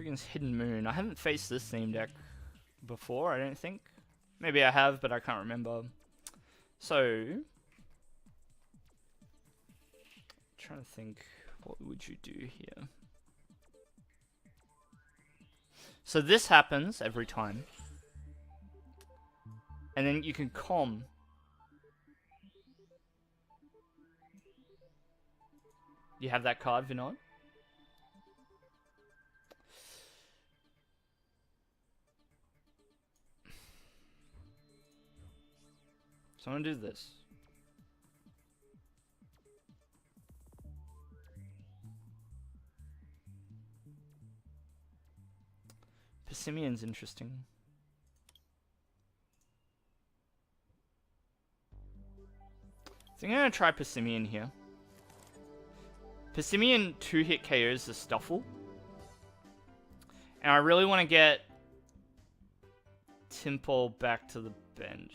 Freaking Hidden Moon. I haven't faced this theme deck before, I don't think. Maybe I have, but I can't remember. So, trying to think, what would you do here? So this happens every time. And then you can calm. You have that card, Vinod? So I'm gonna do this. Persimion's interesting. I think I'm gonna try Persimion here. Persimion 2-hit KOs the Stuffle. And I really want to get Timpole back to the bench.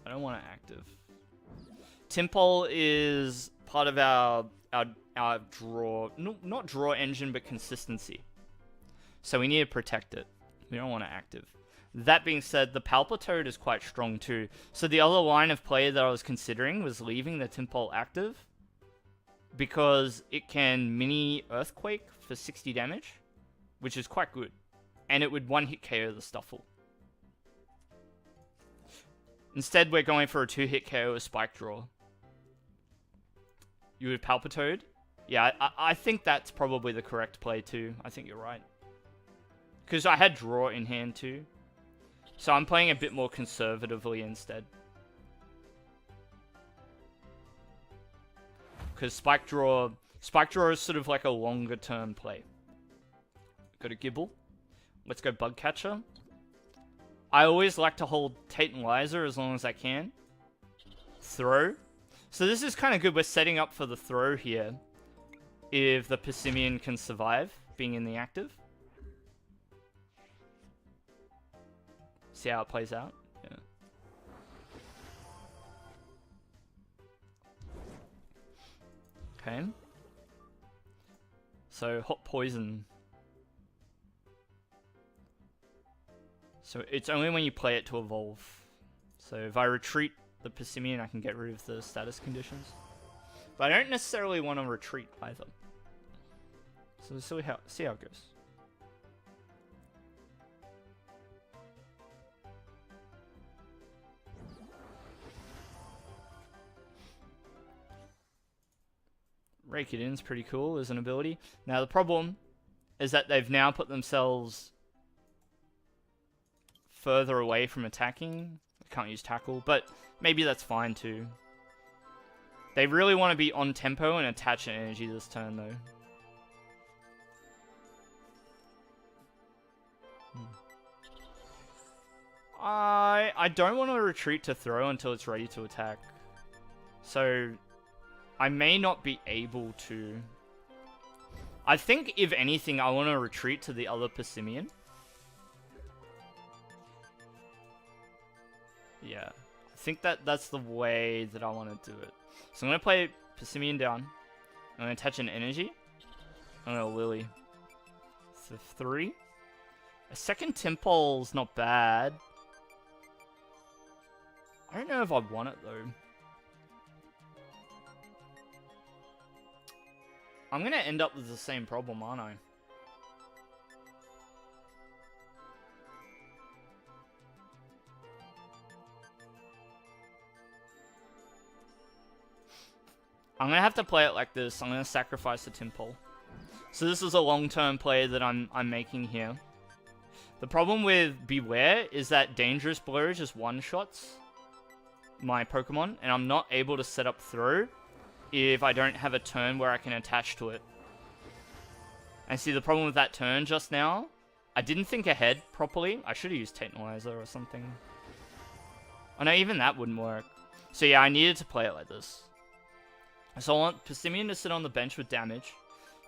I don't want it active. Timpole is part of our draw, not draw engine, but consistency. So we need to protect it. We don't want it active. That being said, the Palpitoad is quite strong too. So the other line of play that I was considering was leaving the Timpole active, because it can mini Earthquake for 60 damage, which is quite good. And it would 1-hit KO the Stuffle. Instead, we're going for a 2-hit KO with Spike Draw. You would Palpitoad? Yeah, I think that's probably the correct play too. I think you're right. Because I had Draw in hand too. So I'm playing a bit more conservatively instead. Because Spike Draw is sort of like a longer term play. Go to Gibble. Let's go Bug Catcher. I always like to hold Tate and Liza as long as I can. Throw. So this is kind of good. We're setting up for the throw here. If the Persimion can survive being in the active. See how it plays out? Yeah. Okay. So, Hot Poison. So, it's only when you play it to evolve. So, if I retreat the Persimion, I can get rid of the status conditions. But I don't necessarily want to retreat either. So, we'll see how it goes. Rake It In's pretty cool as an ability. Now the problem is that they've now put themselves further away from attacking. They can't use Tackle, but maybe that's fine too. They really want to be on tempo and attach an energy this turn though. I don't want to retreat to throw until it's ready to attack. So I may not be able to. I think, if anything, I want to retreat to the other Persimion. Yeah. I think that's the way that I want to do it. So I'm going to play Persimion down. I'm going to attach an energy. I'm going to Lily. So 3. A second Timpole's not bad. I don't know if I want it, though. I'm going to end up with the same problem, aren't I? I'm going to have to play it like this. I'm going to sacrifice the Timpole. So this is a long-term play that I'm making here. The problem with Beware is that Dangerous Blow just one-shots my Pokemon, and I'm not able to set up Throw if I don't have a turn where I can attach to it. And see, the problem with that turn just now, I didn't think ahead properly. I should have used Tantalizer or something. Oh no, even that wouldn't work. So yeah, I needed to play it like this. So I want Persimion to sit on the bench with damage.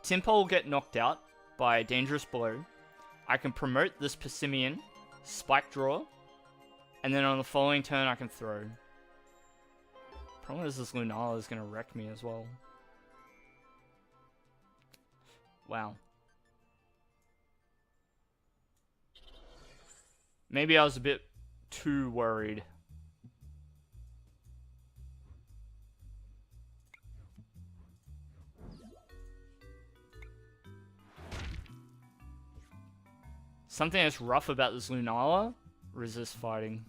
Timpole will get knocked out by Dangerous Blow. I can promote this Persimion, Spike Draw, and then on the following turn I can throw. Problem is this Lunala is going to wreck me as well. Wow. Maybe I was a bit too worried. Something that's rough about this Lunala? Resist fighting.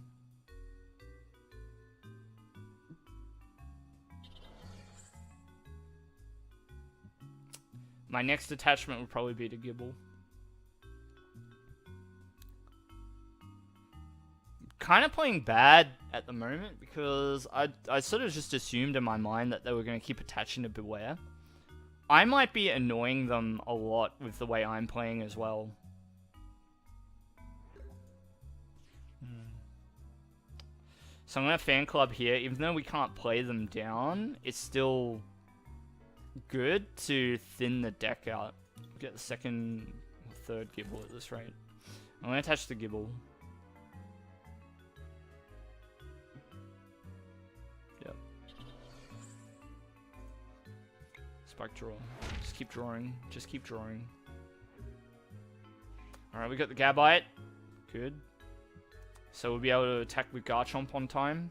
My next attachment would probably be to Gibble. Kind of playing bad at the moment because I sort of just assumed in my mind that they were going to keep attaching to Beware. I might be annoying them a lot with the way I'm playing as well. So I'm going to Fan Club here. Even though we can't play them down, it's still good to thin the deck out. Get the second or third Gibble at this rate. I'm going to attach the Gibble. Yep. Spike draw. Just keep drawing. Just keep drawing. Alright, we got the Gabite. Good. So we'll be able to attack with Garchomp on time.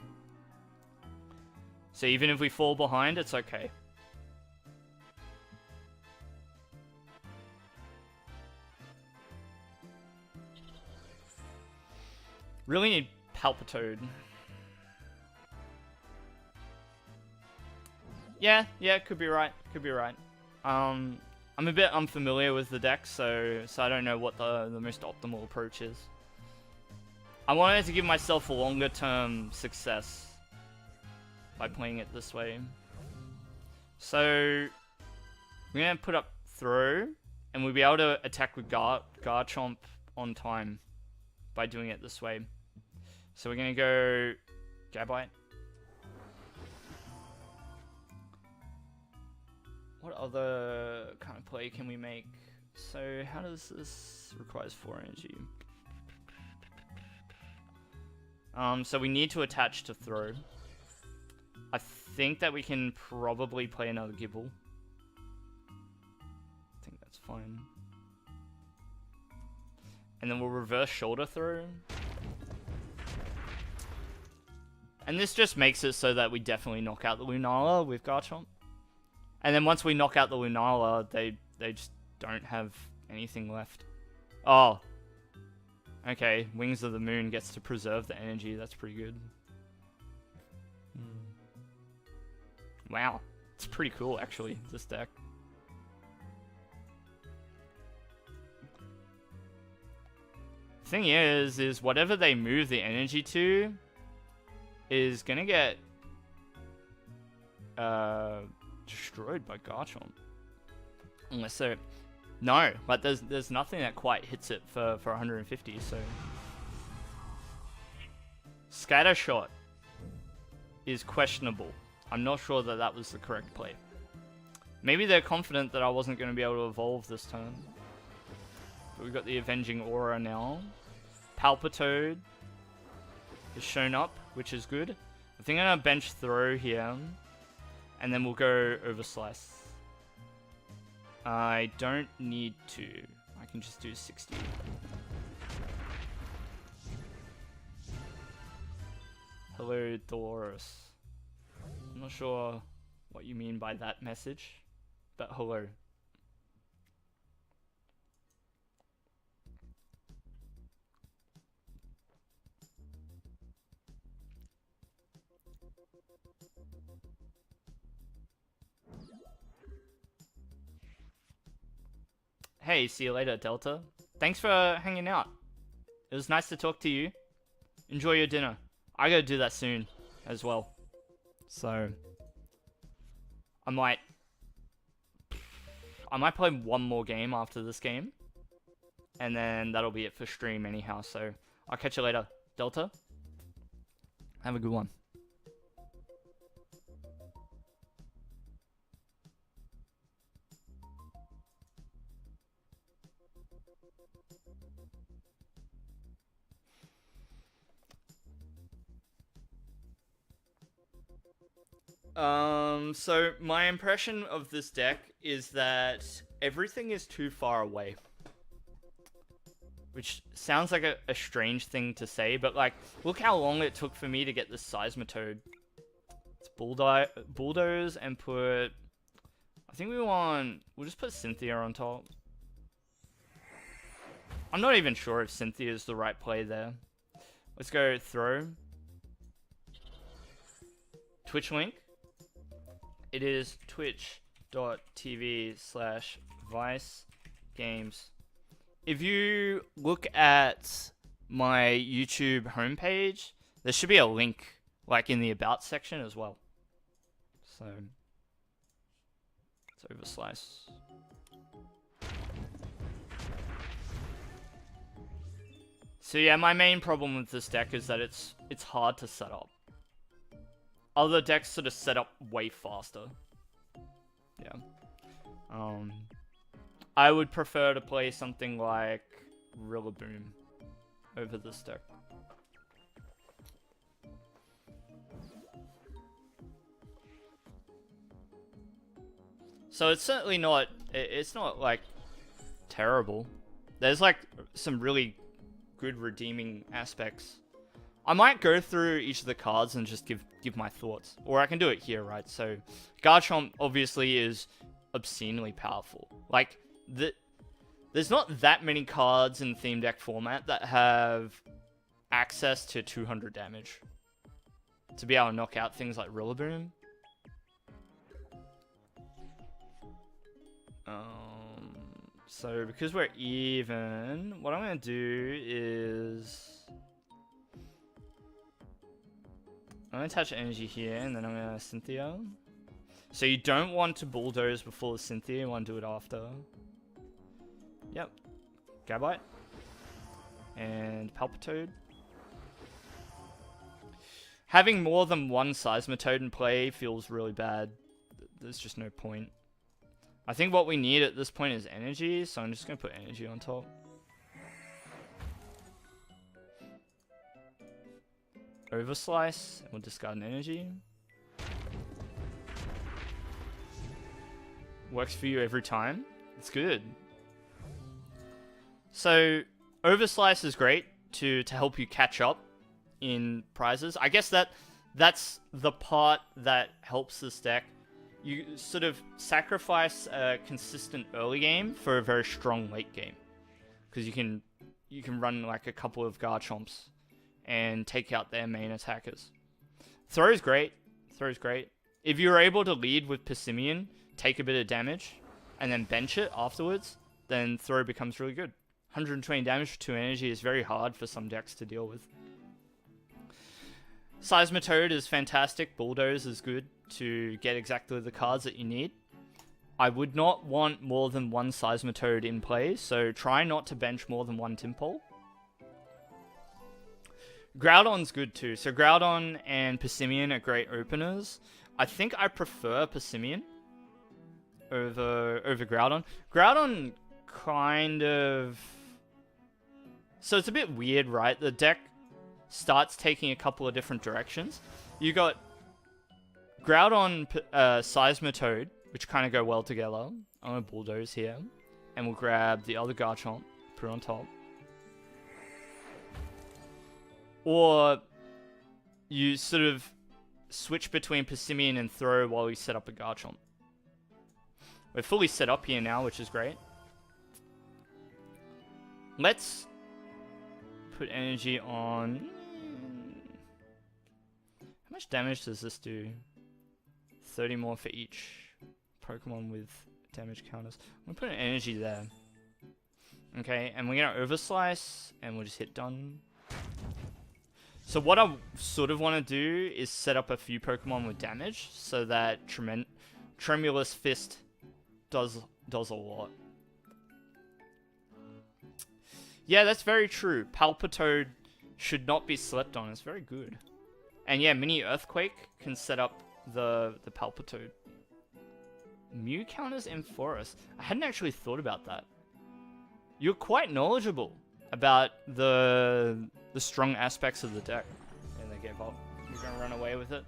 So even if we fall behind, it's okay. Really need Palpitoad. Yeah, could be right. Could be right. I'm a bit unfamiliar with the deck, so I don't know what the most optimal approach is. I wanted to give myself a longer term success by playing it this way. So we're gonna put up Throw, and we'll be able to attack with Garchomp on time by doing it this way. So we're gonna go Gabite. What other kind of play can we make? So how does this requires 4 energy? So we need to attach to Throw. I think that we can probably play another Gibble. I think that's fine. And then we'll reverse Shoulder Throw. And this just makes it so that we definitely knock out the Lunala with Garchomp. And then once we knock out the Lunala, they just don't have anything left. Oh. Okay, Wings of the Moon gets to preserve the energy. That's pretty good. Wow. It's pretty cool, actually, this deck. Thing is whatever they move the energy to is gonna get destroyed by Garchomp. Unless they're... No, but there's nothing that quite hits it for 150, so... Scatter Shot is questionable. I'm not sure that that was the correct play. Maybe they're confident that I wasn't going to be able to evolve this turn. But we've got the Avenging Aura now. Palpitoad is shown up, which is good. I think I'm going to bench Throw here. And then we'll go over Slice. I don't need to. I can just do 60. Hello, Dolores. I'm not sure what you mean by that message, but hello. Hey, see you later, Delta. Thanks for hanging out. It was nice to talk to you. Enjoy your dinner. I gotta do that soon as well. So I might play one more game after this game. And then that'll be it for stream anyhow. So I'll catch you later, Delta. Have a good one. So my impression of this deck is that everything is too far away. which sounds like a strange thing to say, but like, look how long it took for me to get the Seismitoad. Let's bulldoze and put, I think we'll just put Cynthia on top. I'm not even sure if Cynthia is the right play there. Let's go throw. Twitch link. It is twitch.tv/Vice Games. If you look at my YouTube homepage, there should be a link like in the about section as well. So let's overslice. So yeah, my main problem with this deck is that it's hard to set up. Other decks sort of set up way faster. Yeah. I would prefer to play something like Rillaboom over this deck. So it's certainly not, it's not like terrible. There's like some really good redeeming aspects. I might go through each of the cards and just give my thoughts. Or I can do it here, right? So, Garchomp obviously is obscenely powerful. Like, there's not that many cards in Theme Deck format that have access to 200 damage. To be able to knock out things like Rillaboom. So, because we're even, what I'm going to do is I'm going to attach energy here, and then I'm going to Cynthia. So you don't want to bulldoze before the Cynthia, you want to do it after. Yep. Gabite. And Palpitoad. Having more than one Seismitoad in play feels really bad. There's just no point. I think what we need at this point is energy, so I'm just going to put energy on top. Overslice, and we'll discard an energy. Works for you every time. It's good. So, Overslice is great to help you catch up in prizes. I guess that's the part that helps this deck. You sort of sacrifice a consistent early game for a very strong late game. Because you can run like a couple of Garchomps and take out their main attackers. Throw's great. Throw's great. If you're able to lead with Persimmon, take a bit of damage, and then bench it afterwards, then Throw becomes really good. 120 damage for 2 energy is very hard for some decks to deal with. Seismitoad is fantastic. Bulldoze is good to get exactly the cards that you need. I would not want more than one Seismitoad in play, so try not to bench more than one Tympole. Groudon's good too. So Groudon and Persimmon are great openers. I think I prefer Persimmon over Groudon. Groudon kind of... So it's a bit weird, right? The deck starts taking a couple of different directions. You got Groudon, Seismitoad, which kind of go well together. I'm going to bulldoze here. And we'll grab the other Garchomp, put it on top. Or you sort of switch between Persimmon and Throw while you set up a Garchomp. We're fully set up here now, which is great. Let's put energy on... How much damage does this do? 30 more for each Pokemon with damage counters. I'm going to put an energy there. Okay, and we're going to Overslice, and we'll just hit done. So what I sort of want to do is set up a few Pokemon with damage, so that Tremulous Fist does a lot. Yeah, that's very true. Palpitoad should not be slept on. It's very good. And yeah, Mini Earthquake can set up the Palpitoad. Mew counters in Forest. I hadn't actually thought about that. You're quite knowledgeable about the strong aspects of the deck. And they gave up. We're gonna run away with it.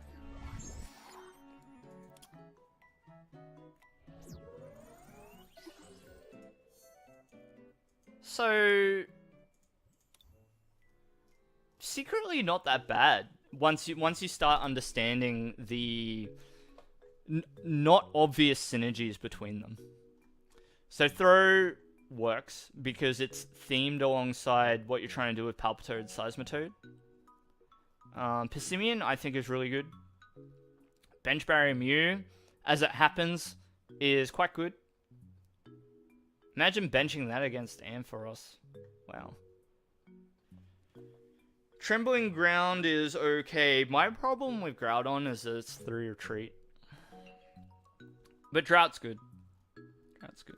So secretly not that bad once you start understanding the not obvious synergies between them. So Throw works because it's themed alongside what you're trying to do with Palpitoad and Seismitoad. Persimmon, I think, is really good. Bench Barrier Mew, as it happens, is quite good. Imagine benching that against Ampharos. Wow. Trembling Ground is okay. My problem with Groudon is that it's 3 retreat. But Drought's good. Drought's good.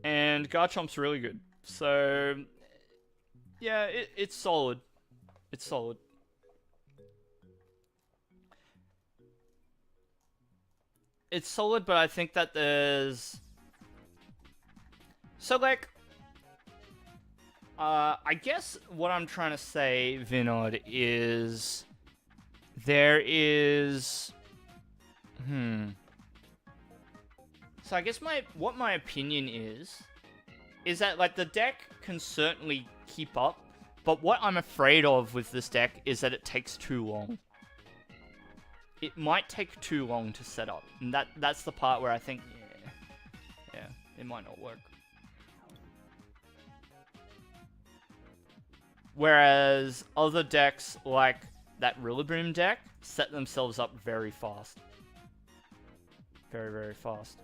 And Garchomp's really good. So, yeah, it's solid. It's solid. It's solid, but I think that there's... So, like... I guess what I'm trying to say, Vinod, is... There is... So I guess what my opinion is that, like, the deck can certainly keep up, but what I'm afraid of with this deck is that it takes too long. It might take too long to set up, and that's the part where I think, yeah, it might not work. Whereas other decks, like that Rillaboom deck, set themselves up very fast. Very, very fast.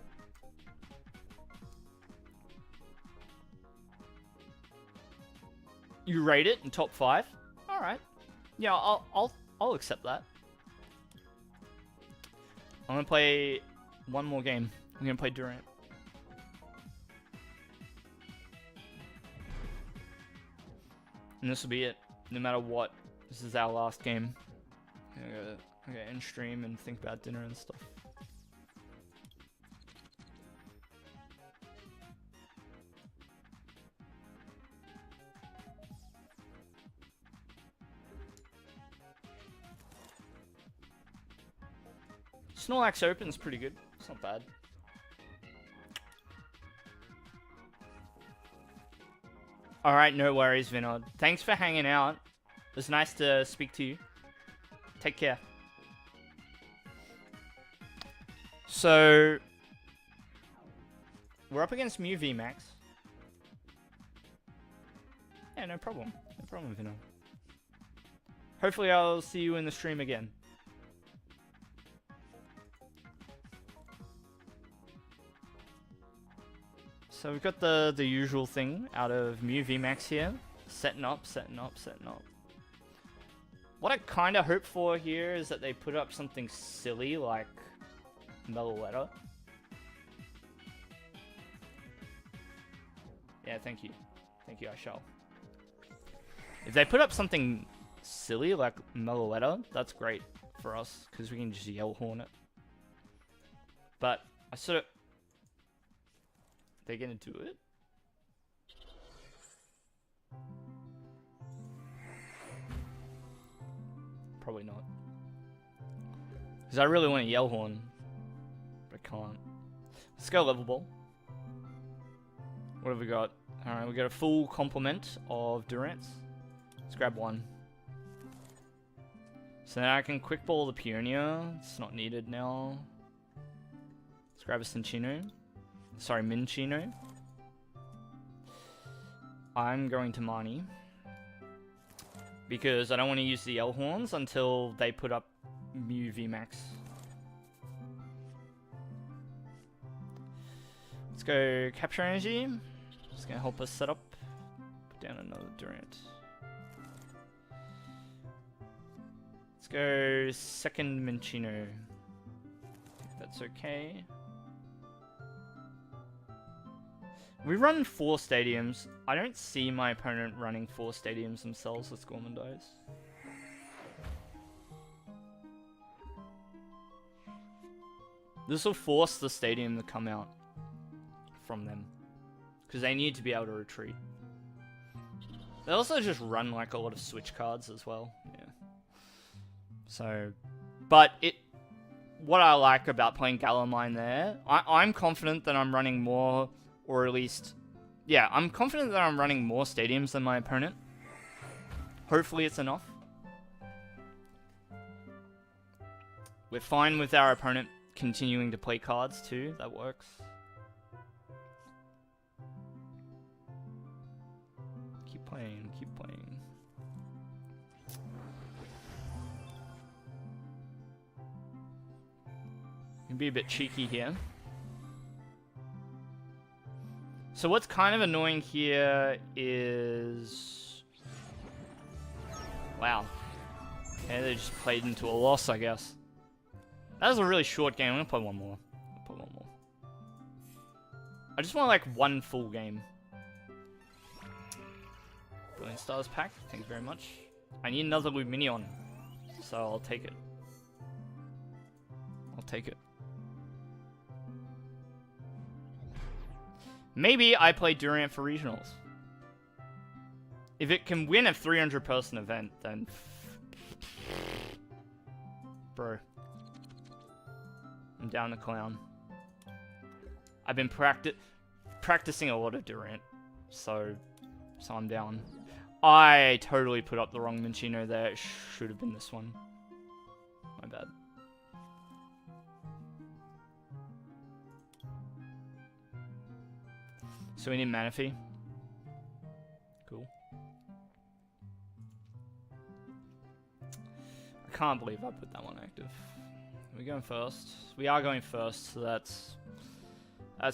You rate it in top 5? Alright. Yeah, I'll accept that. I'm gonna play one more game. I'm gonna play Durant. And this will be it. No matter what. This is our last game. I'm gonna end stream and think about dinner and stuff. Snorlax Open's pretty good. It's not bad. Alright, no worries, Vinod. Thanks for hanging out. It was nice to speak to you. Take care. So, we're up against Mew VMAX. Yeah, no problem. No problem, Vinod. Hopefully I'll see you in the stream again. So we've got the usual thing out of Mew VMAX here. Setting up. What I kind of hope for here is that they put up something silly like Meloetta. Yeah, thank you. Thank you, I shall. If they put up something silly like Meloetta, that's great for us, because we can just Yell Horn it. But I sort of... They're gonna do it? Probably not. Because I really want to Yell Horn, but I can't. Let's go level ball. What have we got? Alright, we got a full complement of Durants. Let's grab one. So now I can quick ball the Peonia. It's not needed now. Let's grab a Cinccino. Sorry, Minccino. I'm going to Marnie. Because I don't want to use the L-Horns until they put up Mew VMAX. Let's go Capture Energy. It's going to help us set up. Put down another Durant. Let's go second Minccino. That's okay. We run 4 stadiums. I don't see my opponent running 4 stadiums themselves with Gormandize. This will force the stadium to come out from them. Because they need to be able to retreat. They also just run like a lot of switch cards as well. Yeah. So, but what I like about playing Galamine there, I'm confident that I'm running more... Or at least, yeah, I'm confident that I'm running more stadiums than my opponent. Hopefully it's enough. We're fine with our opponent continuing to play cards too. That works. Keep playing, keep playing. Can be a bit cheeky here. So what's kind of annoying here is... Wow. Okay, they just played into a loss, I guess. That was a really short game. I'm gonna play one more. I just want like one full game. Brilliant Stars pack. Thanks very much. I need another Luminion, so I'll take it. I'll take it. Maybe I play Durant for regionals. If it can win a 300-person event, then... Bro. I'm down to clown. I've been practicing a lot of Durant, so I'm down. I totally put up the wrong Minchino there. It should have been this one. My bad. So we need Manaphy. Cool. I can't believe I put that one active. We're going first. We are going first, so that's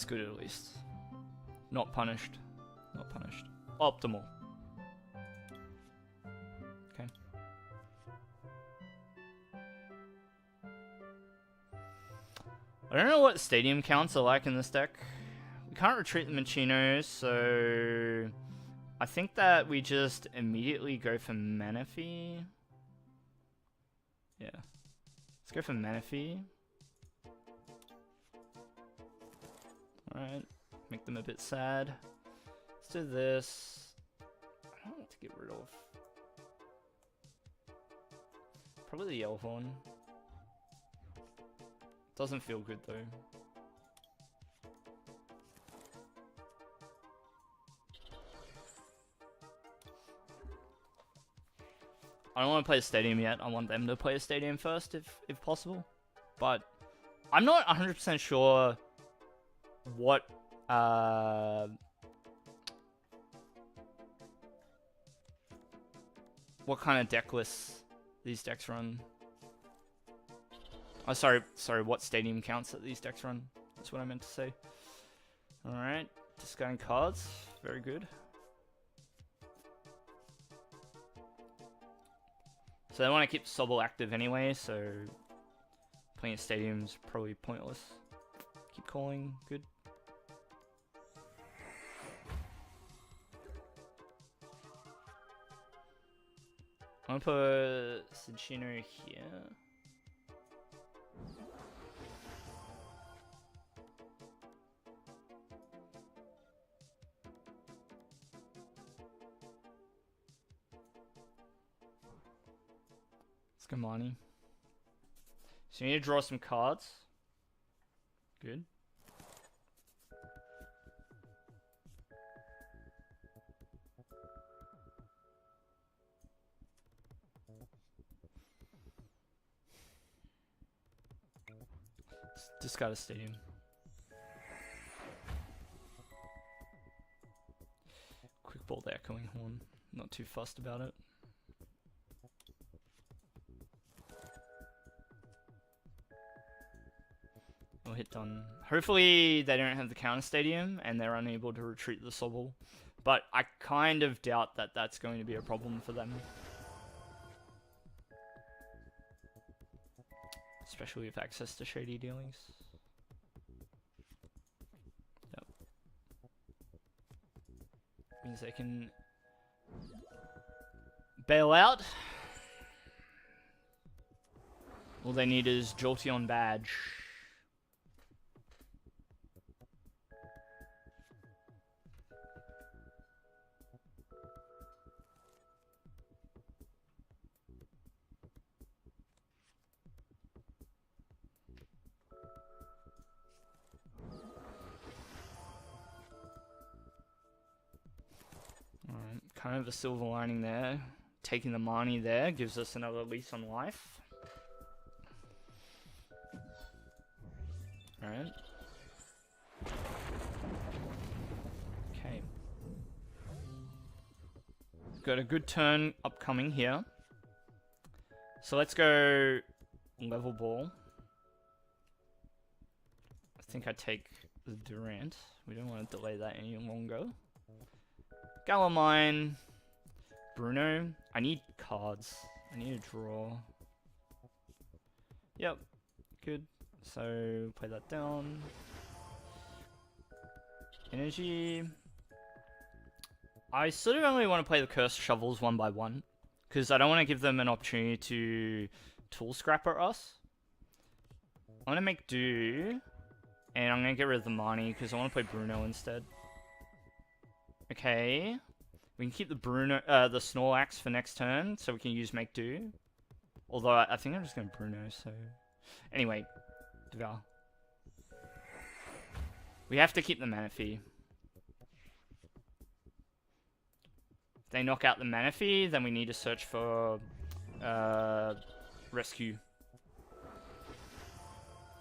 good at least. Not punished. Not punished. Optimal. Okay. I don't know what stadium counts are like in this deck. We can't retreat the Minchino, so I think that we just immediately go for Manaphy. Yeah. Let's go for Manaphy. Alright. Make them a bit sad. Let's do this. I don't know what to get rid of. Probably the Yellowhorn. Doesn't feel good though. I don't want to play the stadium yet. I want them to play the stadium first, if possible. But I'm not 100% sure what kind of deck lists these decks run. Oh, sorry, what stadium counts that these decks run? That's what I meant to say. Alright, discarding cards. Very good. So they want to keep Sobble active anyway, so playing a stadium's probably pointless. Keep calling, good. I'm gonna put Cinchino here. Skamani. So you need to draw some cards. Good. Discard a stadium. Quick ball the Echoing Horn. Not too fussed about it. We'll hit done. Hopefully they don't have the counter stadium and they're unable to retreat the Sobble. But I kind of doubt that that's going to be a problem for them. Especially with access to shady dealings. Yep. Means they can bail out. All they need is Jolteon badge. Kind of a silver lining there. taking the money there gives us another lease on life. Alright. Okay. Got a good turn upcoming here. So let's go level ball. I think I take the Durant. We don't want to delay that any longer. Galamine. Bruno. I need cards. I need a draw. Yep. Good. So play that down. Energy. I sort of only want to play the cursed shovels one by one, because I don't want to give them an opportunity to tool scrapper us. I'm gonna make do, and I'm gonna get rid of the Marnie because I want to play Bruno instead. Okay, we can keep the the Snorlax for next turn, so we can use make do. Although I think I'm just gonna Bruno. So anyway, Devour. We have to keep the Manaphy. If they knock out the Manaphy, then we need to search for rescue.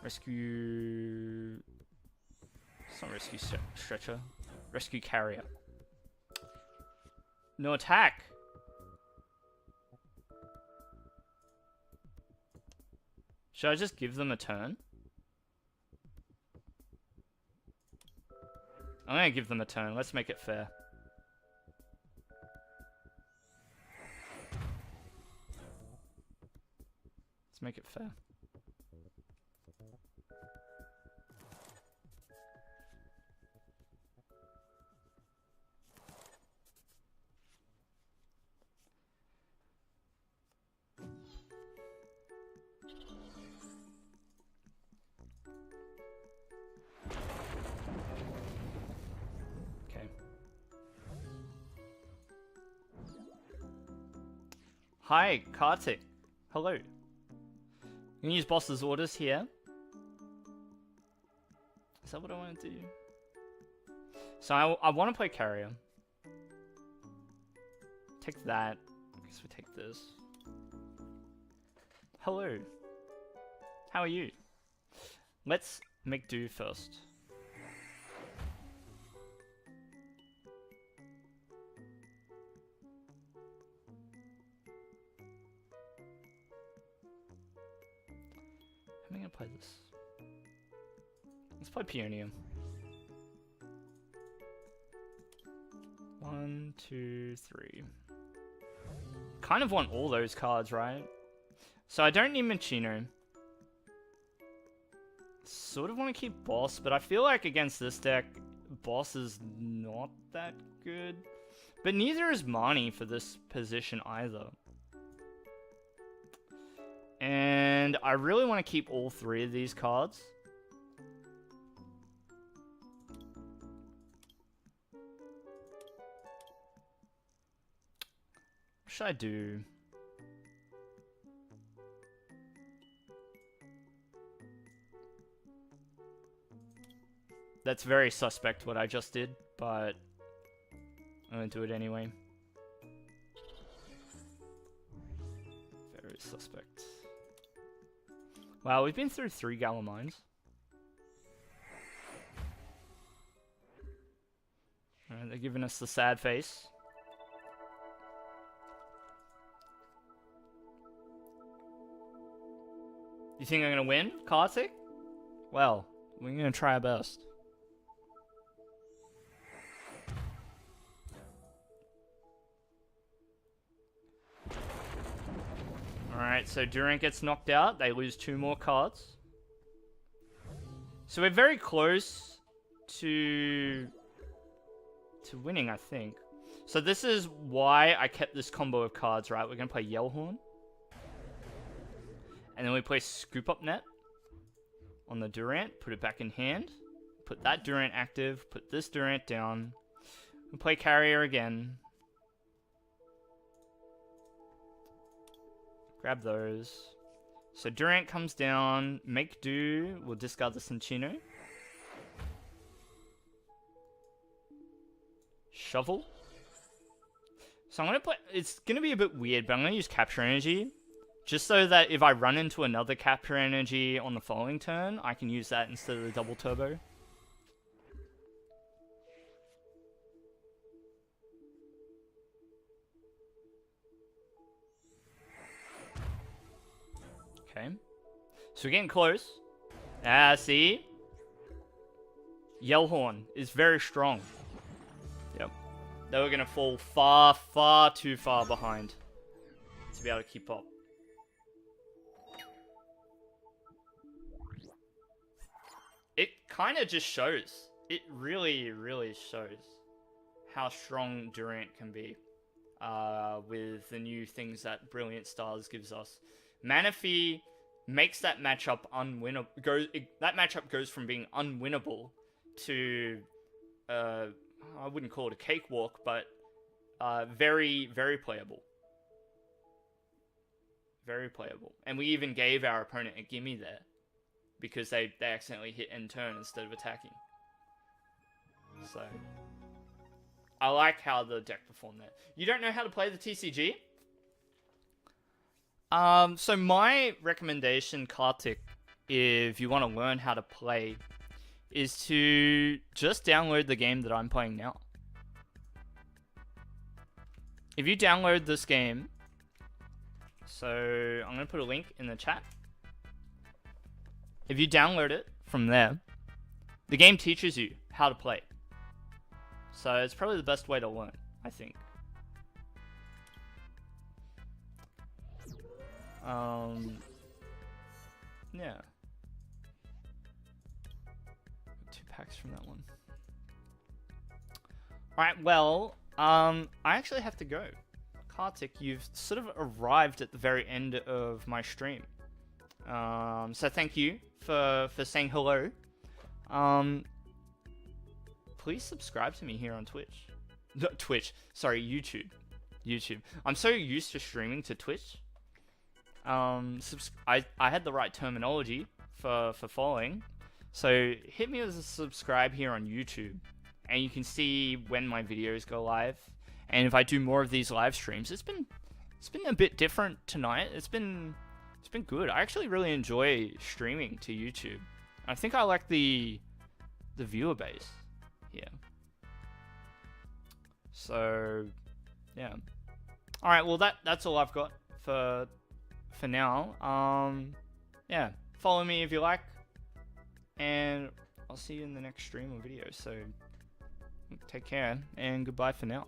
Rescue. It's not rescue stretcher. Rescue carrier. No attack. Should I just give them a turn? I'm gonna give them a turn. Let's make it fair. Let's make it fair. Hi, Kartik. Hello. You can use boss's orders here. Is that what I want to do? So I want to play carrier. Take that. I guess we take this. Hello. How are you? Let's make do first. How am I gonna play this? Let's play Peonium. 1, 2, 3. Kind of want all those cards, right? So I don't need Machino. Sort of want to keep Boss, but I feel like against this deck, Boss is not that good. But neither is Marnie for this position either. And I really want to keep all three of these cards. What should I do? That's very suspect what I just did, but I'm gonna do it anyway. Very suspect. Wow, we've been through 3 Galamines. Alright, they're giving us the sad face. You think I'm gonna win, Kartik? Well, we're gonna try our best. Alright, so Durant gets knocked out. They lose 2 more cards. So we're very close to winning, I think. So this is why I kept this combo of cards, right? We're going to play Yellhorn. And then we play Scoop Up Net on the Durant. Put it back in hand. Put that Durant active. Put this Durant down. We play Carrier again. Grab those. So Durant comes down. Make do. We'll discard the Cinccino. Shovel. So I'm gonna play. It's gonna be a bit weird, but I'm gonna use Capture Energy, just so that if I run into another Capture Energy on the following turn, I can use that instead of the double turbo. Okay. So we're getting close. Ah, see? Yellhorn is very strong. Yep. They were gonna fall far, far too far behind to be able to keep up. It kind of just shows. It really, really shows how strong Durant can be with the new things that Brilliant Stars gives us. Manaphy makes that matchup unwinnable. That matchup goes from being unwinnable to I wouldn't call it a cakewalk, but very, very playable. Very playable. And we even gave our opponent a gimme there because they accidentally hit end turn instead of attacking. So I like how the deck performed there. You don't know how to play the TCG? So my recommendation, Kartik, if you want to learn how to play, is to just download the game that I'm playing now. If you download this game, so I'm going to put a link in the chat. If you download it from there, the game teaches you how to play. So it's probably the best way to learn, I think. Yeah. 2 packs from that one. Alright, well, I actually have to go. Kartik, you've sort of arrived at the very end of my stream. So thank you for saying hello. Please subscribe to me here on Twitch. No, Twitch. Sorry, YouTube. YouTube. I'm so used to streaming to Twitch. I had the right terminology for following. So hit me with a subscribe here on YouTube, and you can see when my videos go live. And if I do more of these live streams, it's been a bit different tonight. It's been good. I actually really enjoy streaming to YouTube. I think I like the viewer base here. So yeah. All right. Well, that's all I've got for now. Yeah. Follow me if you like, and I'll see you in the next stream or video. So take care and goodbye for now.